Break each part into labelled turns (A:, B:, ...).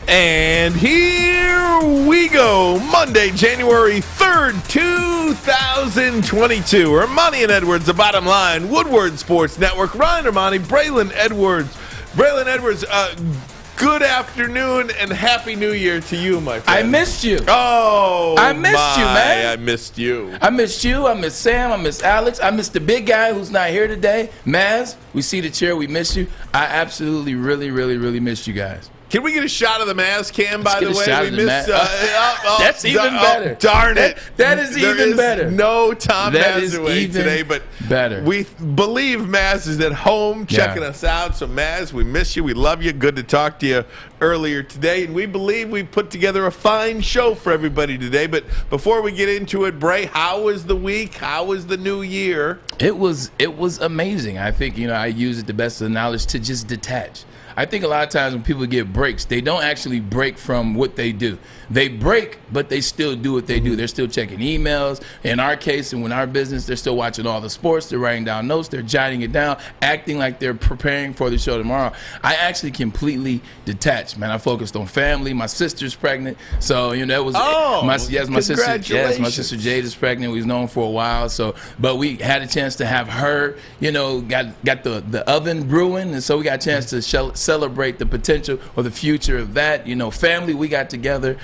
A: And here we go. Monday, January 3rd, 2022. Ermanni and Edwards, The Bottom Line. Woodward Sports Network. Ryan Ermanni, Braylon Edwards. Braylon Edwards, good afternoon and Happy New Year to you, my friend.
B: I missed you.
A: Oh,
B: I missed you, man.
A: I missed you.
B: I missed you. I missed Sam. I missed Alex. I missed the big guy who's not here today. Maz, we see the chair. We miss you. I absolutely, really missed you guys.
A: Can we get a shot of the Maz cam, by the way? We missed.
B: That's even better.
A: Darn it.
B: That is even better.
A: No Tom Mazaway today, but
B: better.
A: We believe Maz is at home checking us out. So, Maz, we miss you. We love you. Good to talk to you earlier today. And we believe we put together a fine show for everybody today. But before we get into it, Bray, how was the week? How was the new year?
B: It was amazing. I think, I use it the best of the knowledge to just detach. I think a lot of times when people get breaks, they don't actually break from what they do. They break, but they still do what they do. They're still checking emails. In our case and in our business, they're still watching all the sports. They're writing down notes. They're jotting it down, acting like they're preparing for the show tomorrow. I actually completely detached, man. I focused on family. My sister's pregnant, so that was my sister Jade is pregnant. We've known for a while, but we had a chance to have her. Got the oven brewing, and so we got a chance to celebrate the potential or the future of that. Family, we got together.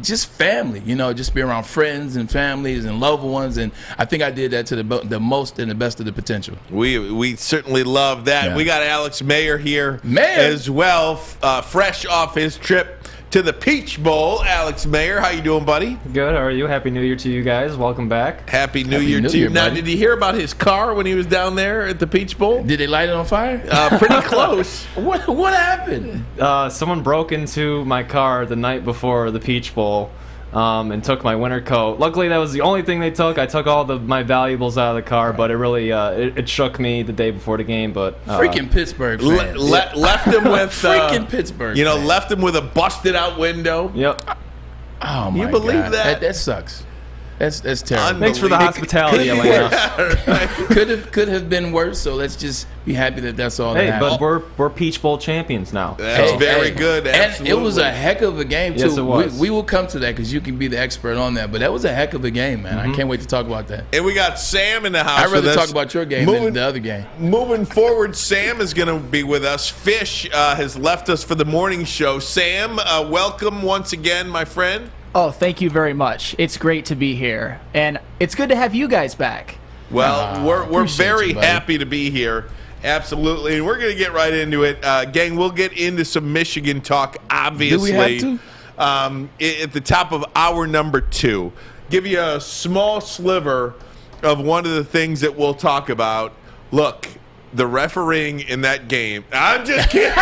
B: Just family, just be around friends and families and loved ones, and I think I did that to the most and the best of the potential.
A: We certainly love that.
B: Yeah.
A: We got Alex Mayer here as well, fresh off his trip to the Peach Bowl. Alex Mayer, how you doing, buddy?
C: Good. How are you? Happy New Year to you guys. Welcome back.
A: Happy New Year to you. Now, did you hear about his car when he was down there at the Peach Bowl?
B: Did they light it on fire?
A: Pretty close.
B: What happened?
C: Someone broke into my car the night before the Peach Bowl and took my winter coat. Luckily, that was the only thing they took. I took all my valuables out of the car, but it really it shook me the day before the game. But
B: freaking Pittsburgh fans.
A: Left him with
B: freaking Pittsburgh.
A: Left him with a busted out window.
C: Yep.
B: Oh my God.
A: You believe that?
B: That sucks. That's terrible.
C: Thanks for the hospitality, Atlanta.
B: Could have been worse. So let's just be happy that that's all.
C: Hey, but we're Peach Bowl champions now.
A: That's very good. Absolutely.
B: And it was a heck of a game too.
C: Yes, it was.
B: We will come to that because you can be the expert on that. But that was a heck of a game, man. I can't wait to talk about that.
A: And we got Sam in the house.
B: I'd rather talk about your game than the other game.
A: Moving forward, Sam is going to be with us. Fish has left us for the morning show. Sam, welcome once again, my friend.
D: Oh, thank you very much. It's great to be here. And it's good to have you guys back.
A: Well, we're very happy to be here. Absolutely. And we're going to get right into it. Gang, we'll get into some Michigan talk, obviously.
B: Do we have to?
A: At the top of hour number 2. Give you a small sliver of one of the things that we'll talk about. Look, the refereeing in that game. I'm just kidding.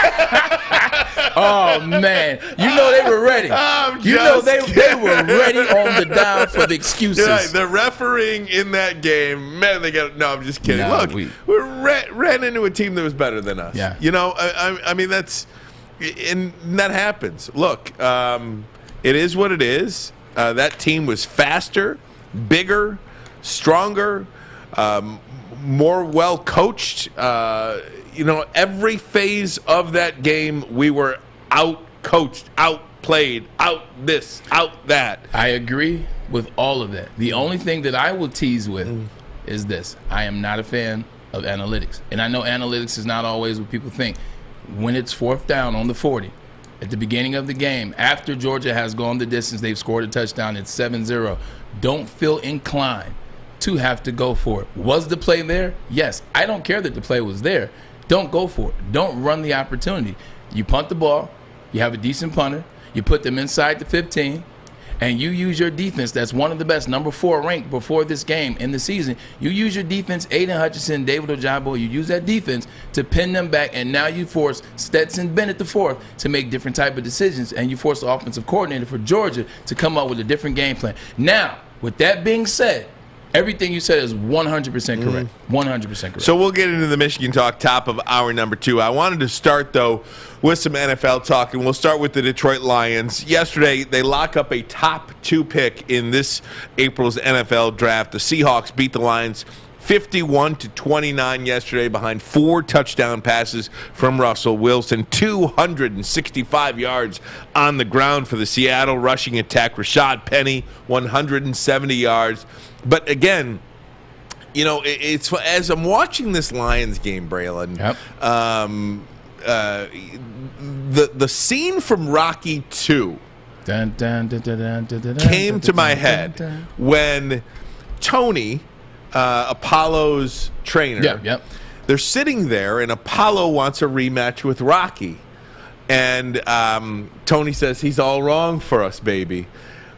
B: Oh, man. They were ready. They were ready on the down for the excuses.
A: Yeah, the refereeing in that game, man, no, I'm just kidding.
B: No,
A: Look, we ran into a team that was better than us.
B: Yeah.
A: I mean, that happens. Look, it is what it is. That team was faster, bigger, stronger, more well coached. Every phase of that game, we were out coached, outplayed, out this, out that.
B: I agree with all of that. The only thing that I will tease with is this. I am not a fan of analytics. And I know analytics is not always what people think. When it's 4th down on the 40, at the beginning of the game, after Georgia has gone the distance, they've scored a touchdown, it's 7-0. Don't feel inclined to have to go for it. Was the play there? Yes. I don't care that the play was there. Don't go for it. Don't run the opportunity. You punt the ball. You have a decent punter. You put them inside the 15, and you use your defense. That's one of the best, number 4 ranked before this game in the season. You use your defense, Aiden Hutchinson, David Ojabo. You use that defense to pin them back, and now you force Stetson Bennett IV to make different type of decisions, and you force the offensive coordinator for Georgia to come up with a different game plan. Now, with that being said, everything you said is 100% correct. 100% correct.
A: So we'll get into the Michigan talk, top of hour number 2. I wanted to start, though, with some NFL talk, and we'll start with the Detroit Lions. Yesterday, they lock up a top 2 pick in this April's NFL draft. The Seahawks beat the Lions 51-29 yesterday behind 4 touchdown passes from Russell Wilson, 265 yards on the ground for the Seattle rushing attack. Rashad Penny, 170 yards. But again, you know, it's as I'm watching this Lions game, Braylon, the scene from Rocky 2 came to my head when Tony, Apollo's trainer, they're sitting there, and Apollo wants a rematch with Rocky. And Tony says, he's all wrong for us, baby.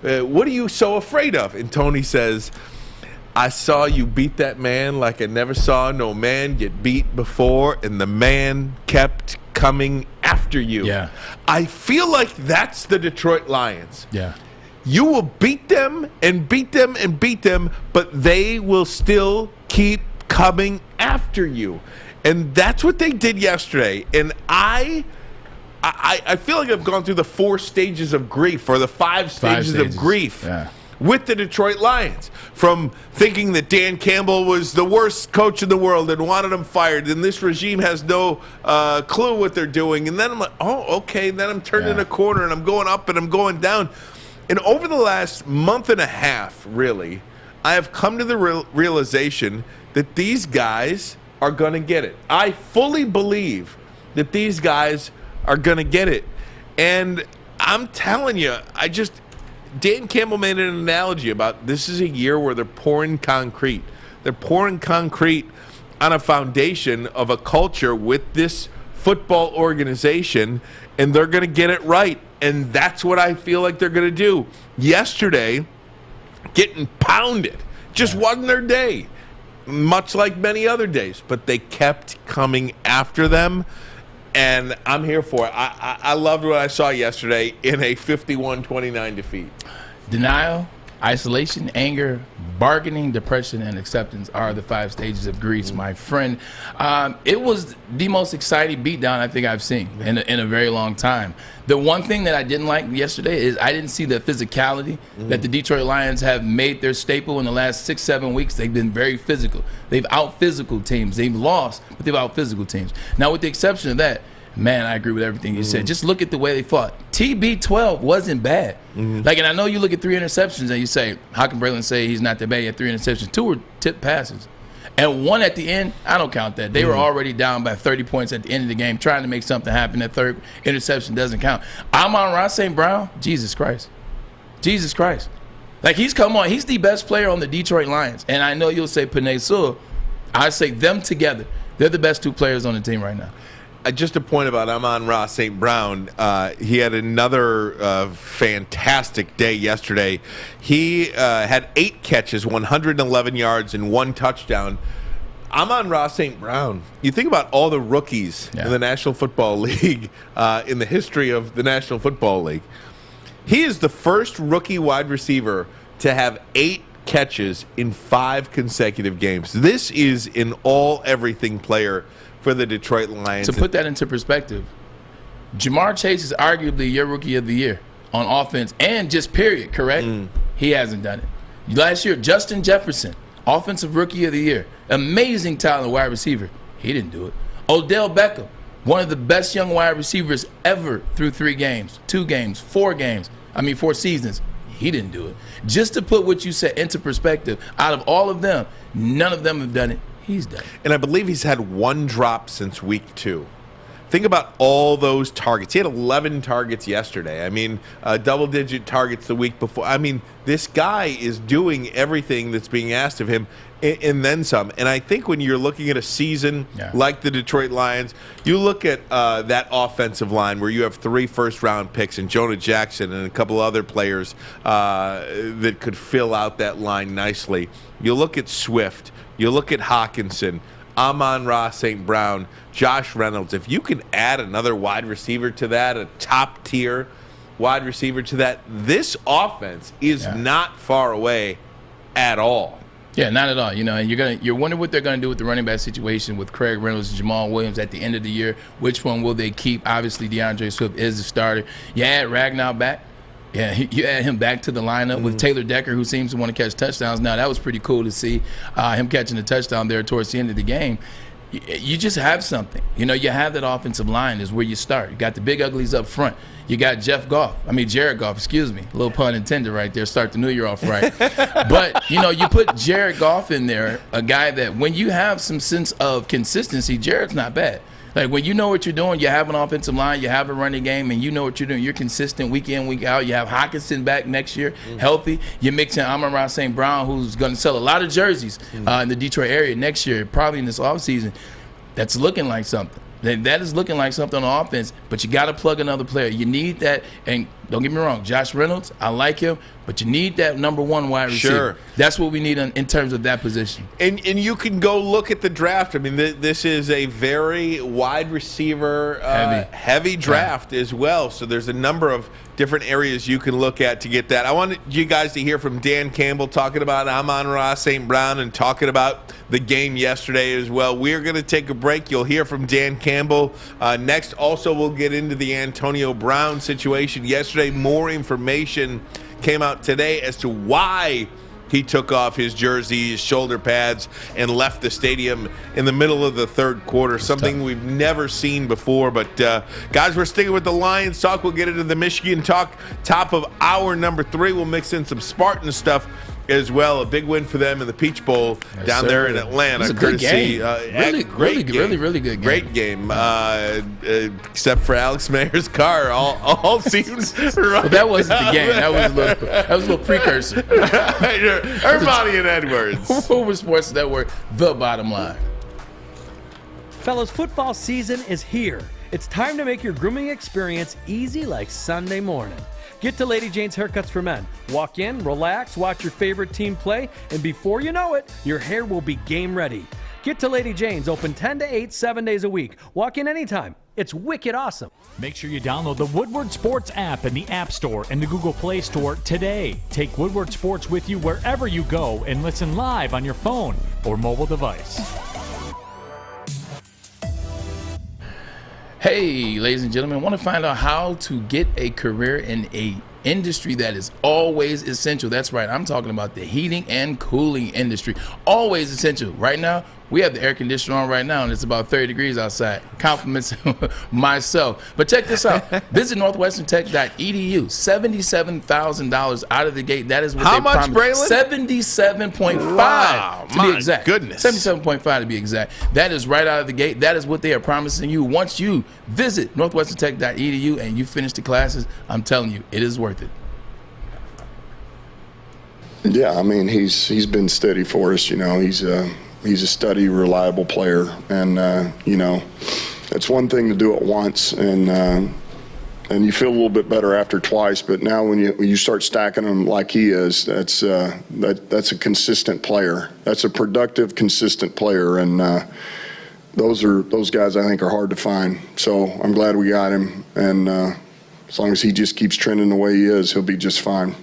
A: What are you so afraid of? And Tony says, I saw you beat that man like I never saw no man get beat before, and the man kept coming after you.
B: Yeah.
A: I feel like that's the Detroit Lions.
B: Yeah.
A: You will beat them and beat them and beat them, but they will still keep coming after you. And that's what they did yesterday. And I feel like I've gone through the 4 stages of grief, or the 5 stages of grief with the Detroit Lions. From thinking that Dan Campbell was the worst coach in the world and wanted him fired, and this regime has no clue what they're doing. And then I'm like, oh, okay. And then I'm turning a corner, and I'm going up and I'm going down. And over the last month and a half, really, I have come to the realization that these guys are going to get it. I fully believe that these guys are going to get it. And I'm telling you, Dan Campbell made an analogy about this is a year where they're pouring concrete. They're pouring concrete on a foundation of a culture with this football organization, and they're going to get it right. And that's what I feel like they're going to do. Yesterday, getting pounded just wasn't their day, much like many other days. But they kept coming after them, and I'm here for it. I loved what I saw yesterday in a 51-29 defeat.
B: Denial, isolation, anger, bargaining, depression, and acceptance are the 5 stages of grief, my friend. It was the most exciting beatdown I think I've seen in a very long time. The one thing that I didn't like yesterday is I didn't see the physicality that the Detroit Lions have made their staple in the last 6-7 weeks. They've been very physical. They've out-physical teams. They've lost, but they've out-physical teams. Now, with the exception of that, man, I agree with everything you said. Just look at the way they fought. TB12 wasn't bad. Like, and I know you look at 3 interceptions and you say, how can Braylon say he's not that bad? He had 3 interceptions. 2 were tipped passes. And 1 at the end, I don't count that. They were already down by 30 points at the end of the game, trying to make something happen. That 3rd interception doesn't count. Amon-Ra St. Brown, Jesus Christ. Jesus Christ. Like, he's come on. He's the best player on the Detroit Lions. And I know you'll say Penei Sewell. I say them together. They're the best 2 players on the team right now.
A: Just a point about Amon-Ra St. Brown. He had another fantastic day yesterday. He had 8 catches, 111 yards, and 1 touchdown. Amon-Ra St. Brown, you think about all the rookies in the National Football League, in the history of the National Football League. He is the first rookie wide receiver to have 8 catches in 5 consecutive games. This is an all-everything player for the Detroit Lions.
B: To put that into perspective, Jamar Chase is arguably your rookie of the year on offense and just period, correct? He hasn't done it. Last year, Justin Jefferson, offensive rookie of the year, amazing talent wide receiver. He didn't do it. Odell Beckham, one of the best young wide receivers ever through 3 games, 2 games, 4 games. 4 seasons. He didn't do it. Just to put what you said into perspective, out of all of them, none of them have done it. He's done.
A: And I believe he's had 1 drop since week 2. Think about all those targets. He had 11 targets yesterday. Double-digit targets the week before. This guy is doing everything that's being asked of him and then some. And I think when you're looking at a season like the Detroit Lions, you look at that offensive line where you have 3 first-round picks and Jonah Jackson and a couple other players that could fill out that line nicely. You look at Swift. You look at Hawkinson, Amon-Ra St. Brown, Josh Reynolds. If you can add another wide receiver to that, a top-tier wide receiver to that, this offense is not far away at all.
B: Yeah, not at all. And you're wondering what they're going to do with the running back situation with Craig Reynolds and Jamal Williams at the end of the year. Which one will they keep? Obviously, DeAndre Swift is the starter. You add Ragnar back. Yeah, you add him back to the lineup with Taylor Decker, who seems to want to catch touchdowns. Now, that was pretty cool to see him catching a touchdown there towards the end of the game. You just have something. You have that offensive line is where you start. You got the big uglies up front. You got Jared Goff, excuse me. A little pun intended right there. Start the new year off right. But, you put Jared Goff in there, a guy that when you have some sense of consistency, Jared's not bad. Like, when you know what you're doing, you have an offensive line, you have a running game, and you know what you're doing. You're consistent week in, week out. You have Hockenson back next year, healthy. You mix in Amon-Ra St. Brown, who's going to sell a lot of jerseys in the Detroit area next year, probably in this offseason. That's looking like something. That is looking like something on offense, but you got to plug another player. You need that, and don't get me wrong, Josh Reynolds, I like him, but you need that number one wide receiver.
A: Sure.
B: That's what we need in terms of that position.
A: And you can go look at the draft. I mean, this is a very wide receiver heavy draft as well. So there's a number of different areas you can look at to get that. I wanted you guys to hear from Dan Campbell talking about Amon-Ra St. Brown and talking about the game yesterday as well. We're going to take a break. You'll hear from Dan Campbell next. Also, we'll get into the Antonio Brown situation yesterday. More information came out today as to why he took off his jersey, his shoulder pads, and left the stadium in the middle of the third quarter, something we've never seen before. But, guys, we're sticking with the Lions talk. We'll get into the Michigan talk. Top of hour number 3, we'll mix in some Spartan stuff as well. A big win for them in the Peach Bowl down there in Atlanta.
B: It was a good game. Really good game.
A: Great game, except for Alex Mayer's car all seems right.
B: Well, that wasn't the game. That was a little precursor.
A: Ermanni and Edwards.
B: Woodward Sports Network, the bottom line.
E: Fellas, football season is here. It's time to make your grooming experience easy like Sunday morning. Get to Lady Jane's Haircuts for Men. Walk in, relax, watch your favorite team play, and before you know it, your hair will be game ready. Get to Lady Jane's, open 10 to 8, 7 days a week. Walk in anytime. It's wicked awesome.
F: Make sure you download the Woodward Sports app in the App Store and the Google Play Store today. Take Woodward Sports with you wherever you go and listen live on your phone or mobile device.
B: Hey, ladies and gentlemen, want to find out how to get a career in a industry that is always essential. That's right. I'm talking about the heating and cooling industry. Always essential. Right now, we have the air conditioner on right now, and it's about 30 degrees outside. Compliments myself. But check this out. Visit northwesterntech.edu. $77,000 out of the gate. That is what
A: How
B: they
A: much,
B: promised.
A: Braylon?
B: 77.5
A: Wow,
B: to be exact.
A: Goodness.
B: 77.5 to be exact. That is right out of the gate. That is what they are promising you. Once you visit northwesterntech.edu and you finish the classes, I'm telling you, it is worth it.
G: Yeah, I mean, he's been steady for us. He's a steady, reliable player, and it's one thing to do it once, and you feel a little bit better after twice. But now, when you start stacking them like he is, that's a consistent player. That's a productive, consistent player, and those guys I think are hard to find. So I'm glad we got him, and as long as he just keeps trending the way he is, he'll be just fine.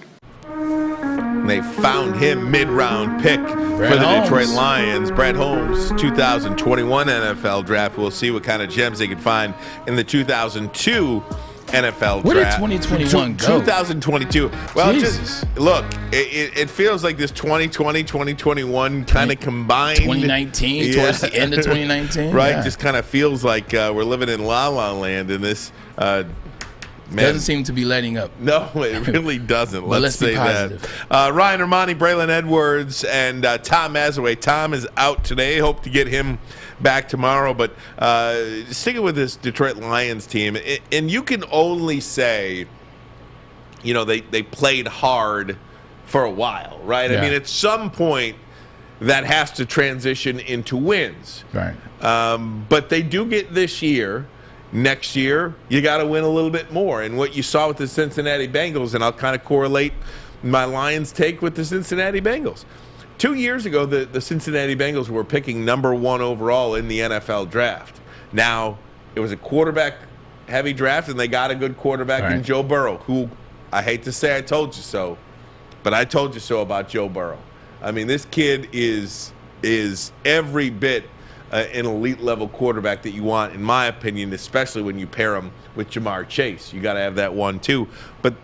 A: They found him mid-round pick for the Detroit Lions. Brad Holmes, 2021 NFL draft. We'll see what kind of gems they can find in the 2002 NFL draft.
B: Where did 2021 go?
A: 2022. Well,
B: Jesus.
A: Look, it feels like this 2020, 2021 kind of combined.
B: 2019, towards the end of 2019.
A: Right?
B: Yeah.
A: Just kind of feels like we're living in La La Land in this. Man.
B: Doesn't seem to be letting up.
A: No, it really doesn't.
B: Let's
A: say
B: be positive.
A: That. Ryan Ermanni, Braylon Edwards, and Tom Mazaway. Tom is out today. Hope to get him back tomorrow. But sticking with this Detroit Lions team, and you can only say, they played hard for a while, right?
B: Yeah.
A: I mean, at some point, that has to transition into wins.
B: Right.
A: But they do get this year. Next year, you got to win a little bit more. And what you saw with the Cincinnati Bengals, and I'll kind of correlate my Lions take with the Cincinnati Bengals. 2 years ago, the Cincinnati Bengals were picking number 1 overall in the NFL draft. Now, it was a quarterback-heavy draft, and they got a good quarterback in Joe Burrow, who, I hate to say I told you so, but I told you so about Joe Burrow. I mean, this kid is every bit an elite-level quarterback that you want, in my opinion, especially when you pair him with Jamar Chase. You got to have that one, too. But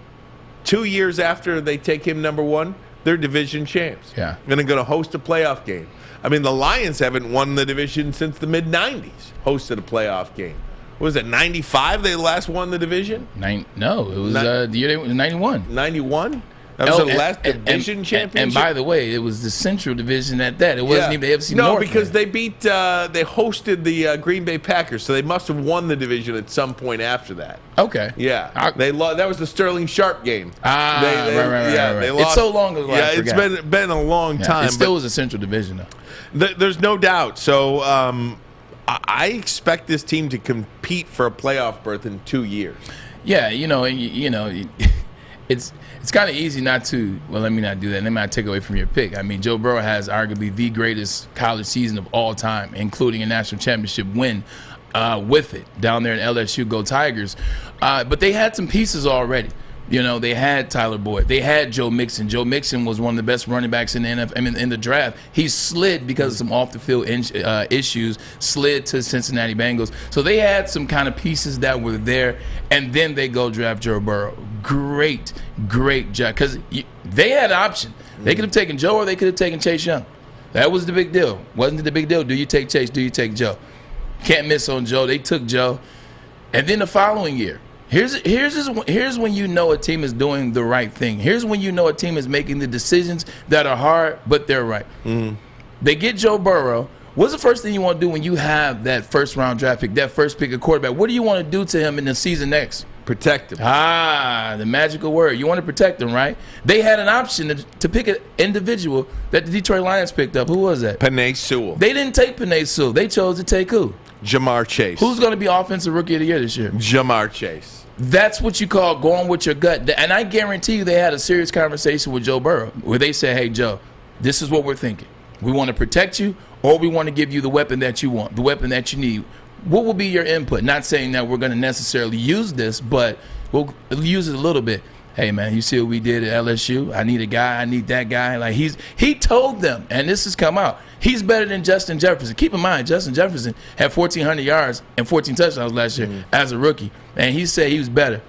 A: 2 years after they take him number one, they're division champs.
B: Yeah.
A: And they're going to host a playoff game. I mean, the Lions haven't won the division since the mid-'90s, hosted a playoff game. What was it, 95 they last won the division?
B: No, it was the year they went 91.
A: 91? That was the last division championship?
B: And by the way, it was the Central Division at that. It wasn't even the AFC North.
A: No, because they beat, they hosted the Green Bay Packers, so they must have won the division at some point after that.
B: Okay.
A: Yeah. That was the Sterling Sharp game.
B: Right.
A: They lost.
B: It's so long ago.
A: Yeah, it's been a long time.
B: It still was a Central Division, though.
A: There's no doubt. So I expect this team to compete for a playoff berth in 2 years.
B: Yeah, it's kind of easy not to. Well, let me not do that. Let me not take away from your pick. I mean, Joe Burrow has arguably the greatest college season of all time, including a national championship win with it down there in LSU. Go Tigers! But they had some pieces already. They had Tyler Boyd. They had Joe Mixon. Joe Mixon was one of the best running backs in the NFL. I mean, in the draft. He slid because of some off-the-field issues, slid to Cincinnati Bengals. So they had some kind of pieces that were there, and then they go draft Joe Burrow. Great job. Because they had an option. They could have taken Joe or they could have taken Chase Young. That was the big deal. Wasn't it the big deal? Do you take Chase? Do you take Joe? Can't miss on Joe. They took Joe. And then the following year, Here's when you know a team is doing the right thing. Here's when you know a team is making the decisions that are hard, but they're right. Mm-hmm. They get Joe Burrow. What's the first thing you want to do when you have that first-round draft pick, that first pick of quarterback? What do you want to do to him in the season next?
A: Protect him.
B: The magical word. You want to protect him, right? They had an option to pick an individual that the Detroit Lions picked up. Who was that?
A: Penei Sewell.
B: They didn't take Penei Sewell. They chose to take who?
A: Jamar Chase.
B: Who's going to be Offensive Rookie of the Year this year?
A: Jamar Chase.
B: That's what you call going with your gut. And I guarantee you they had a serious conversation with Joe Burrow where they said, hey, Joe, this is what we're thinking. We want to protect you or we want to give you the weapon that you want, the weapon that you need. What will be your input? Not saying that we're going to necessarily use this, but we'll use it a little bit. Hey, man, you see what we did at LSU? I need a guy. I need that guy. Like he told them, and this has come out, he's better than Justin Jefferson. Keep in mind, Justin Jefferson had 1,400 yards and 14 touchdowns last year as a rookie, and he said he was better.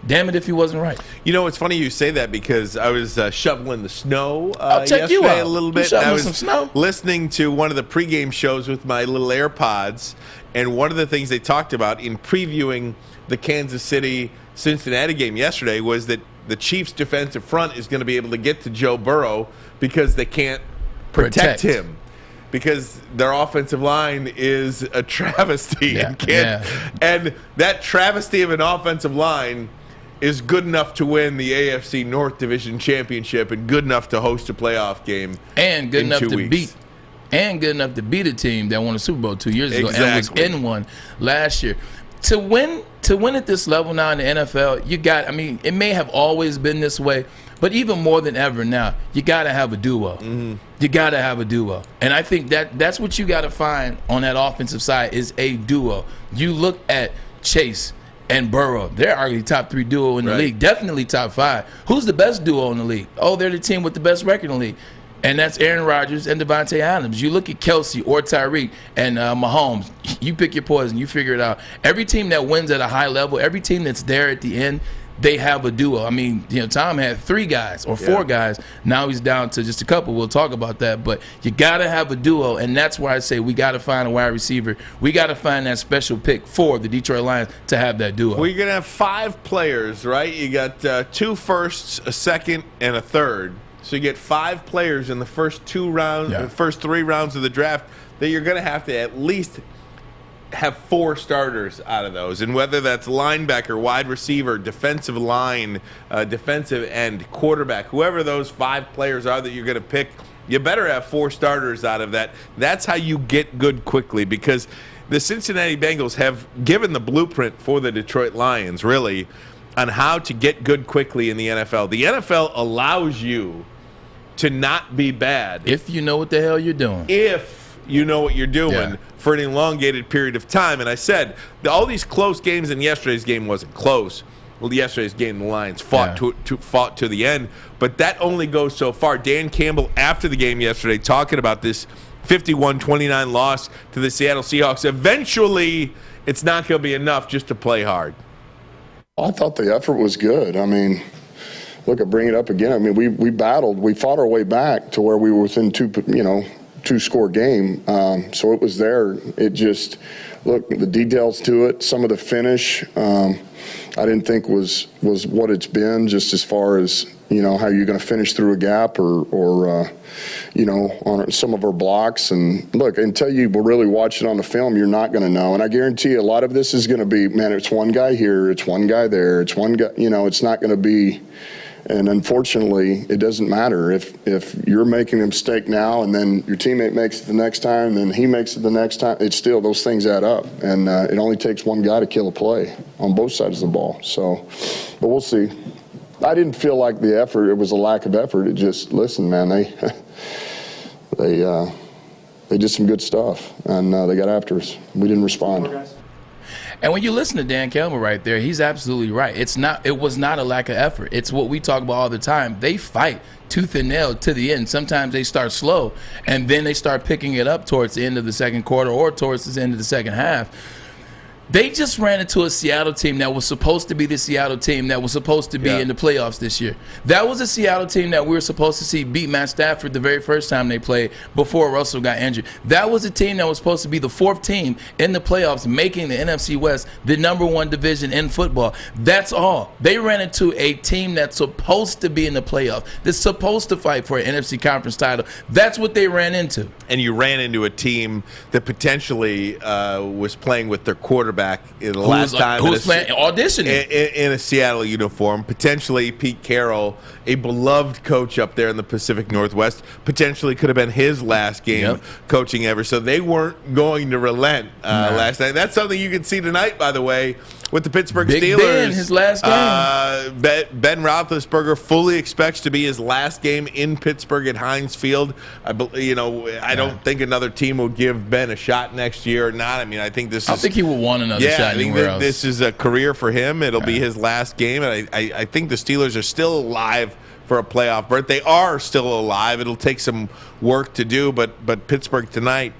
B: Damn it if he wasn't right.
A: It's funny you say that because I was shoveling the snow
B: yesterday
A: a little bit.
B: I
A: was
B: some snow?
A: Listening to one of the pregame shows with my little AirPods, and one of the things they talked about in previewing the Kansas City-Cincinnati game yesterday was that the Chiefs' defensive front is going to be able to get to Joe Burrow because they can't protect him. Because their offensive line is a travesty. And that travesty of an offensive line is good enough to win the AFC North Division Championship and good enough to host a playoff game
B: and good
A: in
B: enough
A: 2
B: to
A: weeks.
B: good enough to beat a team that won a Super Bowl 2 years ago and was in one last year. To win at this level now in the NFL, it may have always been this way, but even more than ever now, you got to have a duo. Mm-hmm. You got to have a duo. And I think that's what you got to find on that offensive side is a duo. You look at Chase and Burrow. They're arguably top 3 duo in the league, definitely top 5. Who's the best duo in the league? Oh, they're the team with the best record in the league. And that's Aaron Rodgers and Devontae Adams. You look at Kelsey or Tyreek and Mahomes. You pick your poison. You figure it out. Every team that wins at a high level, every team that's there at the end, they have a duo. I mean, Tom had 3 guys or 4 guys. Now he's down to just a couple. We'll talk about that. But you got to have a duo, and that's why I say we got to find a wide receiver. We got to find that special pick for the Detroit Lions to have that duo.
A: Well, you're going to have 5 players, right? You got 2 firsts, a second, and a third. So you get 5 players in the first 2 rounds, the first 3 rounds of the draft that you're going to have to at least have 4 starters out of those. And whether that's linebacker, wide receiver, defensive line, defensive end, quarterback, whoever those 5 players are that you're going to pick, you better have 4 starters out of that. That's how you get good quickly because the Cincinnati Bengals have given the blueprint for the Detroit Lions, really, on how to get good quickly in the NFL. The NFL allows you to not be bad.
B: If you know what the hell you're doing.
A: If you know what you're doing for an elongated period of time. And I said, all these close games, and yesterday's game wasn't close. Well, yesterday's game, the Lions fought to the end. But that only goes so far. Dan Campbell, after the game yesterday, talking about this 51-29 loss to the Seattle Seahawks. Eventually, it's not going to be enough just to play hard.
G: I thought the effort was good. I mean, look, I bring it up again. I mean, we battled. We fought our way back to where we were within two-score game. So it was there. It just, look, the details to it, some of the finish, I didn't think was what it's been, just as far as, how you're going to finish through a gap or on some of our blocks. And look, until you really watch it on the film, you're not going to know. And I guarantee you a lot of this is going to be, man, it's one guy here, it's one guy there, it's one guy, it's not going to be. And unfortunately, it doesn't matter if you're making a mistake now and then your teammate makes it the next time and then he makes it the next time. It's still, those things add up. And it only takes one guy to kill a play on both sides of the ball. So, but we'll see. I didn't feel like the effort, it was a lack of effort. It just, listen, man, they did some good stuff and they got after us. We didn't respond.
B: And when you listen to Dan Campbell right there, he's absolutely right. It was not a lack of effort. It's what we talk about all the time. They fight tooth and nail to the end. Sometimes they start slow, and then they start picking it up towards the end of the second quarter or towards the end of the second half. They just ran into a Seattle team that was supposed to be the Seattle team that was supposed to be in the playoffs this year. That was a Seattle team that we were supposed to see beat Matt Stafford the very first time they played before Russell got injured. That was a team that was supposed to be the fourth team in the playoffs, making the NFC West the number one division in football. That's all. They ran into a team that's supposed to be in the playoffs, that's supposed to fight for an NFC conference title. That's what they ran into.
A: And you ran into a team that potentially was playing with their quarterback in the last time.
B: Who was playing, auditioning.
A: In a Seattle uniform. Potentially Pete Carroll, a beloved coach up there in the Pacific Northwest, potentially could have been his last game coaching ever. So they weren't going to relent last night. That's something you can see tonight, by the way, with the Pittsburgh Steelers.
B: Ben, his last game.
A: Ben Roethlisberger fully expects to be his last game in Pittsburgh at Heinz Field. I don't think another team will give Ben a shot next year or not. I mean, I think this
B: I think he will want another shot anywhere else.
A: This is a career for him. It'll be his last game, and I think the Steelers are still alive for a playoff berth. They are still alive. It'll take some work to do, but Pittsburgh tonight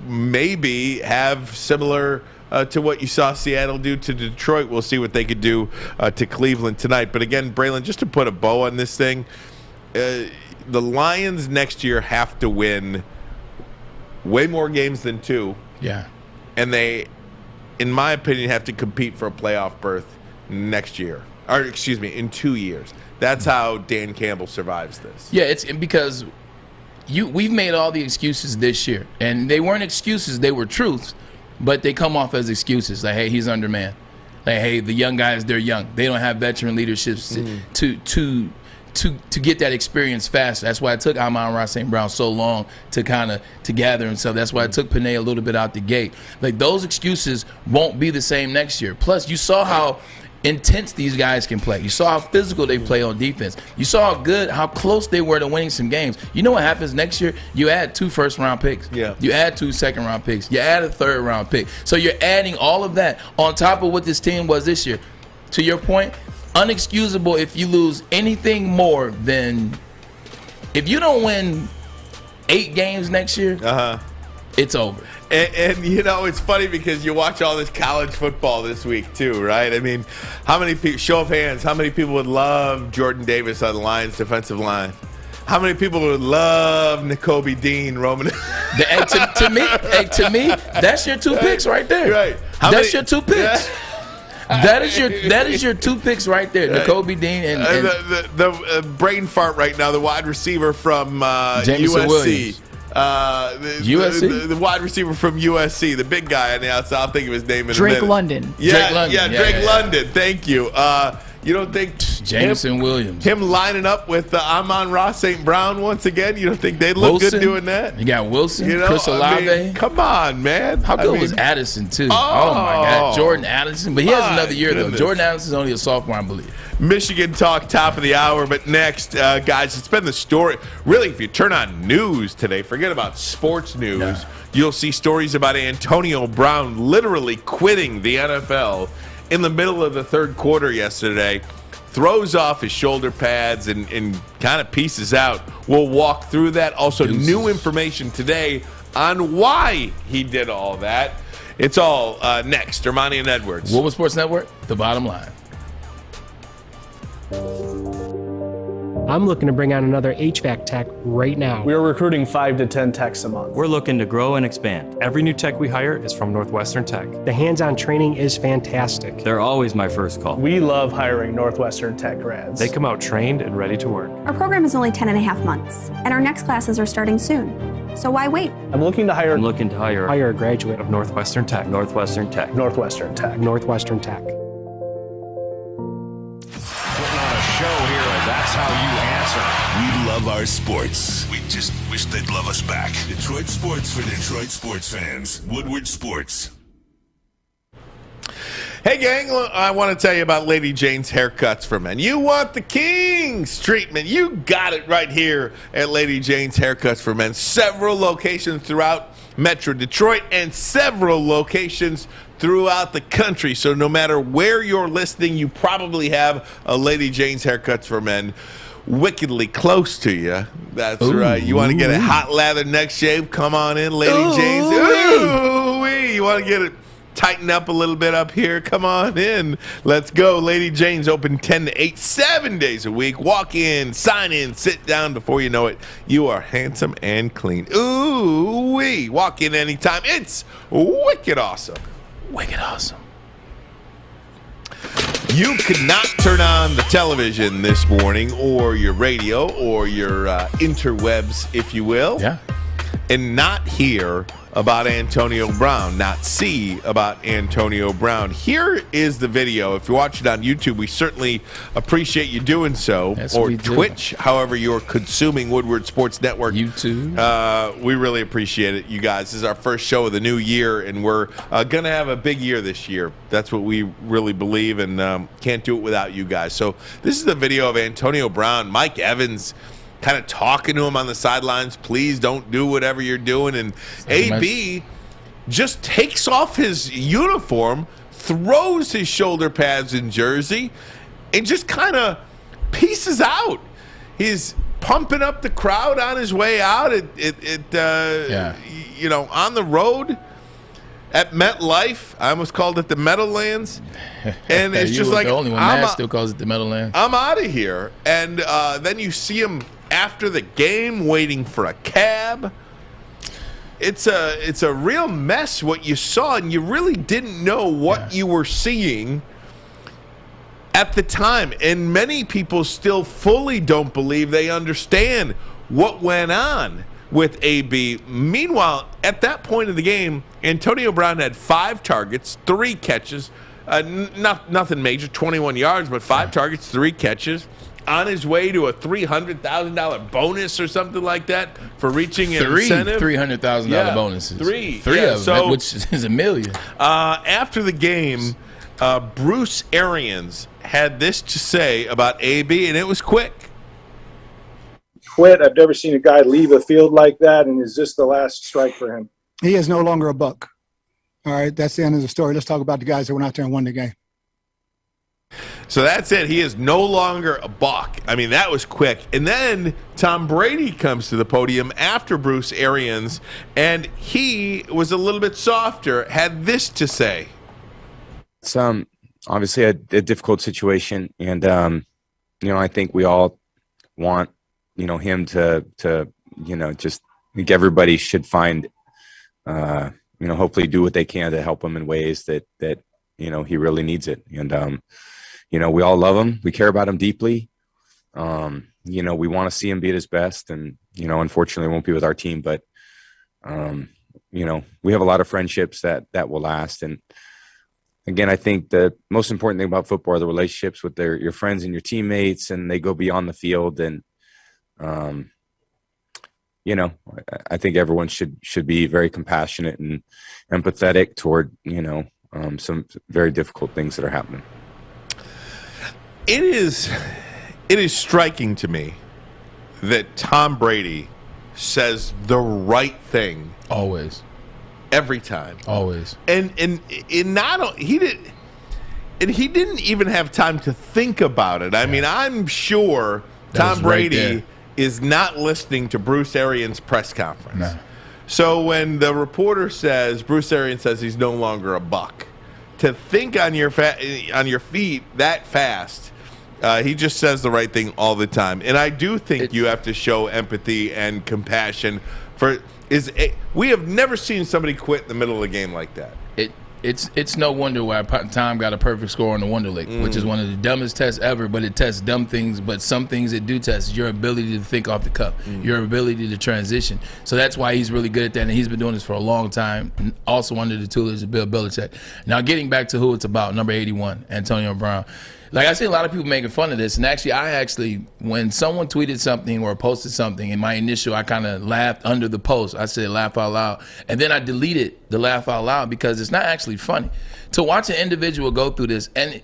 A: maybe have similar to what you saw Seattle do to Detroit. We'll see what they could do to Cleveland tonight. But again, Braylon, just to put a bow on this thing, the Lions next year have to win way more games than 2.
B: Yeah.
A: And they, in my opinion, have to compete for a playoff berth next year. Or, excuse me, in 2 years. That's how Dan Campbell survives this.
B: Yeah, it's because we've made all the excuses this year. And they weren't excuses, they were truths. But they come off as excuses, like, hey, he's undermanned. Like, hey, the young guys, they're young. They don't have veteran leaderships to get that experience fast. That's why it took Amon-Ra St. Brown so long to gather himself. That's why it took Panay a little bit out the gate. Like, those excuses won't be the same next year. Plus, you saw how intense these guys can play. You saw how physical they play on defense. You saw how close they were to winning some games. You know what happens next year? You add 2 first-round picks.
A: Yeah.
B: You add 2 second-round picks. You add a third-round pick. So you're adding all of that on top of what this team was this year. To your point, unexcusable if you lose anything more than – if you don't win 8 games next year, it's over.
A: And it's funny because you watch all this college football this week too, right? I mean, how many people, show of hands, how many people would love Jordan Davis on the Lions defensive line? How many people would love Nakobe Dean roaming?
B: To me, that's your 2 picks right there.
A: Right.
B: Your 2 picks. That is your 2 picks right there, Nakobe Dean and
A: the brain fart right now. The wide receiver from
B: Jameson
A: USC.
B: Williams. USC?
A: The wide receiver from USC, the big guy on the outside. I'll think of his name in
D: Drake
A: a minute.
D: London.
A: Yeah,
B: Drake London.
A: Drake London. Thank you. You don't think
B: Jameson Williams,
A: him lining up with Amon-Ra St. Brown once again? You don't think they'd look good doing that?
B: You got Wilson, Chris Olave.
A: Come on, man.
B: How good was Addison too? Oh my God, Jordan Addison. But he has another year though. Jordan Addison's only a sophomore, I believe.
A: Michigan talk, top of the hour. But next, guys, it's been the story. Really, if you turn on news today, forget about sports news.
B: Yeah.
A: You'll see stories about Antonio Brown literally quitting the NFL in the middle of the third quarter yesterday. Throws off his shoulder pads and kind of pieces out. We'll walk through that. Also, new information today on why he did all that. It's all next. Ermanni and Edwards.
B: Woodward Sports Network, The Bottom Line.
H: I'm looking to bring on another HVAC tech right now.
I: We are recruiting 5 to 10 techs a month.
J: We're looking to grow and expand.
K: Every new tech we hire is from Northwestern Tech.
H: The hands-on training is fantastic.
J: They're always my first call.
I: We love hiring Northwestern Tech grads.
K: They come out trained and ready to work.
L: Our program is only 10.5 months, and our next classes are starting soon. So why wait?
I: I'm looking to hire
H: a graduate
K: of Northwestern Tech.
J: Northwestern Tech.
I: Northwestern Tech.
H: Northwestern Tech.
M: Putting on a show here, and that's how you answer. We love our sports. We just wish they'd love us back. Detroit sports for Detroit sports fans. Woodward Sports.
A: Hey, gang, I want to tell you about Lady Jane's Haircuts for Men. You want the King's treatment. You got it right here at Lady Jane's Haircuts for Men. Several locations throughout Metro Detroit and several locations throughout the country. So no matter where you're listening, you probably have a Lady Jane's Haircuts for Men wickedly close to you. That's right. You want to get a hot lather neck shave? Come on in, Lady Jane's. Ooh-wee. You want to get it tighten up a little bit up here? Come on in. Let's go. Lady Jane's open 10 to 8, 7 days a week. Walk in, sign in, sit down. Before you know it, you are handsome and clean. Ooh-wee. Walk in anytime. It's wicked awesome. Wicked awesome. You could not turn on the television this morning or your radio or your interwebs, if you will, and not hear about Antonio Brown, not see about Antonio Brown. Here is the video. If you watch it on YouTube, we certainly appreciate you doing so.
B: Yes,
A: or
B: we do.
A: Twitch, however you're consuming Woodward Sports Network.
B: YouTube.
A: We really appreciate it, you guys. This is our first show of the new year, and we're going to have a big year this year. That's what we really believe, and can't do it without you guys. So this is the video of Antonio Brown, Mike Evans, kind of talking to him on the sidelines. Please don't do whatever you're doing. And AB just takes off his uniform, throws his shoulder pads and jersey, and just kind of pieces out. He's pumping up the crowd on his way out. You know, on the road at MetLife. I almost called it the Meadowlands. And it's just like,
B: the only one that still calls it the Meadowlands.
A: I'm out of here. And then you see him after the game waiting for a cab. It's a real mess what you saw, and you really didn't know what you were seeing at the time. And many people still fully don't believe they understand what went on with AB. Meanwhile, at that point in the game, Antonio Brown had 5 targets, 3 catches, nothing major, 21 yards, but 5 targets, 3 catches, on his way to a $300,000 bonus or something like that for reaching an incentive.
B: $300,000 bonuses.
A: Three
B: of them, which is $1 million.
A: After the game, Bruce Arians had this to say about AB, and it was quick.
N: Quit. I've never seen a guy leave a field like that, and is this the last strike for him?
O: He is no longer a buck. All right, that's the end of the story. Let's talk about the guys that went out there and won the game.
A: So that's it. He is no longer a buck. I mean, that was quick. And then Tom Brady comes to the podium after Bruce Arians, and he was a little bit softer, had this to say.
P: It's obviously a difficult situation, and I think we all want him to just think everybody should find hopefully do what they can to help him in ways that he really needs it. And we all love him, we care about him deeply. We want to see him be at his best, and unfortunately won't be with our team, but we have a lot of friendships that will last. And again, I think the most important thing about football are the relationships with your friends and your teammates, and they go beyond the field. And I think everyone should be very compassionate and empathetic toward some very difficult things that are happening.
A: It is striking to me that Tom Brady says the right thing
B: always,
A: every time,
B: always,
A: and he didn't even have time to think about it. I mean, I'm sure Tom Brady is not listening to Bruce Arians' press conference.
B: No.
A: So when the reporter says, Bruce Arians says he's no longer a buck, to think on your feet that fast He just says the right thing all the time. And I do think you have to show empathy and compassion. We have never seen somebody quit in the middle of a game like that.
B: It's no wonder why Tom got a perfect score on the Wonder Lake, which is one of the dumbest tests ever, but it tests dumb things. But some things it do test is your ability to think off the cuff, your ability to transition. So that's why he's really good at that, and he's been doing this for a long time, also under the tutelage of Bill Belichick. Now, getting back to who it's about, number 81, Antonio Brown. Like, I see a lot of people making fun of this, and actually, when someone tweeted something or posted something, in my initial, I kind of laughed under the post. I said laugh out loud, and then I deleted the laugh out loud because it's not actually funny. To watch an individual go through this, and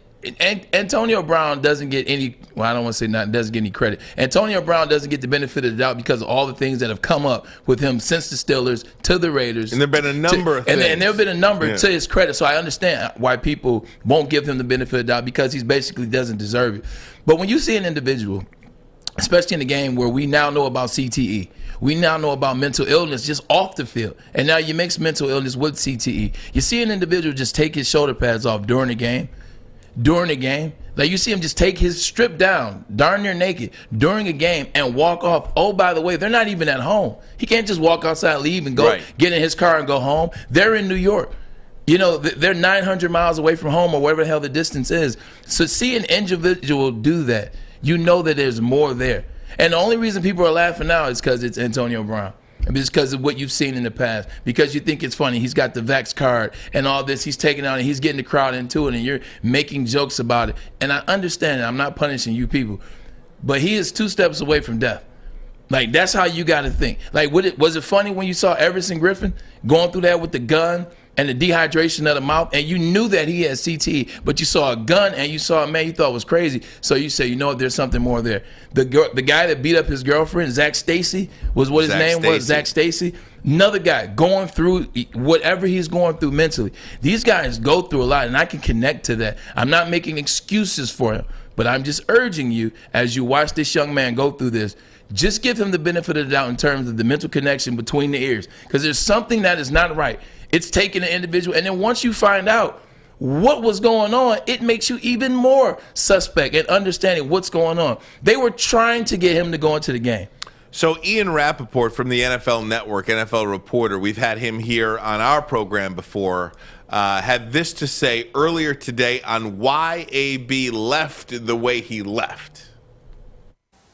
B: Antonio Brown doesn't get any, well, I don't want to say doesn't get any credit. Antonio Brown doesn't get the benefit of the doubt because of all the things that have come up with him since the Steelers to the Raiders.
A: And there have been a number of things.
B: And there have been a number to his credit, so I understand why people won't give him the benefit of the doubt because he basically doesn't deserve it. But when you see an individual, especially in the game where we now know about CTE, we now know about mental illness just off the field, and now you mix mental illness with CTE. You see an individual just take his shoulder pads off during the game, like you see him just take his strip down, darn near naked, during a game and walk off. Oh, by the way, they're not even at home. He can't just walk outside, leave, and go get in his car and go home. They're in New York. You know, they're 900 miles away from home or whatever the hell the distance is. So see an individual do that, you know that there's more there. And the only reason people are laughing now is because it's Antonio Brown. It's because of what you've seen in the past. Because you think it's funny. He's got the Vax card and all this. He's taking out and he's getting the crowd into it, and you're making jokes about it. And I understand it. I'm not punishing you people. But he is 2 steps away from death. Like, that's how you got to think. Like, was it funny when you saw Everson Griffin going through that with the gun and the dehydration of the mouth, and you knew that he had CTE, but you saw a gun and you saw a man you thought was crazy, so you say, you know what, there's something more there. The guy that beat up his girlfriend, Zach Stacy, was what his name was, Zach Stacy. Another guy going through whatever he's going through mentally. These guys go through a lot, and I can connect to that. I'm not making excuses for him, but I'm just urging you, as you watch this young man go through this, just give him the benefit of the doubt in terms of the mental connection between the ears, because there's something that is not right. It's taking an individual, and then once you find out what was going on, it makes you even more suspect in understanding what's going on. They were trying to get him to go into the game.
A: So Ian Rappaport from the NFL Network, NFL reporter, we've had him here on our program before, had this to say earlier today on why AB left the way he left.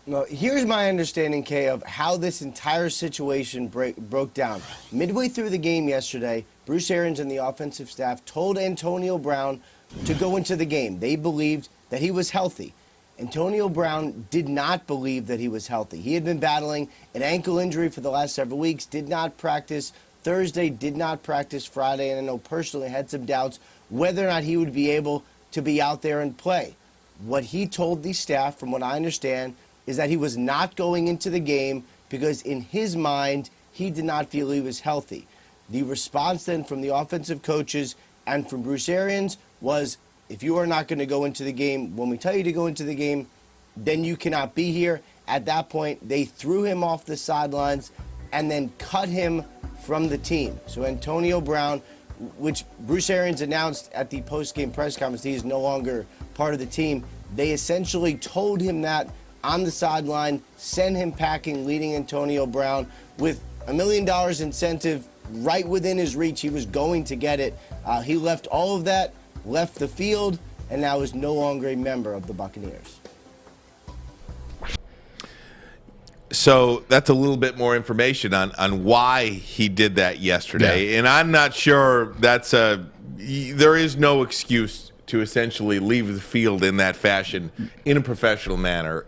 Q: No, here's my understanding, Kay, of how this entire situation broke down. Midway through the game yesterday, Bruce Arians and the offensive staff told Antonio Brown to go into the game. They believed that he was healthy. Antonio Brown did not believe that he was healthy. He had been battling an ankle injury for the last several weeks, did not practice Thursday, did not practice Friday, and I know personally had some doubts whether or not he would be able to be out there and play. What he told the staff, from what I understand, is that he was not going into the game because in his mind, he did not feel he was healthy. The response then from the offensive coaches and from Bruce Arians was, if you are not going to go into the game, when we tell you to go into the game, then you cannot be here. At that point, they threw him off the sidelines and then cut him from the team. So Antonio Brown, which Bruce Arians announced at the post-game press conference, he is no longer part of the team. They essentially told him that on the sideline, send him packing, leading Antonio Brown with $1 million incentive right within his reach. He was going to get it. He left all of that, left the field, and now is no longer a member of the Buccaneers.
A: So that's a little bit more information on why he did that yesterday. Yeah. And I'm not sure there is no excuse to essentially leave the field in that fashion in a professional manner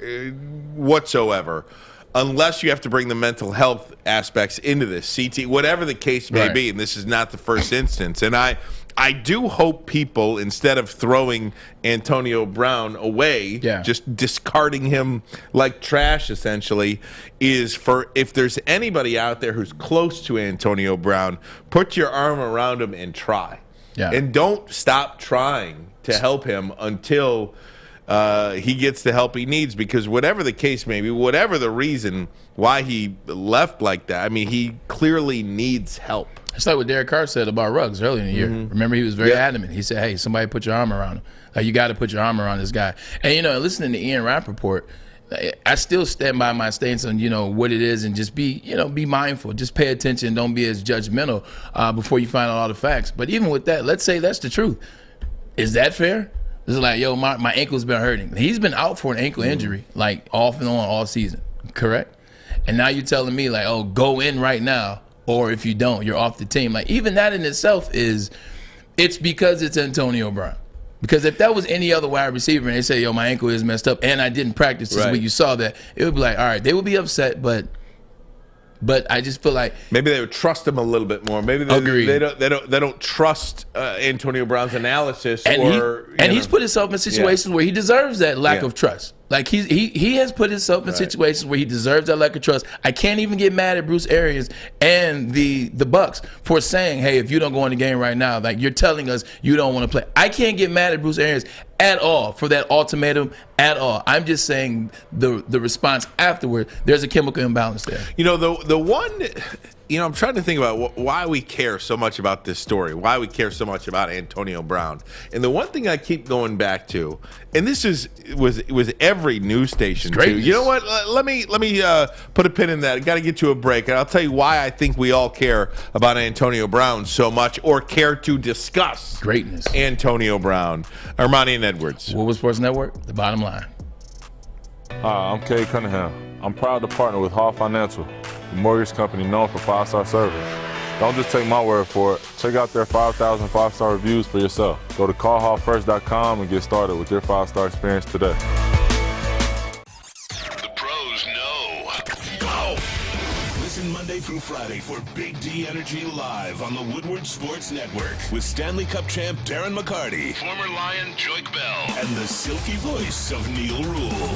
A: whatsoever, unless you have to bring the mental health aspects into this, CT, whatever the case may be, and this is not the first instance. And I do hope people, instead of throwing Antonio Brown away, just discarding him like trash essentially, is for, if there's anybody out there who's close to Antonio Brown, put your arm around him and try. Yeah. And don't stop trying to help him until he gets the help he needs, because whatever the case may be, whatever the reason why he left like that, I mean, he clearly needs help.
B: It's like what Derek Carr said about Ruggs earlier in the year. Remember, he was very adamant. He said, hey, somebody put your arm around him. Like, you got to put your arm around this guy. And, you know, listening to Ian Rappaport, I still stand by my stance on, you know, what it is, and just be mindful. Just pay attention. Don't be as judgmental before you find out all the facts. But even with that, let's say that's the truth. Is that fair? It's like, yo, my ankle's been hurting. He's been out for an ankle injury, like off and on all season, correct? And now you're telling me, like, oh, go in right now, or if you don't, you're off the team. Like, even that in itself it's because it's Antonio Brown. Because if that was any other wide receiver and they say, yo, my ankle is messed up and I didn't practice this week, you saw that, it would be like, all right, they would be upset, but I just feel like
A: maybe they would trust him a little bit more. Maybe they don't trust Antonio Brown's analysis.
B: And he's put himself in situations where he deserves that lack of trust. Like he has put himself in situations where he deserves that lack of trust. I can't even get mad at Bruce Arians and the Bucks for saying, hey, if you don't go in the game right now, like, you're telling us you don't want to play. I can't get mad at Bruce Arians at all for that ultimatum at all. I'm just saying the response afterward, there's a chemical imbalance there.
A: You know, the one, you know, I'm trying to think about why we care so much about this story, why we care so much about Antonio Brown. And the one thing I keep going back to, and this was every news station too. You know what? Let me put a pin in that. I got to get to a break, and I'll tell you why I think we all care about Antonio Brown so much, or care to discuss
B: greatness.
A: Antonio Brown. Ermanni and Edwards.
B: Woodward Sports Network, the bottom line.
R: Hi, I'm Kay Cunningham. I'm proud to partner with Hall Financial, the mortgage company known for 5-star service. Don't just take my word for it. Check out their 5,000 5-star reviews for yourself. Go to callhallfirst.com and get started with your 5-star experience today.
M: The pros know. Go! Listen Monday through Friday for Big D Energy Live on the Woodward Sports Network with Stanley Cup champ Darren McCarty, former Lion Joik Bell, and the silky voice of Neil Rule.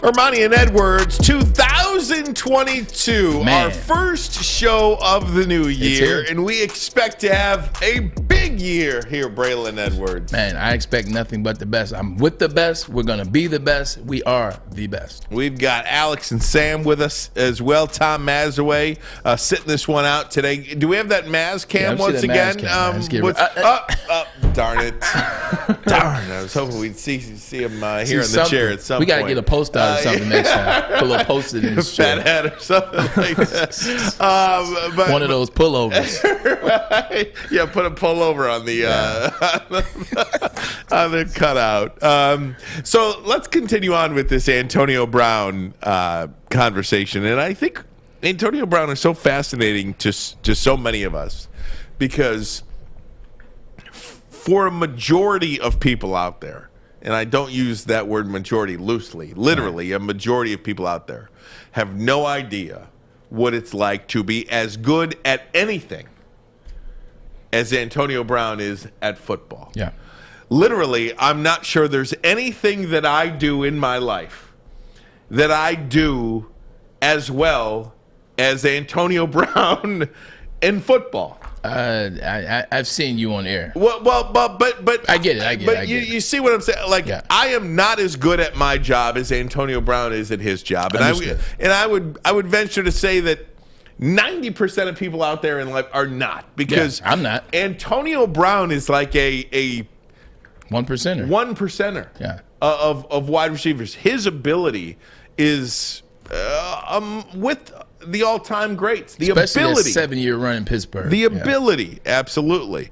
A: Ermanni and Edwards, 2022, our first show of the new year, and we expect to have a big year here, Braylon Edwards.
B: Man, I expect nothing but the best. I'm with the best. We're going to be the best. We are the best.
A: We've got Alex and Sam with us as well. Tom Mazaway sitting this one out today. Do we have that Maz cam once again? Darn it. Darn, I was hoping we'd see him here in the chair at some point.
B: We got to get a post out or something next time. Put a little post-it in his
A: fat hat or something like that. But,
B: one of those pullovers.
A: Right? Yeah, put a pullover on the on the cutout. So let's continue on with this Antonio Brown conversation. And I think Antonio Brown is so fascinating to so many of us, because for a majority of people out there, and I don't use that word majority loosely, literally, a majority of people out there have no idea what it's like to be as good at anything as Antonio Brown is at football.
B: Yeah.
A: Literally, I'm not sure there's anything that I do in my life that I do as well as Antonio Brown in football.
B: I've seen you on air.
A: Well, but
B: I get it.
A: But you see what I'm saying? Like, I am not as good at my job as Antonio Brown is at his job, and I would venture to say that 90% of people out there in life are not, because
B: I'm not.
A: Antonio Brown is like a
B: one percenter.
A: Yeah. Of wide receivers. His ability is with the all-time greats. The
B: especially
A: ability,
B: a 7-year run in Pittsburgh.
A: The ability, absolutely.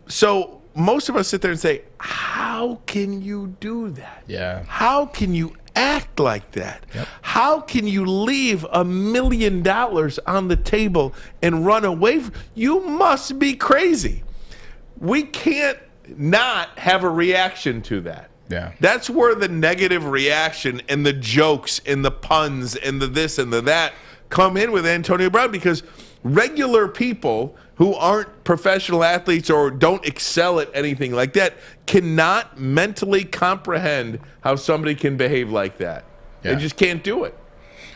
A: So most of us sit there and say, "How can you do that?
B: Yeah.
A: How can you act like that?
B: Yep.
A: How can you leave $1 million on the table and run away? You must be crazy." We can't not have a reaction to that.
B: Yeah.
A: That's where the negative reaction and the jokes and the puns and the this and the that come in with Antonio Brown, because regular people who aren't professional athletes or don't excel at anything like that cannot mentally comprehend how somebody can behave like that.
B: Yeah.
A: They just can't do it.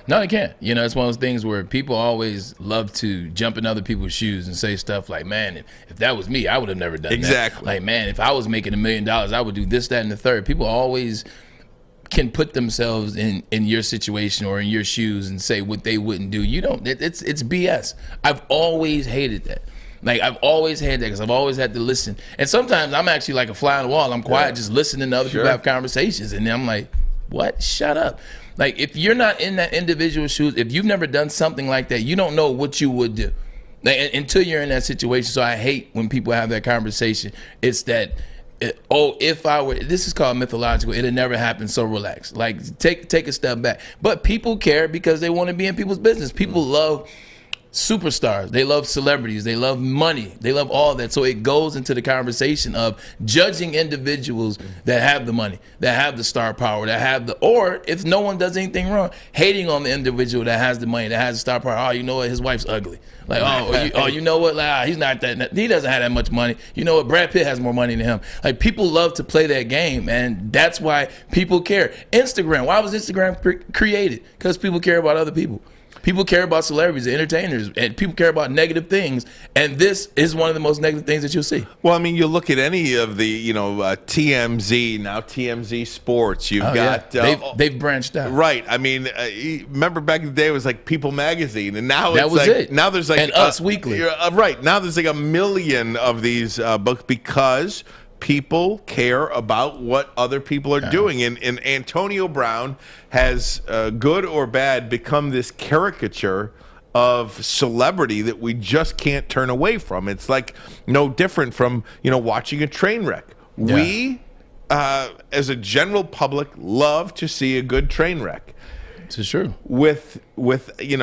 B: No, they can't. You know, it's one of those things where people always love to jump in other people's shoes and say stuff like, man, if that was me, I would have never done that.
A: Exactly.
B: Like, man, if I was making $1 million, I would do this, that, and the third. People always can put themselves in your situation or in your shoes and say what they wouldn't do. You don't. It's BS. I've always hated that. Like, I've always had that because I've always had to listen. And sometimes I'm actually like a fly on the wall. I'm quiet, just listening to other people have conversations. And then I'm like, what? Shut up. Like, if you're not in that individual shoes, if you've never done something like that, you don't know what you would do until you're in that situation. So I hate when people have that conversation. It's that, if I were, this is called mythological. It'll never happen. So relax. Like, take a step back. But people care because they want to be in people's business. People love superstars. They love celebrities. They love money. They love all that. So it goes into the conversation of judging individuals that have the money, that have the star power, that have the, or if no one does anything wrong, hating on the individual that has the money, that has the star power. Oh, you know what? His wife's ugly. Like, you know what? Like, he's not that. He doesn't have that much money. You know what? Brad Pitt has more money than him. Like, people love to play that game, and that's why people care. Instagram. Why was Instagram created? Because people care about other people. People care about celebrities, entertainers, and people care about negative things. And this is one of the most negative things that you'll see.
A: Well, I mean, you look at any of the, TMZ, now TMZ Sports. You've got...
B: They've branched out.
A: Right. I mean, remember back in the day it was like People Magazine. And now
B: that
A: it's
B: was
A: like...
B: it.
A: Now there's like...
B: And Us Weekly.
A: Right. Now there's like 1 million of these books because people care about what other people are doing. And Antonio Brown has, good or bad, become this caricature of celebrity that we just can't turn away from. It's like no different from, watching a train wreck. Yeah. We, as a general public, love to see a good train wreck.
B: It's true.
A: With you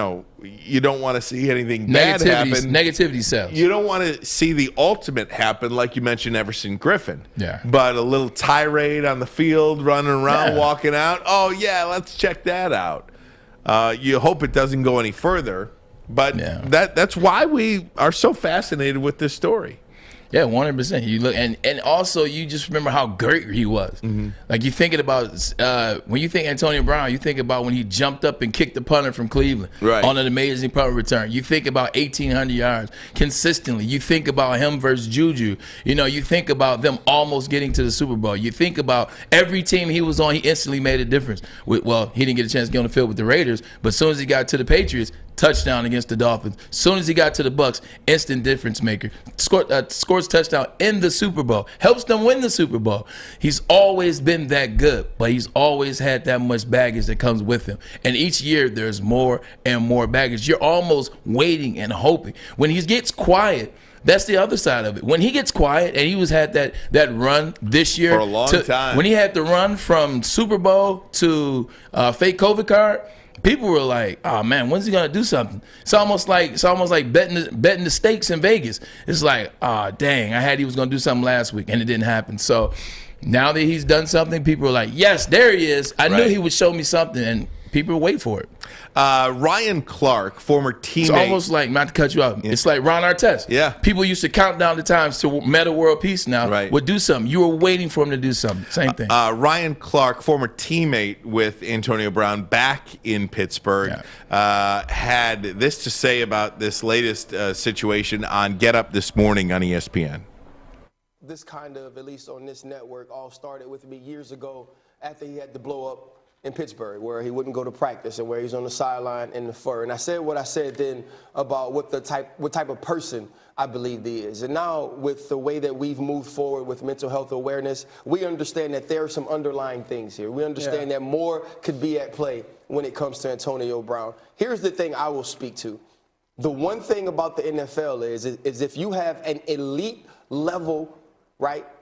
A: don't want to see anything bad happen.
B: Negativity sells.
A: You don't want to see the ultimate happen, like you mentioned, Everson Griffin.
B: Yeah.
A: But a little tirade on the field, running around, walking out. Oh yeah, let's check that out. You hope it doesn't go any further, but that's why we are so fascinated with this story.
B: Yeah, 100%. You look, and also you just remember how great he was. Mm-hmm. Like, you thinking about when you think Antonio Brown, you think about when he jumped up and kicked the punter from Cleveland on an amazing punt return. You think about 1,800 yards consistently. You think about him versus Juju. You think about them almost getting to the Super Bowl. You think about every team he was on, he instantly made a difference. Well, he didn't get a chance to get on the field with the Raiders, but as soon as he got to the Patriots, touchdown against the Dolphins. As soon as he got to the Bucs, instant difference maker. Scores touchdown in the Super Bowl. Helps them win the Super Bowl. He's always been that good, but he's always had that much baggage that comes with him. And each year there's more and more baggage. You're almost waiting and hoping. When he gets quiet, that's the other side of it. When he gets quiet, and he had that run this year
A: for a long time.
B: When he had the run from Super Bowl to fake COVID card, people were like, "Oh man, when's he gonna do something?" It's almost like betting the stakes in Vegas. It's like, "Oh dang, I had he was gonna do something last week and it didn't happen." So now that he's done something, people are like, "Yes, there he is. I knew he would show me something," and people wait for it.
A: Ryan Clark, former teammate.
B: It's almost like, not to cut you off, it's like Ron Artest.
A: Yeah.
B: People used to count down the times to meta world peace now. Would do something. You were waiting for him to do something. Same thing.
A: Ryan Clark, former teammate with Antonio Brown back in Pittsburgh, had this to say about this latest situation on Get Up This Morning on ESPN.
S: This kind of, at least on this network, all started with me years ago after he had to blow up in Pittsburgh, where he wouldn't go to practice and where he's on the sideline in the fur. And I said what I said then about what type of person I believe he is. And now with the way that we've moved forward with mental health awareness, we understand that there are some underlying things here. We understand that more could be at play when it comes to Antonio Brown. Here's the thing I will speak to. The one thing about the NFL is if you have an elite level,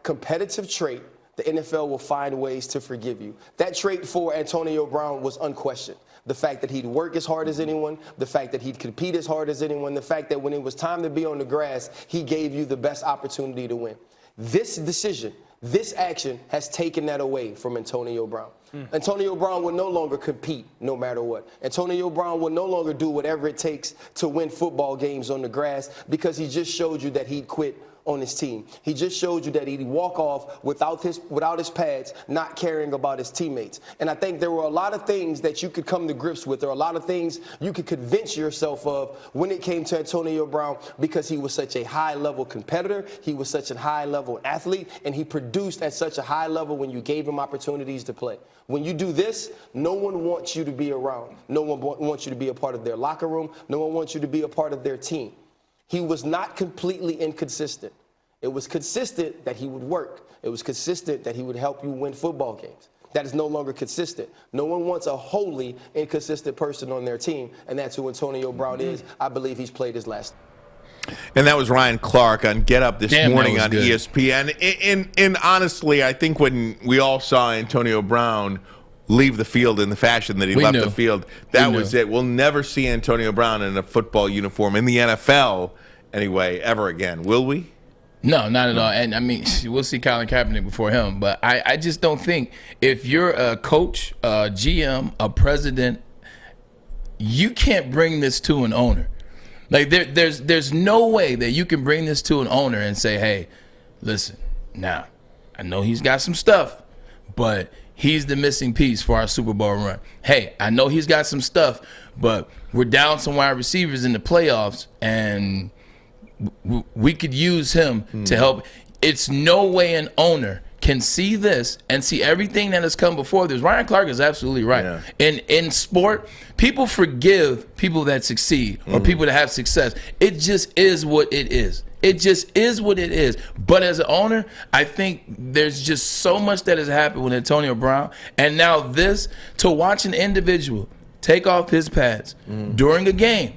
S: competitive trait, the NFL will find ways to forgive you. That trait for Antonio Brown was unquestioned. The fact that he'd work as hard as anyone, the fact that he'd compete as hard as anyone, the fact that when it was time to be on the grass, he gave you the best opportunity to win. This decision, this action has taken that away from Antonio Brown. Antonio Brown will no longer compete no matter what. Antonio Brown will no longer do whatever it takes to win football games on the grass because he just showed you that he'd quit on his team. He just showed you that he'd walk off without his pads, not caring about his teammates. And I think there were a lot of things that you could come to grips with, or a lot of things you could convince yourself of when it came to Antonio Brown, because he was such a high-level competitor, he was such a high-level athlete, and he produced at such a high level when you gave him opportunities to play. When you do this, no one wants you to be around. No one wants you to be a part of their locker room. No one wants you to be a part of their team. He was not completely inconsistent. It was consistent that he would work. It was consistent that he would help you win football games. That is no longer consistent. No one wants a wholly inconsistent person on their team, and that's who Antonio Brown is. I believe he's played his last.
A: And that was Ryan Clark on Get Up this morning on
B: good.
A: ESPN. And honestly, I think when we all saw Antonio Brown leave the field in the fashion that he left the field, that was it. We'll never see Antonio Brown in a football uniform in the NFL anyway ever again, will we?
B: No, not at all. And I mean, we'll see Colin Kaepernick before him, but I just don't think if you're a coach, a GM, a president, you can't bring this to an owner. Like there's no way that you can bring this to an owner and say, hey, listen, now I know he's got some stuff, but he's the missing piece for our Super Bowl run. Hey, I know he's got some stuff, but we're down some wide receivers in the playoffs, and we could use him to help. It's no way an owner can see this and see everything that has come before this. Ryan Clark is absolutely right. Yeah. In sport, people forgive people that succeed or people that have success. It just is what it is. It just is what it is. But as an owner, I think there's just so much that has happened with Antonio Brown. And now this, to watch an individual take off his pads during a game,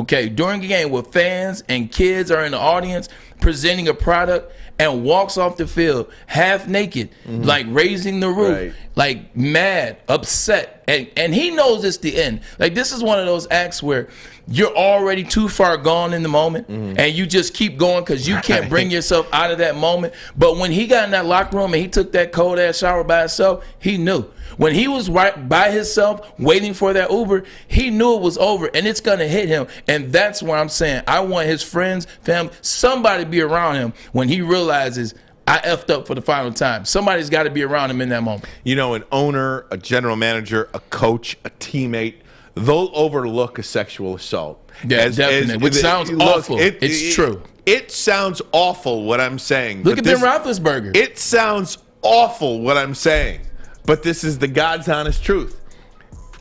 B: during a game where fans and kids are in the audience presenting a product, and walks off the field half naked, like raising the roof, like mad, upset. And he knows it's the end. Like, this is one of those acts where you're already too far gone in the moment, and you just keep going because you can't bring yourself out of that moment. But when he got in that locker room and he took that cold-ass shower by himself, he knew. When he was right by himself waiting for that Uber, he knew it was over, and it's going to hit him. And that's why I'm saying I want his friends, family, somebody to be around him when he realizes I effed up for the final time. Somebody's got to be around him in that moment.
A: You know, an owner, a general manager, a coach, a teammate, they'll overlook a sexual assault.
B: Yeah, definitely. Which sounds awful. It's true.
A: It sounds awful what I'm saying.
B: Look at Ben Roethlisberger.
A: It sounds awful what I'm saying. But this is the God's honest truth.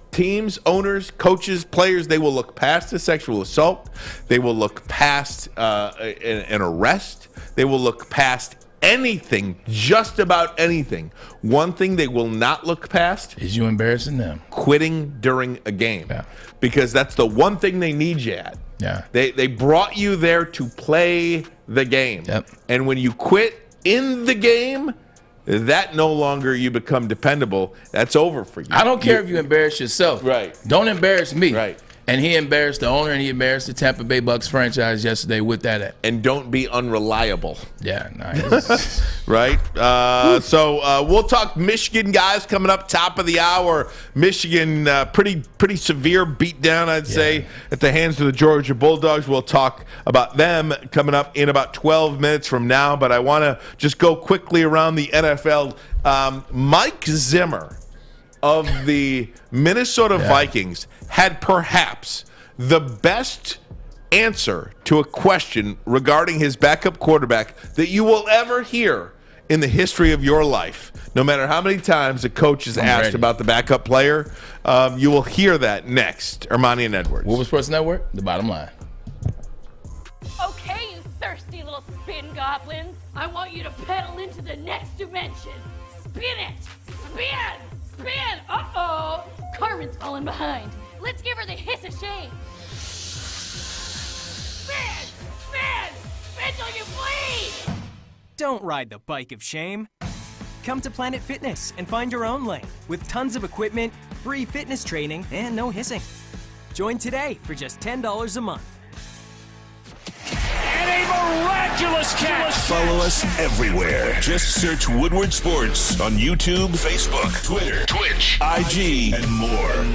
A: Teams, owners, coaches, players, they will look past a sexual assault. They will look past an arrest. They will look past anything, just about anything. One thing they will not look past
B: is you embarrassing them.
A: Quitting during a game. Yeah. Because that's the one thing they need you at.
B: Yeah.
A: They brought you there to play the game.
B: Yep.
A: And when you quit in the game, that no longer you become dependable. That's over for you.
B: I don't care if you embarrass yourself.
A: Right.
B: Don't embarrass me.
A: Right.
B: And he embarrassed the owner, and he embarrassed the Tampa Bay Bucks franchise yesterday with that.
A: And don't be unreliable.
B: Yeah, nice.
A: Right? So we'll talk Michigan, guys, coming up top of the hour. Michigan, pretty severe beatdown, I'd say, at the hands of the Georgia Bulldogs. We'll talk about them coming up in about 12 minutes from now. But I want to just go quickly around the NFL. Mike Zimmer of the Minnesota Vikings had perhaps the best answer to a question regarding his backup quarterback that you will ever hear in the history of your life. No matter how many times a coach is asked about the backup player, you will hear that next. Ermanni and Edwards.
B: Woodward Sports Network, the bottom line.
T: Okay, you thirsty little spin goblins. I want you to pedal into the next dimension. Spin it! Spin! Spin! Uh-oh! Carmen's falling behind. Let's give her the hiss of shame. Spin! Spin! Spin till you bleed!
U: Don't ride the bike of shame. Come to Planet Fitness and find your own lane with tons of equipment, free fitness training, and no hissing. Join today for just $10 a month.
M: And a miraculous catch! Follow us everywhere. Just search Woodward Sports on YouTube, Facebook, Twitter, Twitch, IG, and more.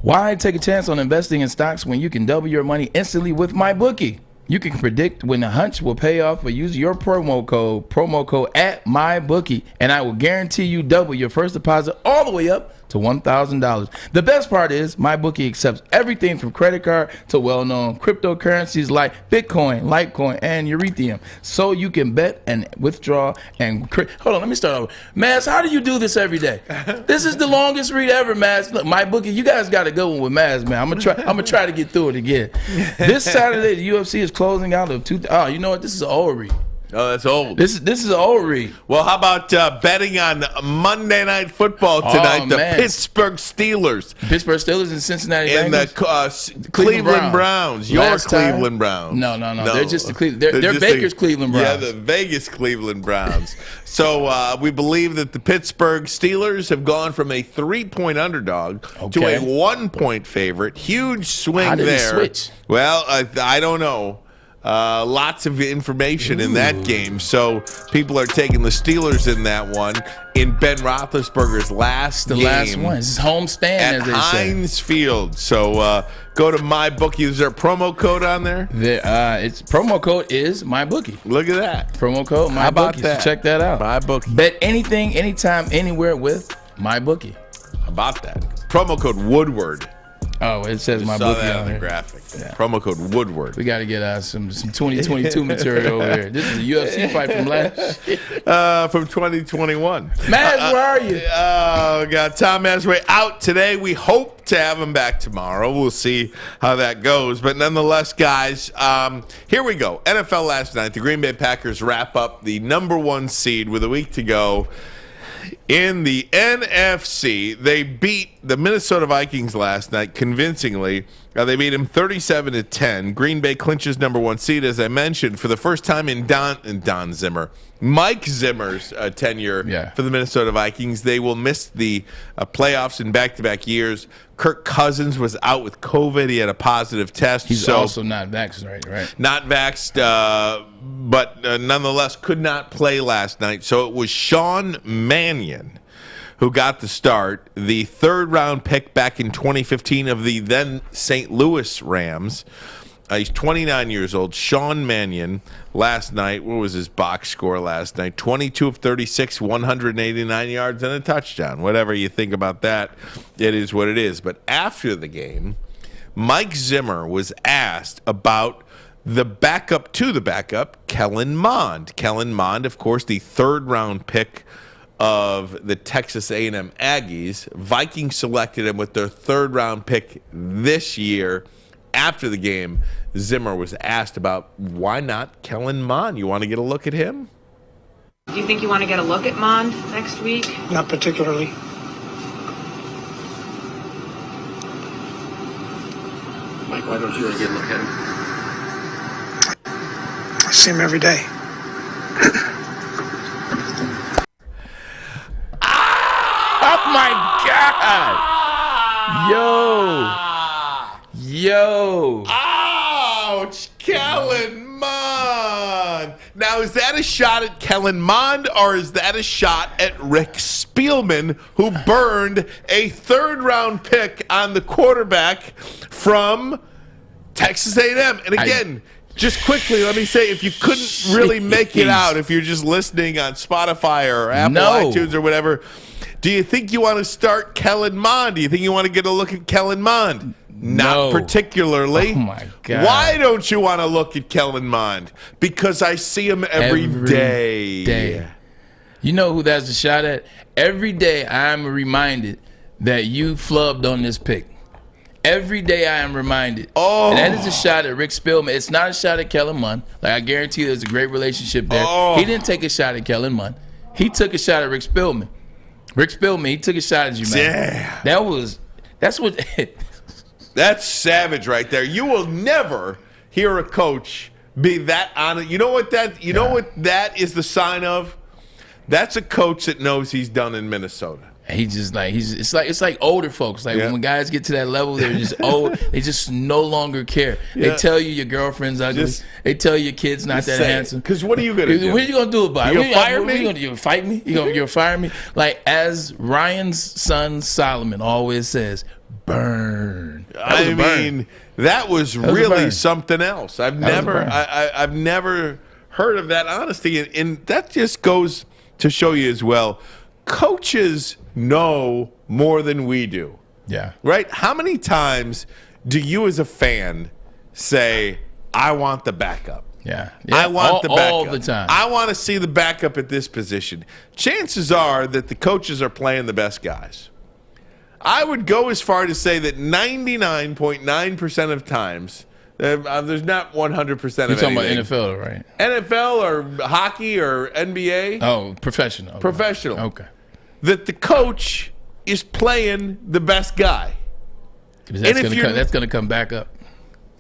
B: Why take a chance on investing in stocks when you can double your money instantly with MyBookie? You can predict when the hunch will pay off or use your promo code at MyBookie, and I will guarantee you double your first deposit all the way up to $1,000. The best part is MyBookie accepts everything from credit card to well-known cryptocurrencies like Bitcoin, Litecoin, and Ethereum. So you can bet and withdraw and hold on, let me start over. Maz, how do you do this every day? This is the longest read ever, Maz. Look, MyBookie, you guys got a good one with Maz, man. I'm gonna try to get through it again. This Saturday, the UFC is closing out of you know what? This is an old read.
A: Oh, that's old.
B: This is an old read.
A: Well, how about betting on Monday Night Football tonight? The Pittsburgh Steelers.
B: Pittsburgh Steelers and Cincinnati
A: and
B: Bengals.
A: And the Cleveland Browns. Your Cleveland Browns.
B: No. They're just the Cleveland. They're Baker's Cleveland Browns.
A: Yeah, the Vegas Cleveland Browns. So we believe that the Pittsburgh Steelers have gone from a 3-point underdog to a 1-point favorite. Huge swing
B: How did
A: there.
B: he switch?
A: Well, I don't know. Lots of information in that game. So people are taking the Steelers in that one in Ben Roethlisberger's last game.
B: Last one. It's his home stand, as they say.
A: Heinz Field. So go to MyBookie. Is there a promo code on there?
B: Its promo code is MyBookie.
A: Look at that.
B: Promo code MyBookie.
A: How about that?
B: So check that out.
A: MyBookie.
B: Bet anything, anytime, anywhere with MyBookie.
A: How about that? Promo code Woodward.
B: Oh, it says
A: Just
B: MyBookie
A: saw that
B: on
A: the
B: there.
A: graphic. Yeah. Promo code Woodward.
B: We got to get some 2022 material over here. This is a UFC fight from last year.
A: From 2021.
B: Maz, where are you?
A: Oh, God. Tom Masway out today. We hope to have him back tomorrow. We'll see how that goes. But nonetheless, guys, here we go. NFL last night. The Green Bay Packers wrap up the #1 seed with a week to go. In the NFC, they beat the Minnesota Vikings last night convincingly. They beat them 37-10. Green Bay clinches #1 seed, as I mentioned, for the first time in Don Zimmer. Mike Zimmer's tenure for the Minnesota Vikings. They will miss the playoffs in back-to-back years. Kirk Cousins was out with COVID. He had a positive test.
B: He's also not vaccinated, right?
A: Not vaxxed, but nonetheless could not play last night. So it was Sean Mannion who got the start, the third-round pick back in 2015 of the then St. Louis Rams. He's 29 years old. Sean Mannion, last night, what was his box score last night? 22 of 36, 189 yards and a touchdown. Whatever you think about that, it is what it is. But after the game, Mike Zimmer was asked about the backup to the backup, Kellen Mond. Kellen Mond, of course, the third-round pick of the Texas A&M Aggies. Vikings selected him with their third-round pick this year. After the game, Zimmer was asked about why not Kellen Mond. You want to get a look at him?
C: Do you think you want to get a look at Mond next week?
V: Not particularly.
W: Mike, why don't you want to get a look at him?
V: I see him every day.
B: Oh my God! Yo!
A: Ouch! Kellen Mond! Now, is that a shot at Kellen Mond, or is that a shot at Rick Spielman, who burned a third-round pick on the quarterback from Texas A&M? And again, just quickly, let me say, if you couldn't really make it out, if you're just listening on Spotify or Apple iTunes or whatever, do you think you want to start Kellen Mond? Do you think you want to get a look at Kellen Mond? Not particularly.
B: Oh, my God.
A: Why don't you want to look at Kellen Mond? Because I see him every day.
B: You know who that's a shot at? Every day I am reminded that you flubbed on this pick. Every day I am reminded.
A: Oh.
B: And that is a shot at Rick Spielman. It's not a shot at Kellen Mond. Like, I guarantee you there's a great relationship there.
A: Oh.
B: He didn't take a shot at Kellen Mond. He took a shot at Rick Spielman. Rick Spielman, he took a shot at you, man.
A: Yeah.
B: That's what...
A: That's savage right there. You will never hear a coach be that honest. You know what that is the sign of? That's a coach that knows he's done in Minnesota.
B: He's just like it's like older folks. Like when guys get to that level, they're just old. They just no longer care.
A: Yeah.
B: They tell you your girlfriend's ugly. They tell you your kid's not that handsome.
A: Because what are you gonna do?
B: What are you gonna do about it?
A: You gonna fire me?
B: You gonna do? Fight me? You gonna fire me? Like as Ryan's son Solomon always says, Burn.
A: I mean, that was really something else. I've never heard of that honesty, and that just goes to show you as well. Coaches know more than we do.
B: Yeah.
A: Right? How many times do you as a fan say, I want the backup?
B: Yeah.
A: I want the backup.
B: All the time.
A: I want to see the backup at this position. Chances are that the coaches are playing the best guys. I would go as far to say that 99.9% of times, there's not 100% of anything.
B: You're talking about NFL, right?
A: NFL or hockey or NBA?
B: Oh, professional. Okay.
A: Professional.
B: Okay.
A: That the coach is playing the best guy.
B: That's going to come back up.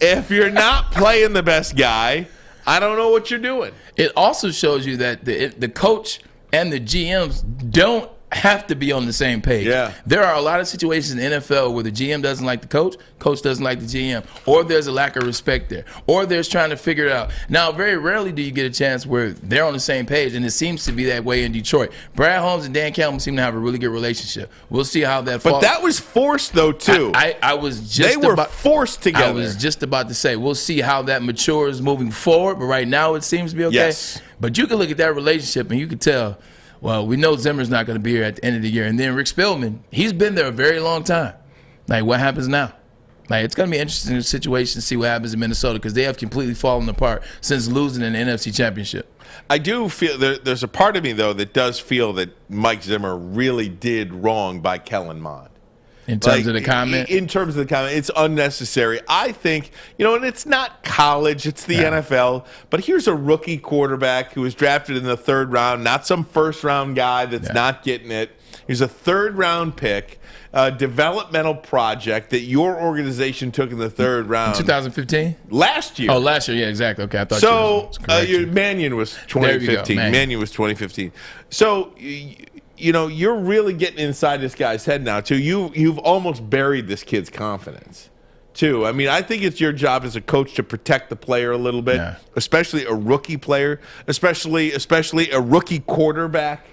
A: If you're not playing the best guy, I don't know what you're doing.
B: It also shows you that the coach and the GMs don't have to be on the same page.
A: Yeah.
B: There are a lot of situations in the NFL where the GM doesn't like the coach doesn't like the GM, or there's a lack of respect there, or there's trying to figure it out. Now, very rarely do you get a chance where they're on the same page, and it seems to be that way in Detroit. Brad Holmes and Dan Campbell seem to have a really good relationship. We'll see how that falls.
A: But that was forced, though, too.
B: I was just
A: They were forced together.
B: I was just about to say, we'll see how that matures moving forward, but right now it seems to be okay.
A: Yes.
B: But you can look at that relationship, and you can tell, well, we know Zimmer's not going to be here at the end of the year. And then Rick Spielman, he's been there a very long time. Like, what happens now? Like, it's going to be an interesting situation to see what happens in Minnesota, because they have completely fallen apart since losing in the NFC Championship.
A: I do feel there's a part of me, though, that does feel that Mike Zimmer really did wrong by Kellen Mond.
B: In terms of the comment?
A: In terms of the comment, it's unnecessary. I think, and it's not college, it's the NFL. But here's a rookie quarterback who was drafted in the 3rd round, not some first-round guy that's not getting it. He's a 3rd-round pick, a developmental project that your organization took in the 3rd round.
B: 2015?
A: Last year.
B: Oh, last year, yeah, exactly. Okay, I thought
A: so. Mannion was 2015. Mannion was 2015. So. You're really getting inside this guy's head now, too. You've almost buried this kid's confidence, too. I mean, I think it's your job as a coach to protect the player a little bit, especially a rookie player, especially a rookie quarterback.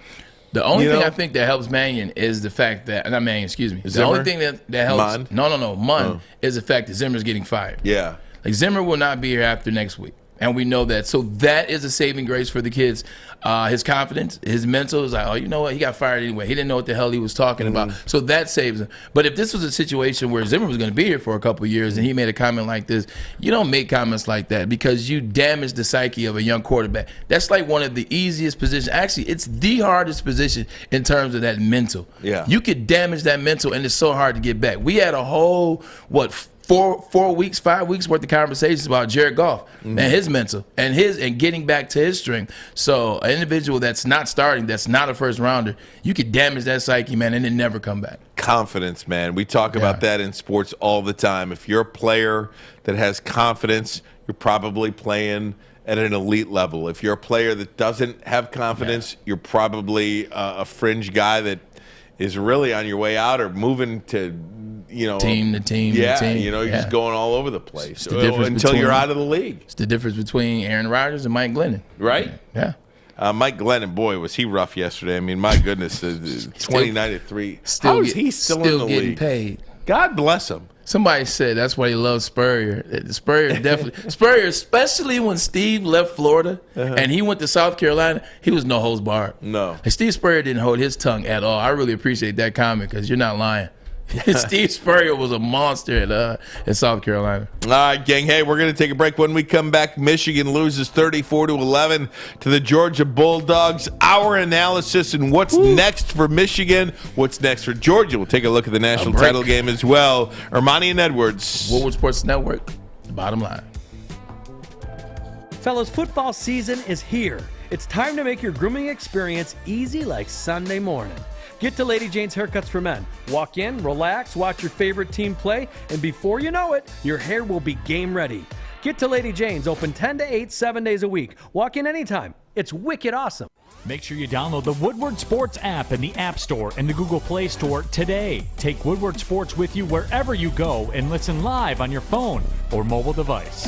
B: The only thing I think that helps Mannion is the fact that, not Mannion, excuse me. The only thing that helps, Mond is the fact that Zimmer's getting fired.
A: Yeah.
B: Like, Zimmer will not be here after next week. And we know that. So that is a saving grace for the kids. His confidence, his mental is like, oh, you know what? He got fired anyway. He didn't know what the hell he was talking about. So that saves him. But if this was a situation where Zimmer was going to be here for a couple of years and he made a comment like this, you don't make comments like that because you damage the psyche of a young quarterback. That's like one of the easiest positions. Actually, it's the hardest position in terms of that mental.
A: Yeah.
B: You could damage that mental, and it's so hard to get back. We had a whole, 5 weeks worth of conversations about Jared Goff and his mental and getting back to his strength. So an individual that's not starting, that's not a first rounder, you could damage that psyche, man, and then never come back.
A: Confidence, man. We talk about that in sports all the time. If you're a player that has confidence, you're probably playing at an elite level. If you're a player that doesn't have confidence, you're probably a fringe guy that is really on your way out or moving to
B: team to team.
A: Yeah,
B: to team.
A: You're just going all over the place
B: until
A: you're out of the league.
B: It's the difference between Aaron Rodgers and Mike Glennon.
A: Right?
B: Yeah.
A: Mike Glennon, boy, was he rough yesterday. I mean, my goodness, 29-3. How is he still in the
B: getting
A: league?
B: Paid?
A: God bless him.
B: Somebody said that's why he loves Spurrier. Spurrier definitely. Spurrier, especially when Steve left Florida and he went to South Carolina, he was no holds barred.
A: No.
B: And Steve Spurrier didn't hold his tongue at all. I really appreciate that comment because you're not lying. Steve Spurrier was a monster at South Carolina.
A: All right, gang. Hey, we're going to take a break. When we come back, Michigan loses 34-11 to the Georgia Bulldogs. Our analysis and what's next for Michigan, what's next for Georgia. We'll take a look at the national title game as well. Ermanni and Edwards.
B: Woodward Sports Network, the bottom line.
E: Fellas, football season is here. It's time to make your grooming experience easy like Sunday morning. Get to Lady Jane's Haircuts for Men. Walk in, relax, watch your favorite team play, and before you know it, your hair will be game ready. Get to Lady Jane's, open 10 to 8, 7 days a week. Walk in anytime. It's wicked awesome.
F: Make sure you download the Woodward Sports app in the App Store and the Google Play Store today. Take Woodward Sports with you wherever you go and listen live on your phone or mobile device.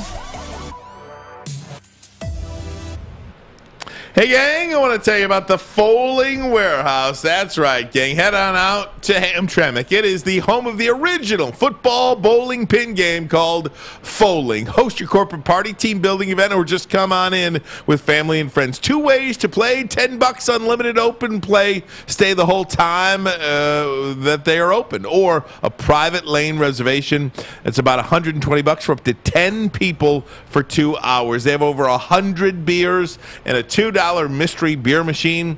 A: Hey, gang, I want to tell you about the Foaling Warehouse. That's right, gang. Head on out to Hamtramck. It is the home of the original football bowling pin game called Foaling. Host your corporate party, team building event, or just come on in with family and friends. 2 ways to play, $10 unlimited open play. Stay the whole time that they are open. Or a private lane reservation. It's about $120 for up to 10 people for 2 hours. They have over 100 beers and a $2 mystery beer machine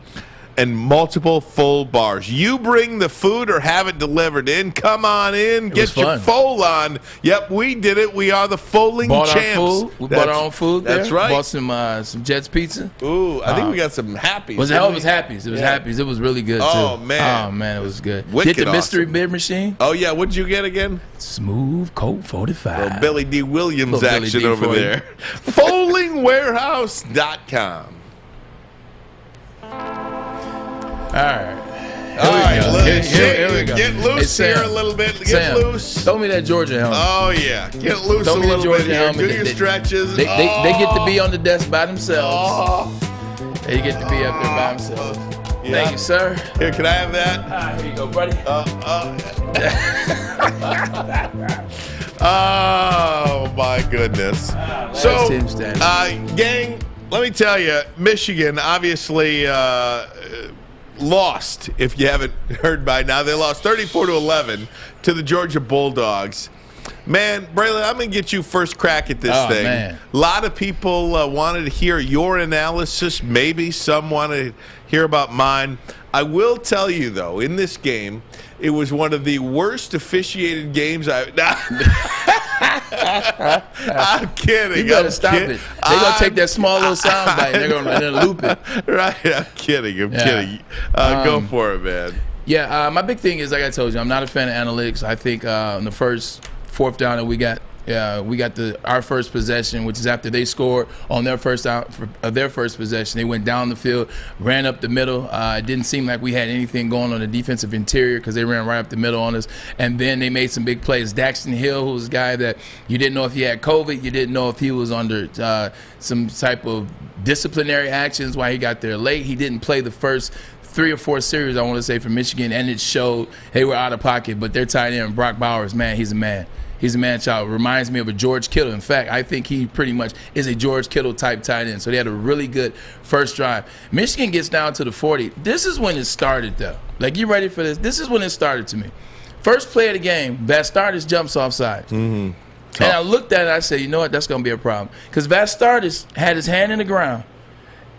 A: and multiple full bars. You bring the food or have it delivered in. Come on in. Get your foal on. Yep, we did it. We are the Foaling champs.
B: We bought our own food there.
A: That's right.
B: Bought some Jets pizza.
A: Ooh, I think we got some Happies.
B: It was Happies. It was Happies. It was really good, too.
A: Oh, man.
B: Oh, man, it was good.
A: Wicked
B: Get the mystery
A: awesome.
B: beer machine.
A: Oh, yeah. What'd you get again?
B: Smooth Coke 45.
A: Well, Billy D. Williams
B: Little Billy
A: action
B: D
A: over
B: for you.
A: there. FoalingWarehouse.com.
B: All right. Here we go.
A: Get loose
B: Hey, Sam,
A: here a little bit. Get
B: Sam,
A: loose.
B: Throw me that Georgia helmet.
A: Oh, yeah. Get loose
B: Throw
A: a
B: me the
A: little
B: Georgia
A: bit here.
B: helmet.
A: Do your stretches.
B: They get to be on the desk by themselves. They get to be up there by themselves.
A: Yeah.
B: Thank you, sir.
A: Here, can I have that?
B: Here you go, buddy.
A: Oh, my goodness. So, gang, let me tell you, Michigan obviously lost, if you haven't heard by now. They lost 34-11 to the Georgia Bulldogs. Man, Braylon, I'm going to get you first crack at this thing.
B: Man.
A: A lot of people wanted to hear your analysis. Maybe some want to hear about mine. I will tell you, though, in this game, it was one of the worst officiated games I'm kidding.
B: You better stop it. They're going to take that small little sound bite and they're going to loop it.
A: Right, I'm kidding. I'm kidding. Go for it, man.
B: Yeah, my big thing is, like I told you, I'm not a fan of analytics. I think in the first fourth down that we got our first possession, which is after they scored on their first possession. They went down the field, ran up the middle. It didn't seem like we had anything going on the defensive interior because they ran right up the middle on us. And then they made some big plays. Daxton Hill, who was a guy that you didn't know if he had COVID, you didn't know if he was under some type of disciplinary actions while he got there late. He didn't play the first 3 or 4 series, I want to say, for Michigan, and it showed they were out of pocket. But their tight end, Brock Bowers, man, he's a man. He's a man-child. Reminds me of a George Kittle. In fact, I think he pretty much is a George Kittle-type tight end. So they had a really good first drive. Michigan gets down to the 40. This is when it started, though. Like, you ready for this? This is when it started to me. First play of the game, Vastardis jumps offside.
A: Mm-hmm.
B: And I looked at it and I said, you know what, that's going to be a problem. Because Vastardis had his hand in the ground.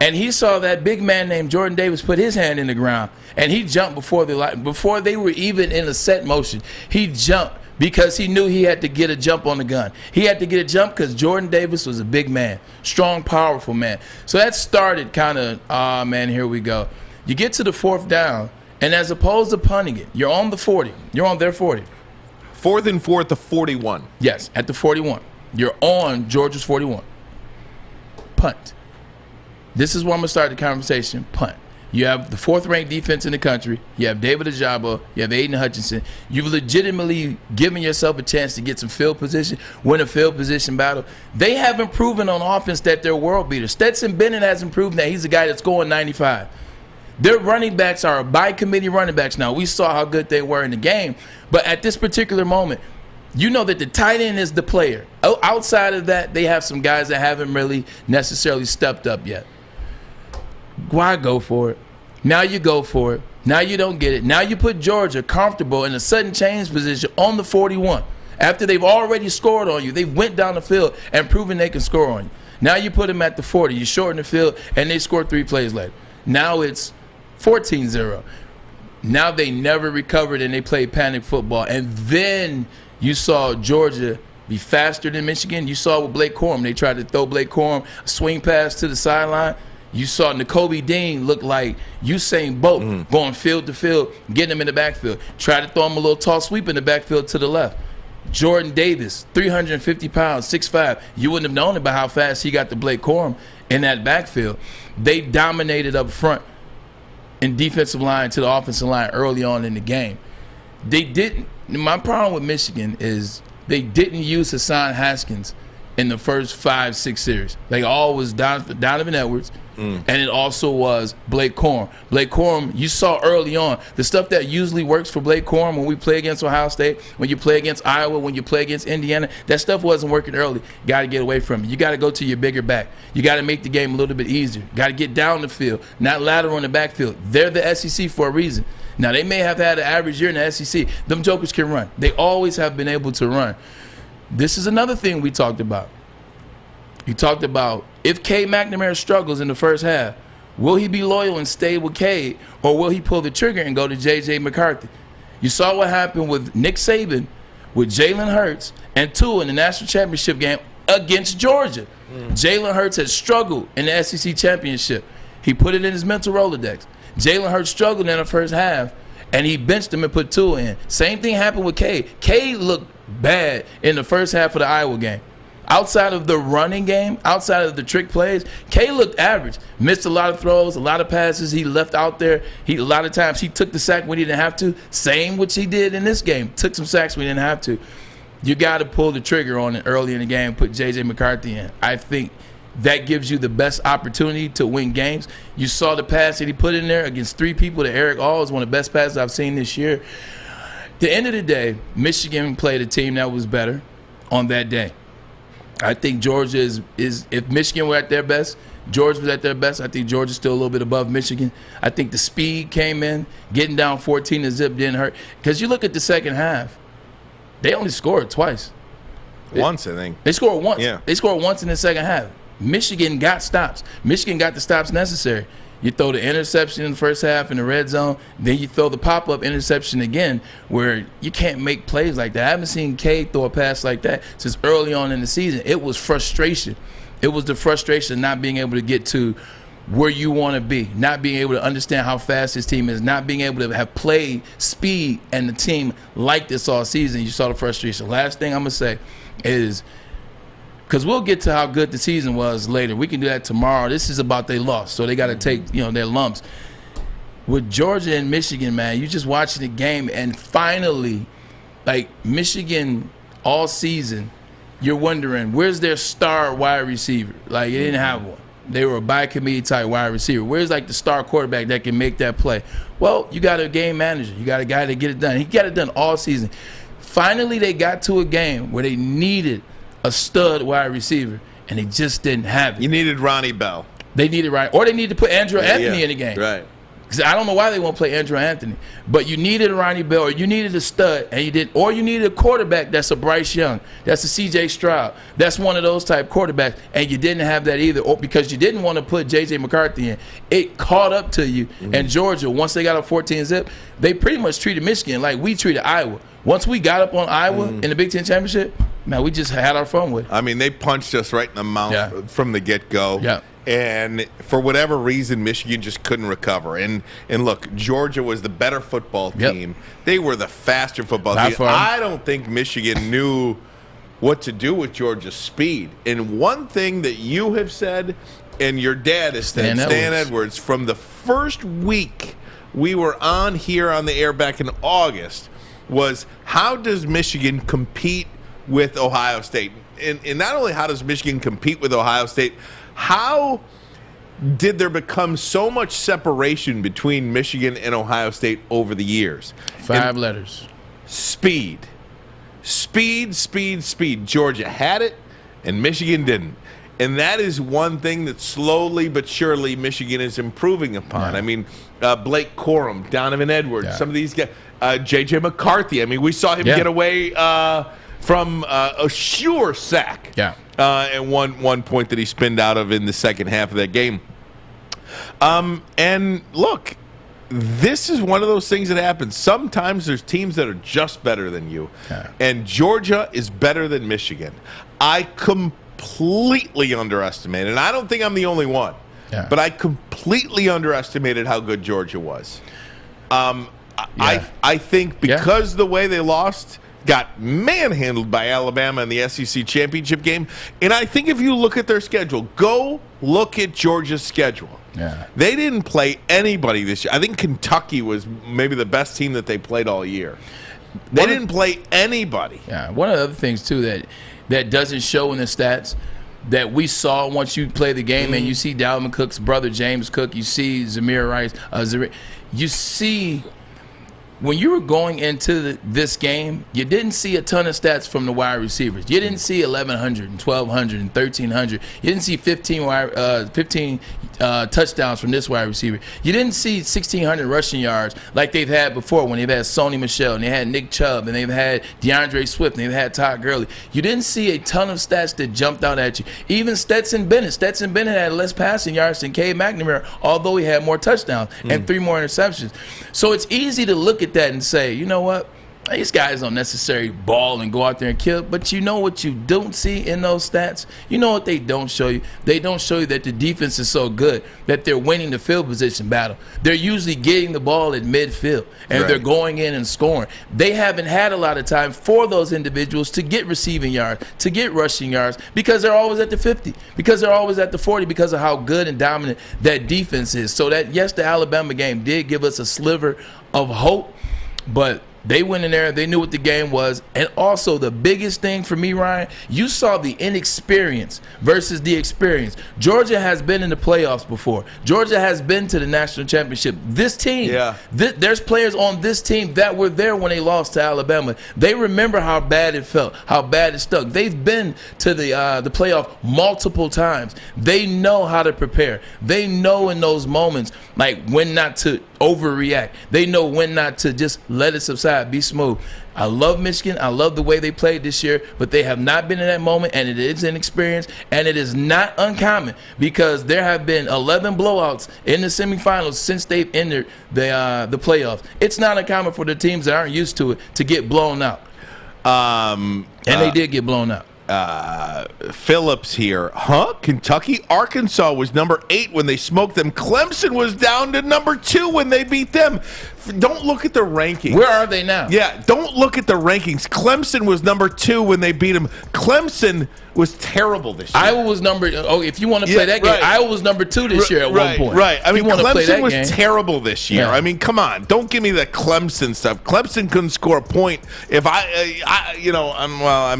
B: And he saw that big man named Jordan Davis put his hand in the ground. And he jumped before they were even in a set motion. He jumped because he knew he had to get a jump on the gun. He had to get a jump because Jordan Davis was a big man, strong, powerful man. So that started kind of, man, here we go. You get to the fourth down, and as opposed to punting it, you're on the 40. You're on their 40.
A: 4th and 4 at the 41.
B: Yes, at the 41. You're on Georgia's 41. Punt. This is where I'm going to start the conversation. Punt. You have the 4th-ranked defense in the country. You have David Ojabo. You have Aiden Hutchinson. You've legitimately given yourself a chance to get some field position, win a field position battle. They haven't proven on offense that they're world beaters. Stetson Bennett hasn't proven that he's a guy that's going 95. Their running backs are by-committee running backs now. We saw how good they were in the game. But at this particular moment, you know that the tight end is the player. Outside of that, they have some guys that haven't really necessarily stepped up yet. Why go for it? Now you go for it. Now you don't get it. Now you put Georgia comfortable in a sudden change position on the 41. After they've already scored on you, they went down the field and proven they can score on you. Now you put them at the 40. You shorten the field, and they score 3 plays later. Now it's 14-0. Now they never recovered, and they played panic football. And then you saw Georgia be faster than Michigan. You saw with Blake Corum. They tried to throw Blake Corum a swing pass to the sideline. You saw Nakobe Dean look like Usain Bolt going field to field, getting him in the backfield. Try to throw him a little tall sweep in the backfield to the left. Jordan Davis, 350 pounds, 6'5". You wouldn't have known about how fast he got to Blake Corum in that backfield. They dominated up front in defensive line to the offensive line early on in the game. They didn't. My problem with Michigan is they didn't use Hassan Haskins in the first 5-6 series. They all was Donovan Edwards, And it also was Blake Corum. Blake Corum, you saw early on, the stuff that usually works for Blake Corum when we play against Ohio State, when you play against Iowa, when you play against Indiana, that stuff wasn't working early. Got to get away from it. You got to go to your bigger back. You got to make the game a little bit easier. Got to get down the field, not lateral in the backfield. They're the SEC for a reason. Now, they may have had an average year in the SEC. Them jokers can run. They always have been able to run. This is another thing we talked about. He talked about if Cade McNamara struggles in the first half, will he be loyal and stay with Cade, or will he pull the trigger and go to J.J. McCarthy? You saw what happened with Nick Saban, with Jalen Hurts, and Tua in the national championship game against Georgia. Jalen Hurts had struggled in the SEC championship. He put it in his mental Rolodex. Jalen Hurts struggled in the first half, and he benched him and put Tua in. Same thing happened with Cade. Cade looked bad in the first half of the Iowa game. Outside of the running game, outside of the trick plays, Cade looked average. Missed a lot of throws, a lot of passes he left out there. A lot of times he took the sack when he didn't have to. Same which he did in this game. Took some sacks when he didn't have to. You got to pull the trigger on it early in the game and put J.J. McCarthy in. I think that gives you the best opportunity to win games. You saw the pass that he put in there against three people to Eric All. Is one of the best passes I've seen this year. At the end of the day, Michigan played a team that was better on that day. I think Georgia is if Michigan were at their best, Georgia was at their best. I think Georgia's still a little bit above Michigan. I think the speed came in. Getting down 14 to zip didn't hurt. Because you look at the second half, they only scored twice.
A: Once, I think.
B: They scored once.
A: Yeah.
B: They scored once in the second half. Michigan got stops. Michigan got the stops necessary. You throw the interception in the first half in the red zone, then you throw the pop-up interception again where you can't make plays like that. I haven't seen Cade throw a pass like that since early on in the season. It was frustration. It was the frustration of not being able to get to where you want to be, not being able to understand how fast this team is, not being able to have played speed and the team like this all season. You saw the frustration. Last thing I'm going to say is, because we'll get to how good the season was later. We can do that tomorrow. This is about they lost, so they got to take their lumps. With Georgia and Michigan, man, you just watching the game, and finally, like Michigan all season, you're wondering, where's their star wide receiver? Like, they didn't have one. They were a by-committee type wide receiver. Where's like the star quarterback that can make that play? Well, you got a game manager. You got a guy to get it done. He got it done all season. Finally, they got to a game where they needed a stud wide receiver, and they just didn't have it.
A: You needed Ronnie Bell.
B: They needed or they needed to put Andrew Anthony in the game.
A: Right.
B: Because I don't know why they won't play Andrew Anthony, but you needed a Ronnie Bell, or you needed a stud, and you did, or you needed a quarterback that's a Bryce Young, that's a C.J. Stroud, that's one of those type quarterbacks, and you didn't have that either, or because you didn't want to put J.J. McCarthy in. It caught up to you, and Georgia, once they got a 14-zip, they pretty much treated Michigan like we treated Iowa. Once we got up on Iowa in the Big Ten Championship, man, we just had our fun with it.
A: I mean, they punched us right in the mouth from the get-go.
B: Yeah.
A: And for whatever reason, Michigan just couldn't recover. And look, Georgia was the better football team. They were the faster football team. I don't think Michigan knew what to do with Georgia's speed. And one thing that you have said, and your dad has said, Stan Edwards, from the first week we were on here on the air back in August, was how does Michigan compete with Ohio State? And not only how does Michigan compete with Ohio State, how did there become so much separation between Michigan and Ohio State over the years?
B: 5 letters.
A: Speed. Speed, speed, speed. Georgia had it, and Michigan didn't. And that is one thing that slowly but surely Michigan is improving upon. I mean, Blake Corum, Donovan Edwards, some of these guys, J.J. McCarthy. I mean, we saw him get away from a sure sack at one point that he spinned out of in the second half of that game. And look, this is one of those things that happens. Sometimes there's teams that are just better than you. And Georgia is better than Michigan. I completely underestimated, and I don't think I'm the only one, but I completely underestimated how good Georgia was. I think because the way they lost, got manhandled by Alabama in the SEC championship game. And I think if you look at their schedule, go look at Georgia's schedule. They didn't play anybody this year. I think Kentucky was maybe the best team that they played all year. They didn't play anybody.
B: One of the other things, too, that doesn't show in the stats, that we saw once you play the game and you see Dalvin Cook's brother James Cook, you see Zamir Rice, you see when you were going into this game, you didn't see a ton of stats from the wide receivers. You didn't see 1,100 and 1,200 and 1,300. You didn't see 15 touchdowns from this wide receiver. You didn't see 1,600 rushing yards like they've had before when they've had Sony Michel and they had Nick Chubb and they've had DeAndre Swift and they've had Todd Gurley. You didn't see a ton of stats that jumped out at you. Even Stetson Bennett. Stetson Bennett had less passing yards than Cade McNamara, although he had more touchdowns and 3 more interceptions. So it's easy to look at that and say, you know what? These guys don't necessarily ball and go out there and kill, but you know what you don't see in those stats? You know what they don't show you? They don't show you that the defense is so good that they're winning the field position battle. They're usually getting the ball at midfield, and they're going in and scoring. They haven't had a lot of time for those individuals to get receiving yards, to get rushing yards, because they're always at the 50, because they're always at the 40, because of how good and dominant that defense is. So that, yes, the Alabama game did give us a sliver of hope, but they went in there, they knew what the game was. And also the biggest thing for me, Ryan, you saw the inexperience versus the experience. Georgia has been in the playoffs before. Georgia has been to the national championship. This team, there's players on this team that were there when they lost to Alabama. They remember how bad it felt, how bad it stuck. They've been to the playoff multiple times. They know how to prepare. They know in those moments, like, when not to overreact. They know when not to just let it subside, be smooth. I love Michigan. I love the way they played this year, but they have not been in that moment, and it is an experience, and it is not uncommon because there have been 11 blowouts in the semifinals since they've entered the playoffs. It's not uncommon for the teams that aren't used to it to get blown out. And they did get blown out.
A: Phillips here. Kentucky? Arkansas was number 8 when they smoked them. Clemson was down to number 2 when they beat them. Don't look at the rankings.
B: Where are they now?
A: Yeah, don't look at the rankings. Clemson was number 2 when they beat them. Clemson was terrible this year.
B: Iowa was if you want to play that game, Iowa was number 2 this year at one point.
A: Right. I mean, Clemson was
B: game.
A: terrible this year.
B: Yeah.
A: I mean, come on. Don't give me the Clemson stuff. Clemson couldn't score a point. If I'm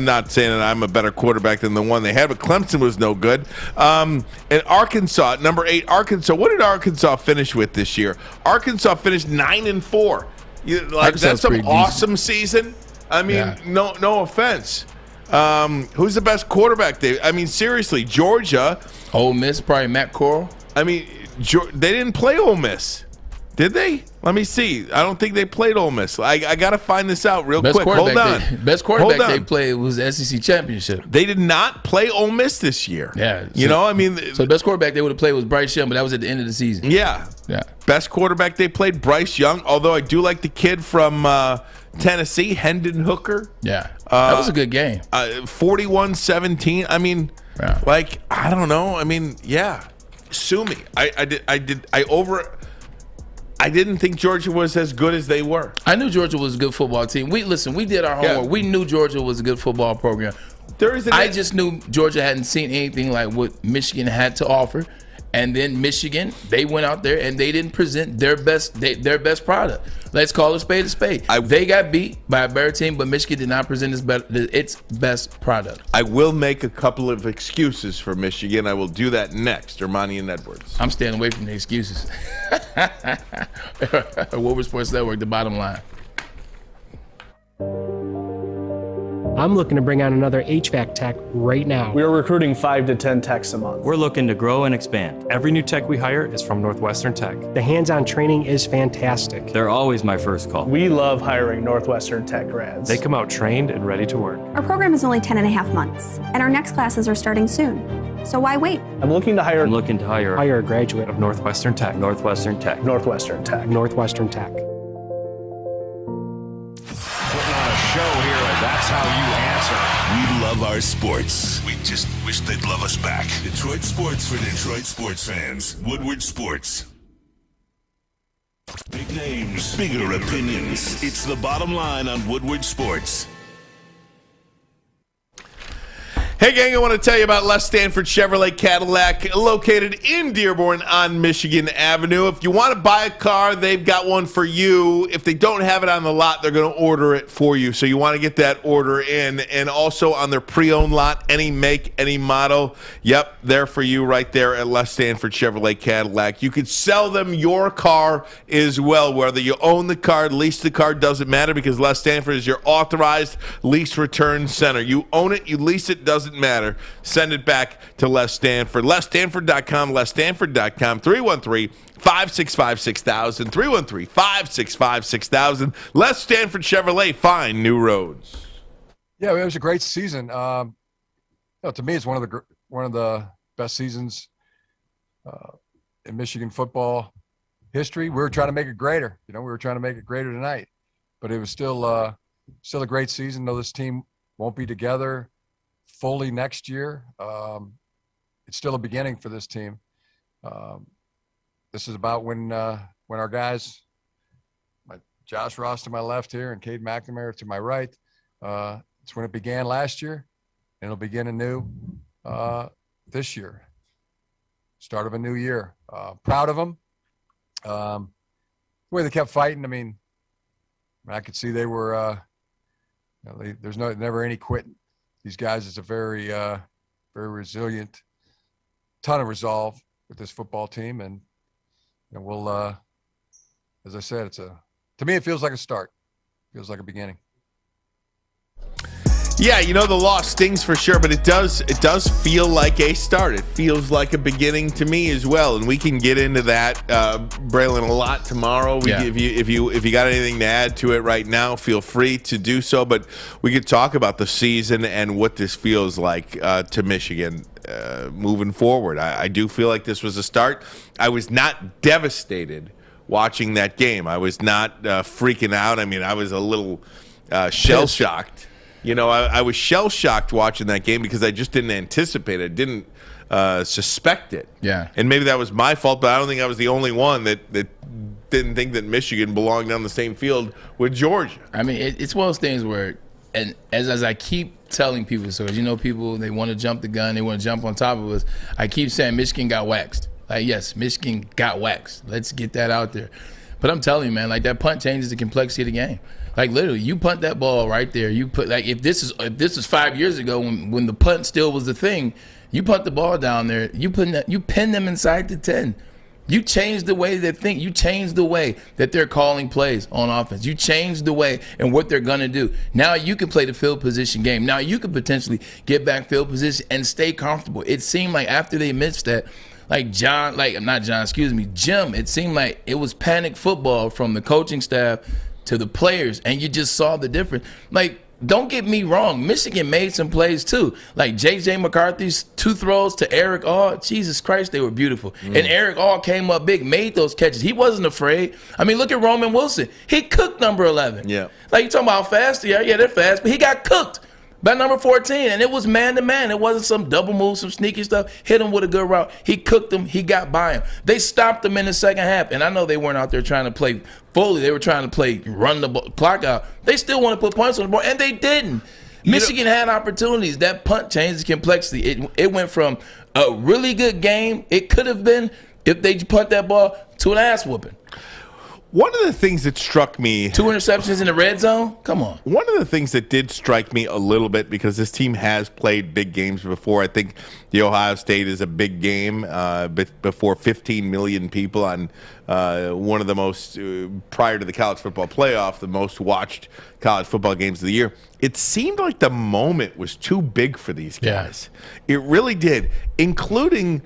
A: not saying that I'm a better quarterback than the one they had, but Clemson was no good. And Arkansas, number 8, Arkansas. What did Arkansas finish with this year? Arkansas finished 9-4. That's some awesome season. I mean, no offense. Who's the best quarterback? Seriously, Georgia.
B: Ole Miss, probably Matt Corral.
A: I mean, they didn't play Ole Miss. Did they? Let me see. I don't think they played Ole Miss. I got to find this out real quick. Hold on.
B: Best quarterback they played was the SEC championship.
A: They did not play Ole Miss this year.
B: Yeah.
A: So
B: the best quarterback they would have played was Bryce Young, but that was at the end of the season.
A: Yeah. Best quarterback they played, Bryce Young, although I do like the kid from Tennessee, Hendon Hooker.
B: Yeah. That was a good game.
A: 41-17. I mean, I don't know. I mean, sue me. I didn't think Georgia was as good as they were.
B: I knew Georgia was a good football team. We did our homework. We knew Georgia was a good football program. I just knew Georgia hadn't seen anything like what Michigan had to offer. And then Michigan, they went out there and they didn't present their best product. Let's call a spade a spade. They got beat by a better team, but Michigan did not present its best product.
A: I will make a couple of excuses for Michigan. I will do that next. Ermanni and Edwards.
B: I'm staying away from the excuses. Woodward Sports Network, the bottom line.
H: I'm looking to bring on another HVAC tech right now.
I: We are recruiting 5 to 10 techs a month.
J: We're looking to grow and expand.
K: Every new tech we hire is from Northwestern Tech.
H: The hands-on training is fantastic.
J: They're always my first call.
I: We love hiring Northwestern Tech grads.
K: They come out trained and ready to work.
D: Our program is only 10.5 months, and our next classes are starting soon. So why wait?
J: I'm looking to hire
H: a graduate
K: of Northwestern Tech.
J: Northwestern Tech.
I: Northwestern Tech.
H: Northwestern Tech.
M: Putting on a show here, and that's how you answer. We love our sports. We just wish they'd love us back. Detroit sports for Detroit sports fans. Woodward Sports. Big names, bigger opinions. It's the bottom line on Woodward Sports.
A: Hey, gang, I want to tell you about Les Stanford Chevrolet Cadillac, located in Dearborn on Michigan Avenue. If you want to buy a car, they've got one for you. If they don't have it on the lot, they're going to order it for you. So you want to get that order in. And also on their pre-owned lot, any make, any model, yep, they're for you right there at Les Stanford Chevrolet Cadillac. You could sell them your car as well. Whether you own the car, lease the car, doesn't matter, because Les Stanford is your authorized lease return center. You own it, you lease it, doesn't matter. Send it back to Les Stanford. LesStanford.com, LesStanford.com, 313-565-6000, 313-565-6000. Les Stanford Chevrolet, find new roads.
G: Yeah, it was a great season. To me, it's one of the best seasons in Michigan football history. We were trying to make it greater. We were trying to make it greater tonight, but it was still a great season. Though this team won't be together fully next year, it's still a beginning for this team. This is about when our guys, Josh Ross to my left here and Cade McNamara to my right, it's when it began last year, and it'll begin anew this year. Start of a new year. Proud of them. The way they kept fighting, I could see they were there's never any quitting. These guys is a very, very resilient, ton of resolve with this football team, and we'll, as I said, to me it feels like a start, feels like a beginning.
A: Yeah, the loss stings for sure, but it does feel like a start. It feels like a beginning to me as well, and we can get into that, Braylon, a lot tomorrow. If you got anything to add to it right now, feel free to do so. But we could talk about the season and what this feels like to Michigan moving forward. I do feel like this was a start. I was not devastated watching that game. I was not freaking out. I was a little shell-shocked. I was shell-shocked watching that game because I just didn't anticipate it. I didn't suspect it.
B: Yeah.
A: And maybe that was my fault, but I don't think I was the only one that didn't think that Michigan belonged on the same field with Georgia.
B: It's one of those things where, and as I keep telling people, so people, they want to jump the gun, they want to jump on top of us. I keep saying Michigan got waxed. Yes, Michigan got waxed. Let's get that out there. But I'm telling you, man, that punt changes the complexity of the game. Literally, you punt that ball right there. You put if this is 5 years ago when the punt still was the thing, you punt the ball down there. You pin them inside the 10. You change the way they think. You change the way that they're calling plays on offense. You change the way and what they're gonna do. Now you can play the field position game. Now you can potentially get back field position and stay comfortable. It seemed like after they missed that, Jim, it seemed like it was panic football from the coaching staff to the players, and you just saw the difference. Don't get me wrong, Michigan made some plays too. J.J. McCarthy's 2 throws to Eric All, Jesus Christ, they were beautiful. And Eric All came up big, made those catches. He wasn't afraid. Look at Roman Wilson. He cooked number 11.
A: Yeah.
B: You talking about how fast they are? Yeah, they're fast, but he got cooked by number 14, and it was man-to-man. It wasn't some double move, some sneaky stuff. Hit him with a good route. He cooked him. He got by him. They stopped him in the second half, and I know they weren't out there trying to play fully. They were trying to run the clock out. They still want to put points on the board, and they didn't. Michigan had opportunities. That punt changed the complexity. It went from a really good game, it could have been, if they punt that ball, to an ass-whooping.
A: One of the things that struck me...
B: 2 interceptions in the red zone? Come on.
A: One of the things that did strike me a little bit, because this team has played big games before. I think the Ohio State is a big game before 15 million people on one of the most, prior to the college football playoff, the most watched college football games of the year. It seemed like the moment was too big for these guys. Yeah. It really did, including...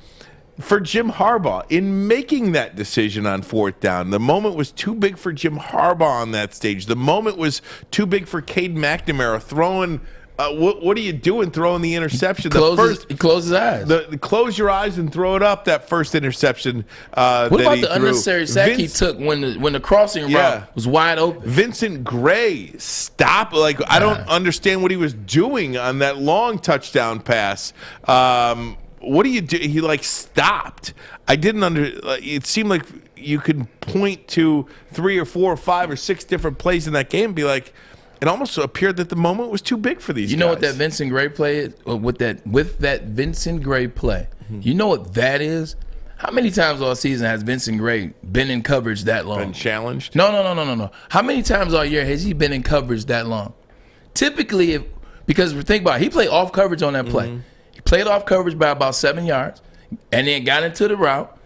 A: for Jim Harbaugh in making that decision on 4th down. The moment was too big for Jim Harbaugh on that stage. The moment was too big for Cade McNamara throwing. What are you doing throwing the interception?
B: He closed his eyes.
A: Close your eyes and throw it up, that first interception.
B: What about the unnecessary sack he took when the crossing route was wide open?
A: Vincent Gray, stop. I don't understand what he was doing on that long touchdown pass. What do you do? He stopped. I didn't it seemed like you could point to 3 or 4 or 5 or 6 different plays in that game and be like, it almost appeared that the moment was too big for these guys.
B: You know what that Vincent Gray play is? With that Vincent Gray play, you know what that is? How many times all season has Vincent Gray been in coverage that long?
A: Been challenged?
B: No. How many times all year has he been in coverage that long? Typically, because think about it, he played off coverage on that play. He played off coverage by about 7 yards, and then got into the route,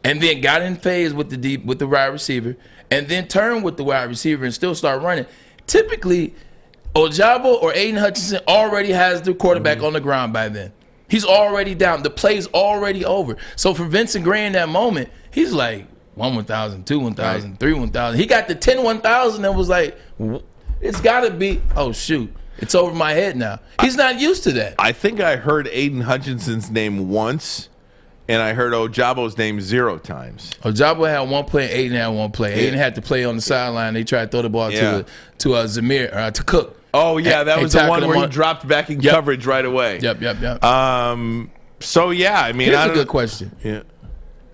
B: and then got in phase with the wide receiver, and then turned with the wide receiver and still start running. Typically, Ojabo or Aiden Hutchinson already has the quarterback on the ground by then. He's already down. The play's already over. So for Vincent Gray in that moment, he's like 1,000, 2,000, 3, 1,000. He got the 10 1,000 and was like, it's got to be, oh, shoot. It's over my head now. He's not used to that.
A: I think I heard Aiden Hutchinson's name once, and I heard Ojabo's name 0 times.
B: Ojabo had one play, Aiden had one play. Aiden had to play on the sideline. They tried to throw the ball to Zamir, to Cook.
A: Oh, yeah, that was the one where he dropped back in coverage right away.
B: Yep.
A: So, yeah, I mean,
B: here's a good question.
A: Yeah.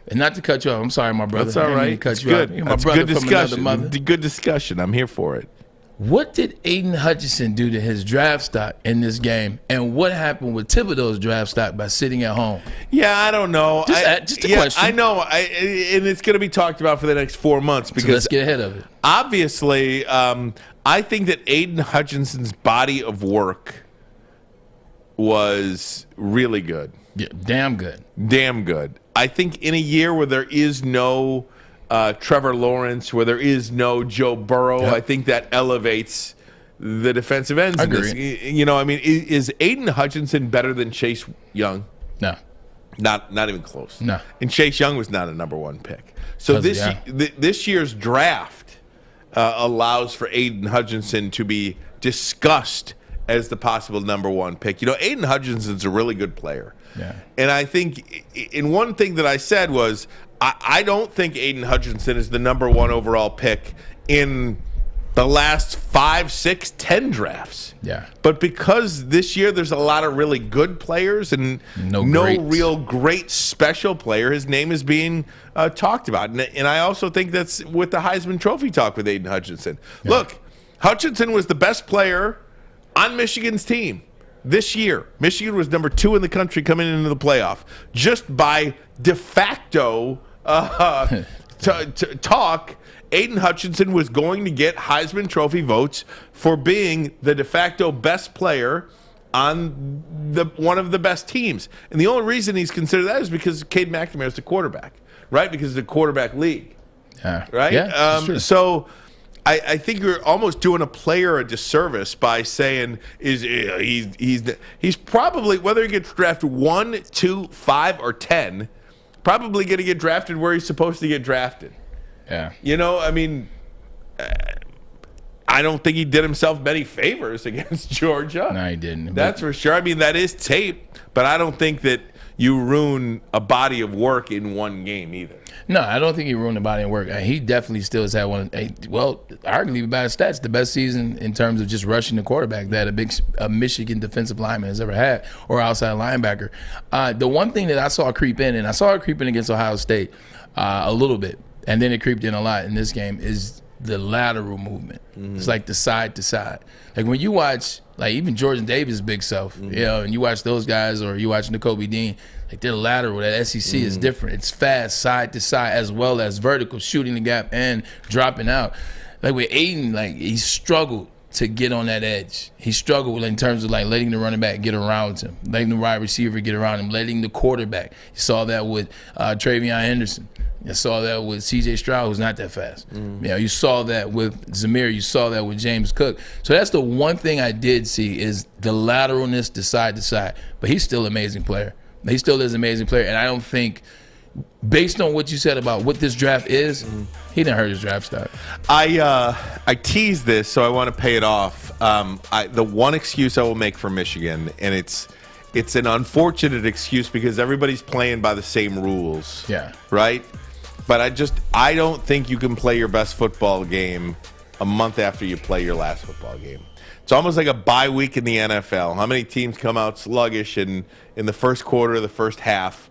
B: And not to cut you off. I'm sorry, my brother.
A: That's all right.
B: To cut
A: It's
B: you
A: good.
B: Off. You're my
A: That's
B: brother
A: good
B: from another
A: discussion.
B: mother.
A: Good discussion. I'm here for it.
B: What did Aiden Hutchinson do to his draft stock in this game? And what happened with Thibodeau's draft stock by sitting at home?
A: Yeah, I don't know.
B: Just a question.
A: I know. And it's going to be talked about for the next 4 months. Because
B: so let's get ahead of it.
A: Obviously, I think that Aiden Hutchinson's body of work was really good.
B: Yeah, damn good.
A: Damn good. I think in a year where there is no Trevor Lawrence, where there is no Joe Burrow, I think that elevates the defensive ends.
B: I agree.
A: You know, I mean, is Aiden Hutchinson better than Chase Young?
B: No.
A: Not even close.
B: No.
A: And Chase Young was not a number 1 pick. So this year's draft allows for Aiden Hutchinson to be discussed as the possible number 1 pick. You know, Aiden Hutchinson's a really good player.
B: Yeah.
A: And I think in one thing that I said was I don't think Aiden Hutchinson is the number 1 overall pick in the last 5, 6, 10 drafts.
B: Yeah.
A: But because this year there's a lot of really good players and no real great special player, his name is being talked about. And I also think that's with the Heisman Trophy talk with Aiden Hutchinson. Yeah. Look, Hutchinson was the best player on Michigan's team this year. Michigan was number 2 in the country coming into the playoff. Just by de facto talk, Aiden Hutchinson was going to get Heisman Trophy votes for being the de facto best player on one of the best teams. And the only reason he's considered that is because Cade McNamara is the quarterback, right? Because of the quarterback league, right?
B: Yeah,
A: so I think you're almost doing a player a disservice by saying he's probably, whether he gets drafted 1, 2, 5, or 10, probably going to get drafted where he's supposed to get drafted.
B: Yeah.
A: You know, I mean, I don't think he did himself many favors against Georgia.
B: No, he didn't.
A: That's for sure. I mean, that is tape, but I don't think that you ruin a body of work in one game either.
B: No, I don't think he ruined the body of work. He definitely still has had arguably by his stats, the best season in terms of just rushing the quarterback that a Michigan defensive lineman has ever had, or outside linebacker. The one thing that I saw creep in, and I saw it creep in against Ohio State a little bit, and then it creeped in a lot in this game, is the lateral movement. It's like the side to side. Like when you watch, like even Jordan Davis' big self, you know, and you watch those guys, or you watch Nakobe Dean, like their lateral, that SEC is different. It's fast, side to side, as well as vertical, shooting the gap and dropping out. Like with Aiden, like he struggled to get on that edge. He struggled in terms of like letting the running back get around him, letting the wide receiver get around him, letting the quarterback. You saw that with Travion Henderson. You saw that with C.J. Stroud, who's not that fast. You know, you saw that with Zamir. You saw that with James Cook. So that's the one thing I did see is the lateralness to side. But he's still an amazing player. He still is an amazing player. And I don't think, based on what you said about what this draft is, he didn't hurt his draft stock.
A: I teased this, so I want to pay it off. The one excuse I will make for Michigan, and it's an unfortunate excuse because everybody's playing by the same rules.
B: Yeah.
A: Right? But I don't think you can play your best football game a month after you play your last football game. It's almost like a bye week in the NFL. How many teams come out sluggish in the first quarter, the first half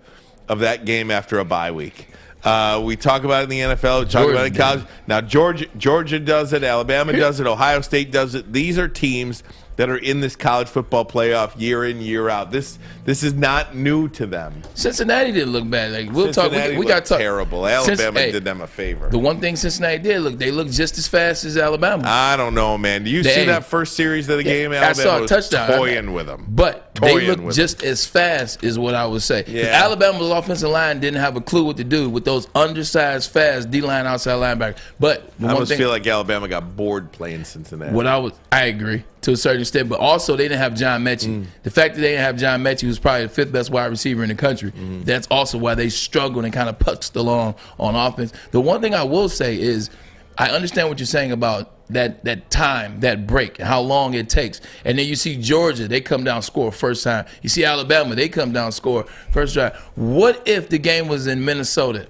A: of that game after a bye week? We talk about it in the NFL. We talk about it in college. Now, Georgia does it. Alabama does it. Ohio State does it. These are teams that are in this college football playoff year in, year out. This is not new to them.
B: Cincinnati didn't look bad. Like
A: Cincinnati
B: we got to talk.
A: Terrible. Alabama did them a favor.
B: The one thing Cincinnati did, they looked just as fast as Alabama.
A: I don't know, man. Do you see that first series of the game?
B: Alabama I saw a touchdown.
A: Toying with them.
B: But they looked just as fast, is what I would say.
A: Yeah.
B: Alabama's offensive line didn't have a clue what to do with those undersized, fast D-line outside linebackers. But
A: I almost feel like Alabama got bored playing Cincinnati.
B: I agree to a certain extent, but also they didn't have John Mechie. The fact that they didn't have John Mechie, who's probably the 5th best wide receiver in the country, that's also why they struggled and kind of putzed along on offense. The one thing I will say is I understand what you're saying about that time, that break, and how long it takes. And then you see Georgia, they come down, score first time. You see Alabama, they come down, score first drive. What if the game was in Minnesota?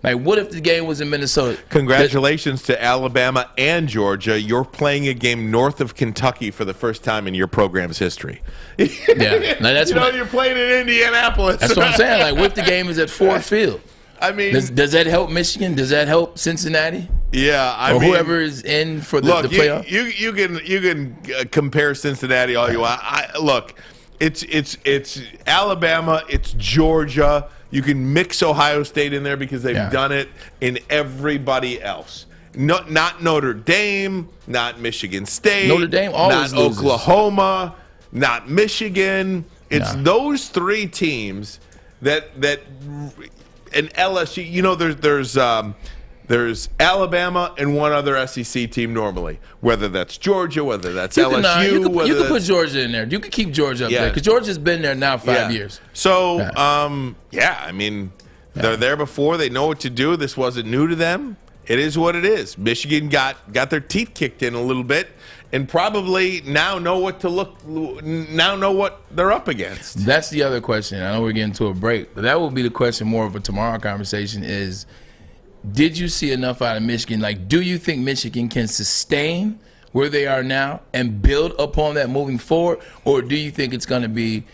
B: Like, what if the game was in Minnesota?
A: Congratulations to Alabama and Georgia. You're playing a game north of Kentucky for the first time in your program's history.
B: Yeah. Now, that's
A: you're playing in Indianapolis.
B: That's what I'm saying. Like, what if the game is at Ford Field?
A: I mean,
B: does that help Michigan? Does that help Cincinnati?
A: Yeah,
B: or whoever is in for the playoff.
A: You can compare Cincinnati all you want. Look, it's Alabama, it's Georgia. You can mix Ohio State in there because they've done it in everybody else. Not Notre Dame, not Michigan State,
B: Notre Dame always
A: not
B: loses.
A: Oklahoma, not Michigan. It's those three teams that and LSU. You know, there's Alabama and one other SEC team normally, whether that's Georgia, whether that's LSU.
B: You can put Georgia in there. You can keep Georgia up there because Georgia's been there now 5 years.
A: So, I mean, they're there before. They know what to do. This wasn't new to them. It is what it is. Michigan got their teeth kicked in a little bit and probably now know what they're up against.
B: That's the other question. I know we're getting to a break, but that will be the question more of a tomorrow conversation is, did you see enough out of Michigan? Like, do you think Michigan can sustain where they are now and build upon that moving forward? Or do you think it's going to be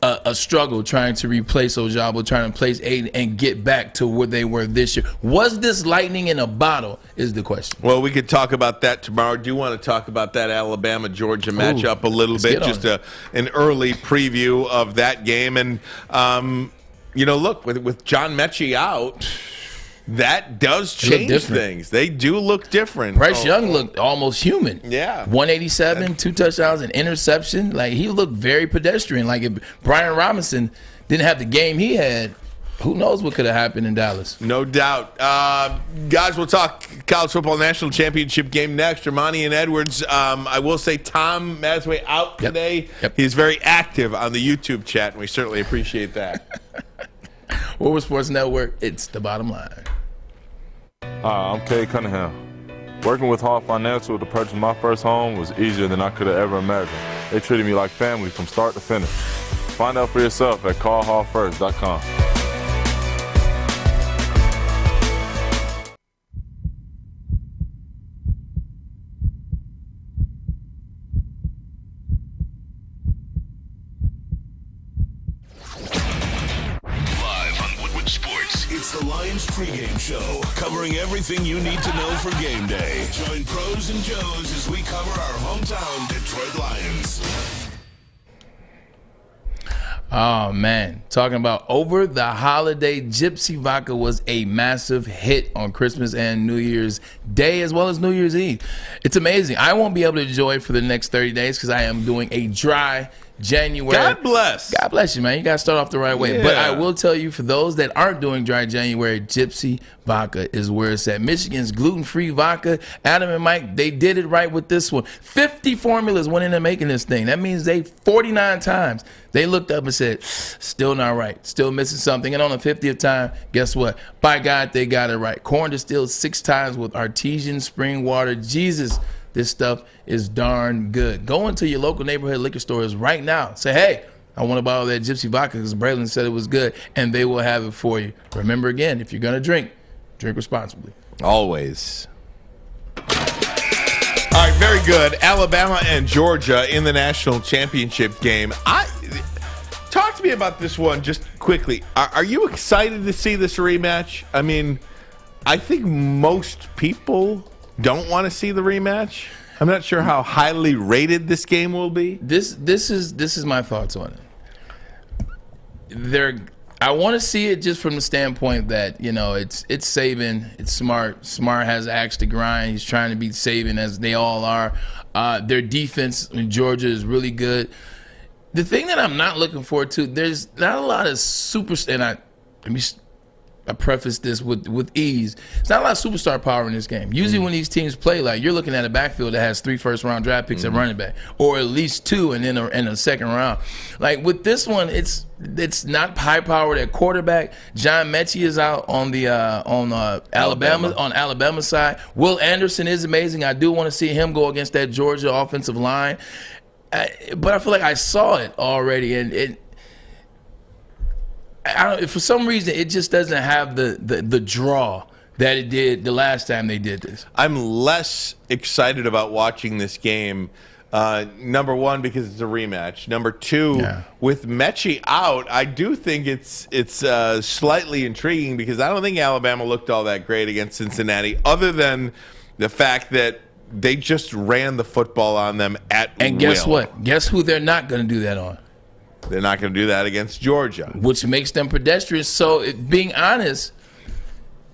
B: a struggle trying to replace Ojabo, trying to place Aiden and get back to where they were this year? Was this lightning in a bottle is the question.
A: Well, we could talk about that tomorrow. I do want to talk about that Alabama-Georgia matchup a little bit, just an early preview of that game. And, look, with John Mechie out, that does change things. They do look different.
B: Bryce Young looked almost human.
A: Yeah.
B: 187, 2 touchdowns, an interception. Like, he looked very pedestrian. Like, if Brian Robinson didn't have the game he had, who knows what could have happened in Dallas.
A: No doubt. Guys, we'll talk college football national championship game next. Ermanni and Edwards. I will say Tom Masway out today.
B: Yep.
A: He's very active on the YouTube chat, and we certainly appreciate that.
B: Woodward Sports Network, it's the bottom line.
R: Hi, I'm Kay Cunningham. Working with Hall Financial to purchase my first home was easier than I could have ever imagined. They treated me like family from start to finish. Find out for yourself at callhallfirst.com.
M: It's the Lions pregame show, covering everything you need to know for game day. Join Pros and Joes as we cover our hometown Detroit Lions.
B: Oh, man. Talking about over the holiday, Gypsy Vodka was a massive hit on Christmas and New Year's Day as well as New Year's Eve. It's amazing. I won't be able to enjoy it for the next 30 days because I am doing a dry January.
A: God bless.
B: God bless you, man. You got to start off the right way.
A: Yeah.
B: But I will tell you, for those that aren't doing dry January, Gypsy Vodka is where it's at. Michigan's gluten-free vodka. Adam and Mike, they did it right with this one. 50 formulas went into making this thing. That means 49 times they looked up and said, still not right. Still missing something. And on the 50th time, guess what? By God, they got it right. Corn distilled 6 times with artesian spring water. Jesus, this stuff is darn good. Go into your local neighborhood liquor stores right now. Say, hey, I want to buy all that Gypsy Vodka because Braylon said it was good, and they will have it for you. Remember, again, if you're going to drink responsibly.
A: Always. All right, very good. Alabama and Georgia in the national championship game. Talk to to me about this one just quickly. Are you excited to see this rematch? I mean, I think most people don't want to see the rematch. I'm not sure how highly rated this game will be.
B: This is my thoughts on it. I want to see it just from the standpoint that, it's Saban, it's Smart. Smart has axe to grind. He's trying to beat Saban, as they all are. Their defense in Georgia is really good. The thing that I'm not looking forward to, there's not a lot of I preface this with ease. It's not a lot of superstar power in this game. Usually when these teams play, like, you're looking at a backfield that has 3 first-round draft picks at running back, or at least 2 and then in a second round. Like, with this one, it's not high-powered at quarterback. John Mechie is out on Alabama side. Will Anderson is amazing. I do want to see him go against that Georgia offensive line. But I feel like I saw it already, and for some reason, it just doesn't have the draw that it did the last time they did this.
A: I'm less excited about watching this game. Number one, because it's a rematch. Number two, with Mechie out, I do think it's slightly intriguing, because I don't think Alabama looked all that great against Cincinnati, other than the fact that they just ran the football on them at will.
B: And guess what? Guess who they're not going to do that on?
A: They're not going to do that against Georgia.
B: Which makes them pedestrian. So, being honest,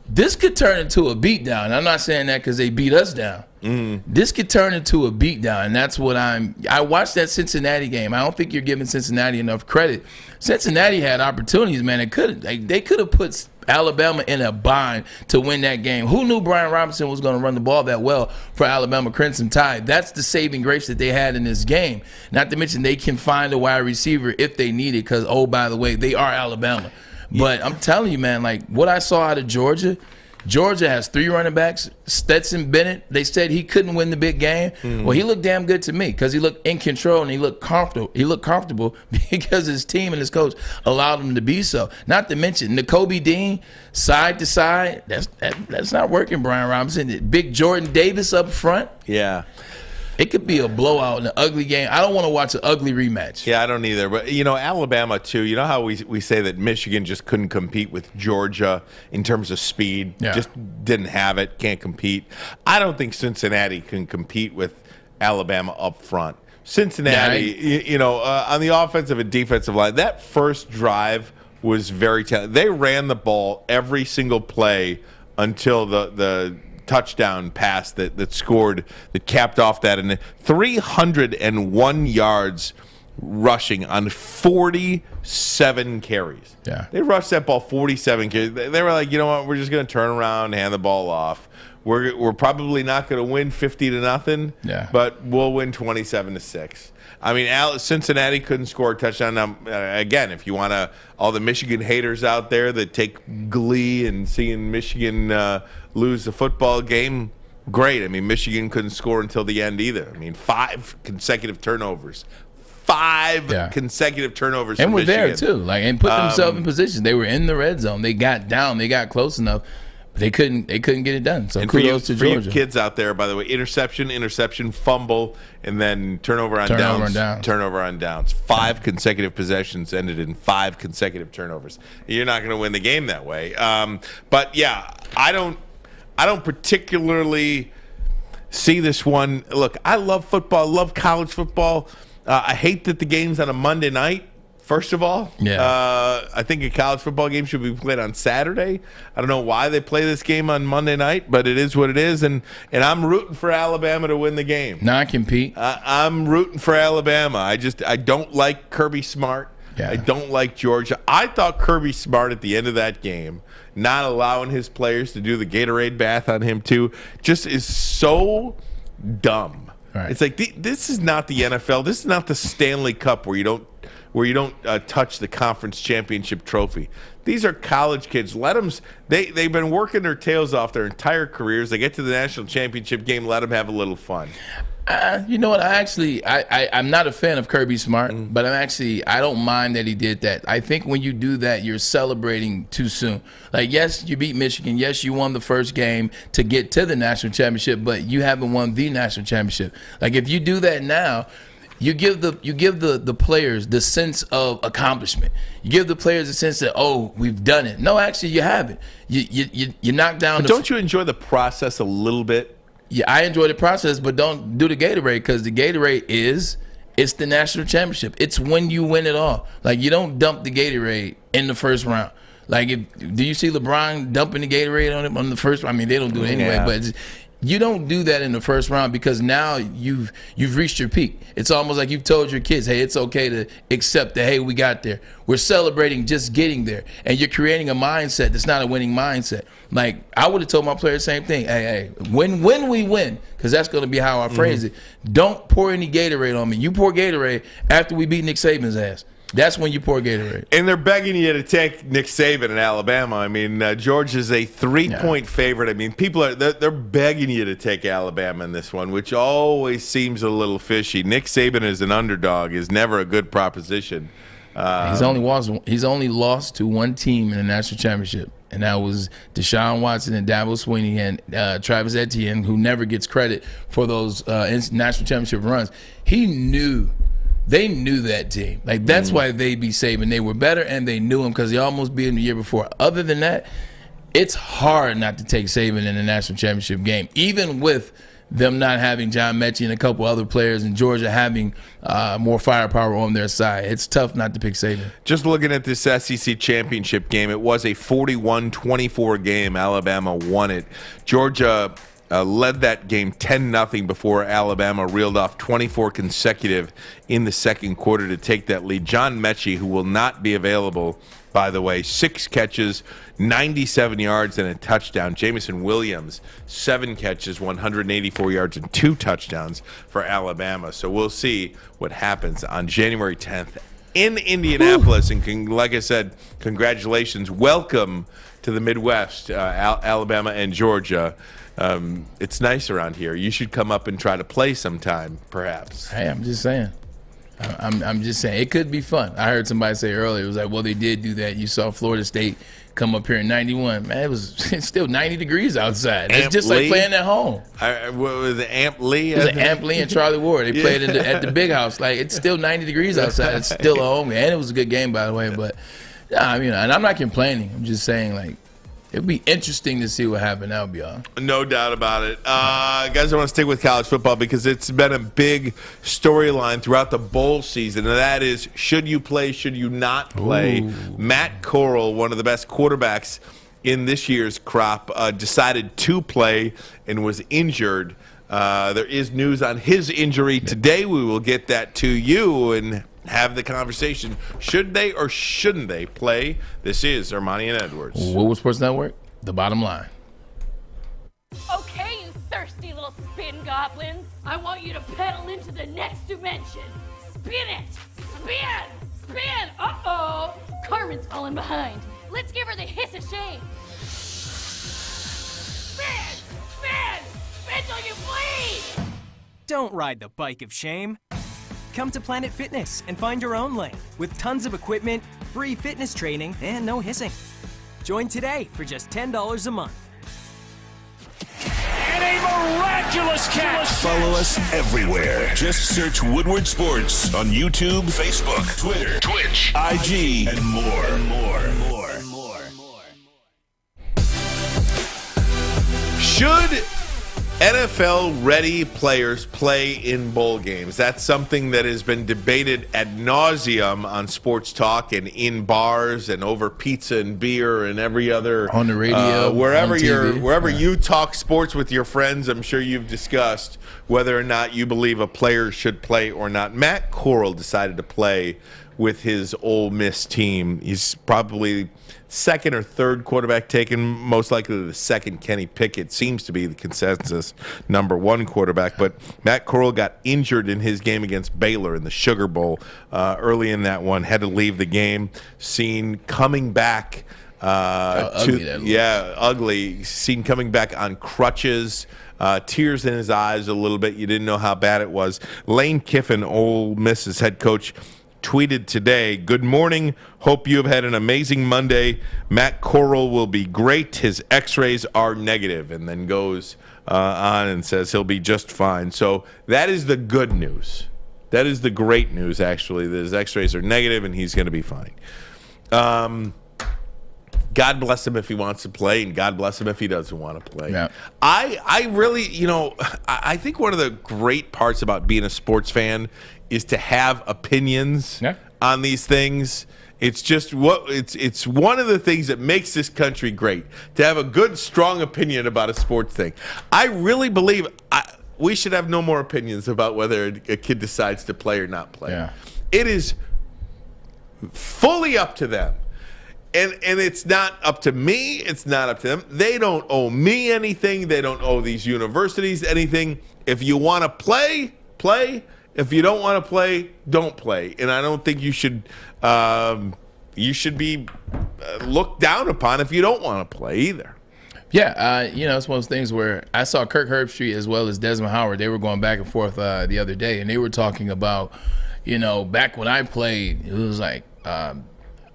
B: this could turn into a beatdown. I'm not saying that because they beat us down. This could turn into a beatdown, and that's what I watched that Cincinnati game. I don't think you're giving Cincinnati enough credit. Cincinnati had opportunities, man. They could have put Alabama in a bind to win that game. Who knew Brian Robinson was going to run the ball that well for Alabama Crimson Tide? That's the saving grace that they had in this game. Not to mention they can find a wide receiver if they need it, because, oh, by the way, they are Alabama. But I'm telling you, man, like, what I saw out of Georgia has 3 running backs. Stetson Bennett, they said he couldn't win the big game. Well, he looked damn good to me, because he looked in control and he looked comfortable. He looked comfortable because his team and his coach allowed him to be so. Not to mention Nakobe Dean, side to side. That's not working, Brian Robinson. Big Jordan Davis up front.
A: Yeah.
B: It could be a blowout in an ugly game. I don't want to watch an ugly rematch.
A: Yeah, I don't either. But, Alabama, too, you know how we say that Michigan just couldn't compete with Georgia in terms of speed?
B: Yeah.
A: Just didn't have it, can't compete. I don't think Cincinnati can compete with Alabama up front. Cincinnati, on the offensive and defensive line, that first drive was very talented. They ran the ball every single play until the touchdown pass that capped off that, and 301 yards rushing on 47 carries.
B: Yeah.
A: They rushed that ball 47 carries. They were like, you know what, we're just going to turn around and hand the ball off. We're probably not going to win 50-0, but we'll win 27-6. I mean, Cincinnati couldn't score a touchdown. Now, again, if you want all the Michigan haters out there that take glee in seeing Michigan lose the football game, great. I mean, Michigan couldn't score until the end either. I mean, 5 consecutive turnovers. 5 consecutive turnovers.
B: And
A: for
B: we're
A: Michigan.
B: there, too. And put themselves in position. They were in the red zone. They got down. They got close enough. They couldn't get it done. So
A: and
B: kudos to Georgia.
A: For you kids out there, by the way, interception, fumble, and then turnover on downs. 5 consecutive possessions ended in 5 consecutive turnovers. You're not going to win the game that way. But yeah, I don't particularly see this one. Look, I love football. I love college football. I hate that the game's on a Monday night. First of all, I think a college football game should be played on Saturday. I don't know why they play this game on Monday night, but it is what it is, and I'm rooting for Alabama to win the game.
B: Non-compete.
A: I'm rooting for Alabama. I don't like Kirby Smart. I don't like Georgia. I thought Kirby Smart at the end of that game, not allowing his players to do the Gatorade bath on him too, just is so dumb.
B: Right.
A: It's like this is not the NFL. This is not the Stanley Cup where you don't touch the conference championship trophy. These are college kids. Let them. They've been working their tails off their entire careers. They get to the national championship game. Let them have a little fun.
B: You know what? I'm not a fan of Kirby Smart, but I don't mind that he did that. I think when you do that, you're celebrating too soon. Like, yes, you beat Michigan. Yes, you won the first game to get to the national championship, but you haven't won the national championship. Like, if you do that now, you give the players the sense of accomplishment. You give the players a sense that, oh, we've done it. No, actually, you haven't. You knock down.
A: But don't you enjoy the process a little bit?
B: Yeah, I enjoy the process, but don't do the Gatorade, because the Gatorade it's the national championship. It's when you win it all. Like, you don't dump the Gatorade in the first round. Like, do you see LeBron dumping the Gatorade on him on the first round? I mean, they don't do it anyway, but you don't do that in the first round, because now you've reached your peak. It's almost like you've told your kids, hey, it's okay to accept that, hey, we got there. We're celebrating just getting there. And you're creating a mindset that's not a winning mindset. Like, I would have told my players the same thing. Hey, when we win, because that's going to be how I phrase it, don't pour any Gatorade on me. You pour Gatorade after we beat Nick Saban's ass. That's when you pour Gatorade.
A: And they're begging you to take Nick Saban in Alabama. I mean, Georgia's a 3-point favorite. I mean, they're begging you to take Alabama in this one, which always seems a little fishy. Nick Saban as an underdog is never a good proposition.
B: He's only lost to one team in the national championship, and that was Deshaun Watson and Dabo Swinney and Travis Etienne, who never gets credit for those national championship runs. They knew that team. Like, that's why they be Saban. They were better, and they knew him because he almost beat him the year before. Other than that, it's hard not to take Saban in the national championship game, even with them not having John Mechie and a couple other players, and Georgia having more firepower on their side. It's tough not to pick Saban.
A: Just looking at this SEC championship game, it was a 41-24 game. Alabama won it. Georgia led that game 10-0 before Alabama reeled off 24 consecutive in the second quarter to take that lead. John Mechie, who will not be available, by the way, 6 catches, 97 yards, and a touchdown. Jamison Williams, 7 catches, 184 yards, and 2 touchdowns for Alabama. So we'll see what happens on January 10th in Indianapolis. And like I said, congratulations. Welcome to the Midwest, Alabama and Georgia. It's nice around here. You should come up and try to play sometime, perhaps.
B: Hey, I'm just saying. I'm just saying. It could be fun. I heard somebody say earlier, it was like, well, they did do that. You saw Florida State come up here in 91. Man, it's still 90 degrees outside. It's just like playing at home.
A: What was it, Amp Lee?
B: It was Amp Lee and Charlie Ward. They played at the big house. Like, it's still 90 degrees outside. It's still a home. And it was a good game, by the way. But, yeah, I mean, and I'm not complaining. I'm just saying, like, it'd be interesting to see what happened. That would be all.
A: No doubt about it. Guys, I want to stick with college football because it's been a big storyline throughout the bowl season, and that is, should you play, should you not play? Ooh. Matt Corral, one of the best quarterbacks in this year's crop, decided to play and was injured. There is news on his injury today. We will get that to you and have the conversation. Should they or shouldn't they play? This is Ermanni and Edwards.
B: Woodward Sports Network, the bottom line.
T: Okay, you thirsty little spin goblins. I want you to pedal into the next dimension. Spin it! Spin! Spin! Uh-oh! Carmen's falling behind. Let's give her the hiss of shame. Spin! Spin! Spin till you bleed!
U: Don't ride the bike of shame. Come to Planet Fitness and find your own lane with tons of equipment, free fitness training, and no hissing. Join today for just $10 a month.
M: And a miraculous catch! Follow us everywhere. Just search Woodward Sports on YouTube, Facebook, Twitter, Twitch, IG, and more.
A: Should NFL-ready players play in bowl games? That's something that has been debated ad nauseum on sports talk and in bars and over pizza and beer and every other
B: on the radio,
A: wherever you talk sports with your friends. I'm sure you've discussed whether or not you believe a player should play or not. Matt Corral decided to play with his Ole Miss team. He's probably second or third quarterback taken, most likely the second. Kenny Pickett seems to be the consensus number 1 quarterback, but Matt Corral got injured in his game against Baylor in the Sugar Bowl early in that one, had to leave the game. Seen coming back ugly. Seen coming back on crutches, tears in his eyes a little bit. You didn't know how bad it was. Lane Kiffin, Ole Miss's head coach, tweeted today, "Good morning. Hope you have had an amazing Monday. Matt Corral will be great. His x-rays are negative," and then goes on and says he'll be just fine. So that is the good news. That is the great news, actually. That his X-rays are negative, and he's going to be fine. God bless him if he wants to play, and God bless him if he doesn't want to play.
B: Yeah.
A: I really, I think one of the great parts about being a sports fan is to have opinions on these things. It's just it's one of the things that makes this country great, to have a good, strong opinion about a sports thing. I really believe we should have no more opinions about whether a kid decides to play or not play.
B: Yeah.
A: It is fully up to them. And it's not up to me. It's not up to them. They don't owe me anything. They don't owe these universities anything. If you want to play, play. If you don't want to play, don't play. And I don't think you should be looked down upon if you don't want to play either.
B: Yeah, it's one of those things where I saw Kirk Herbstreit as well as Desmond Howard. They were going back and forth the other day, and they were talking about, back when I played, it was like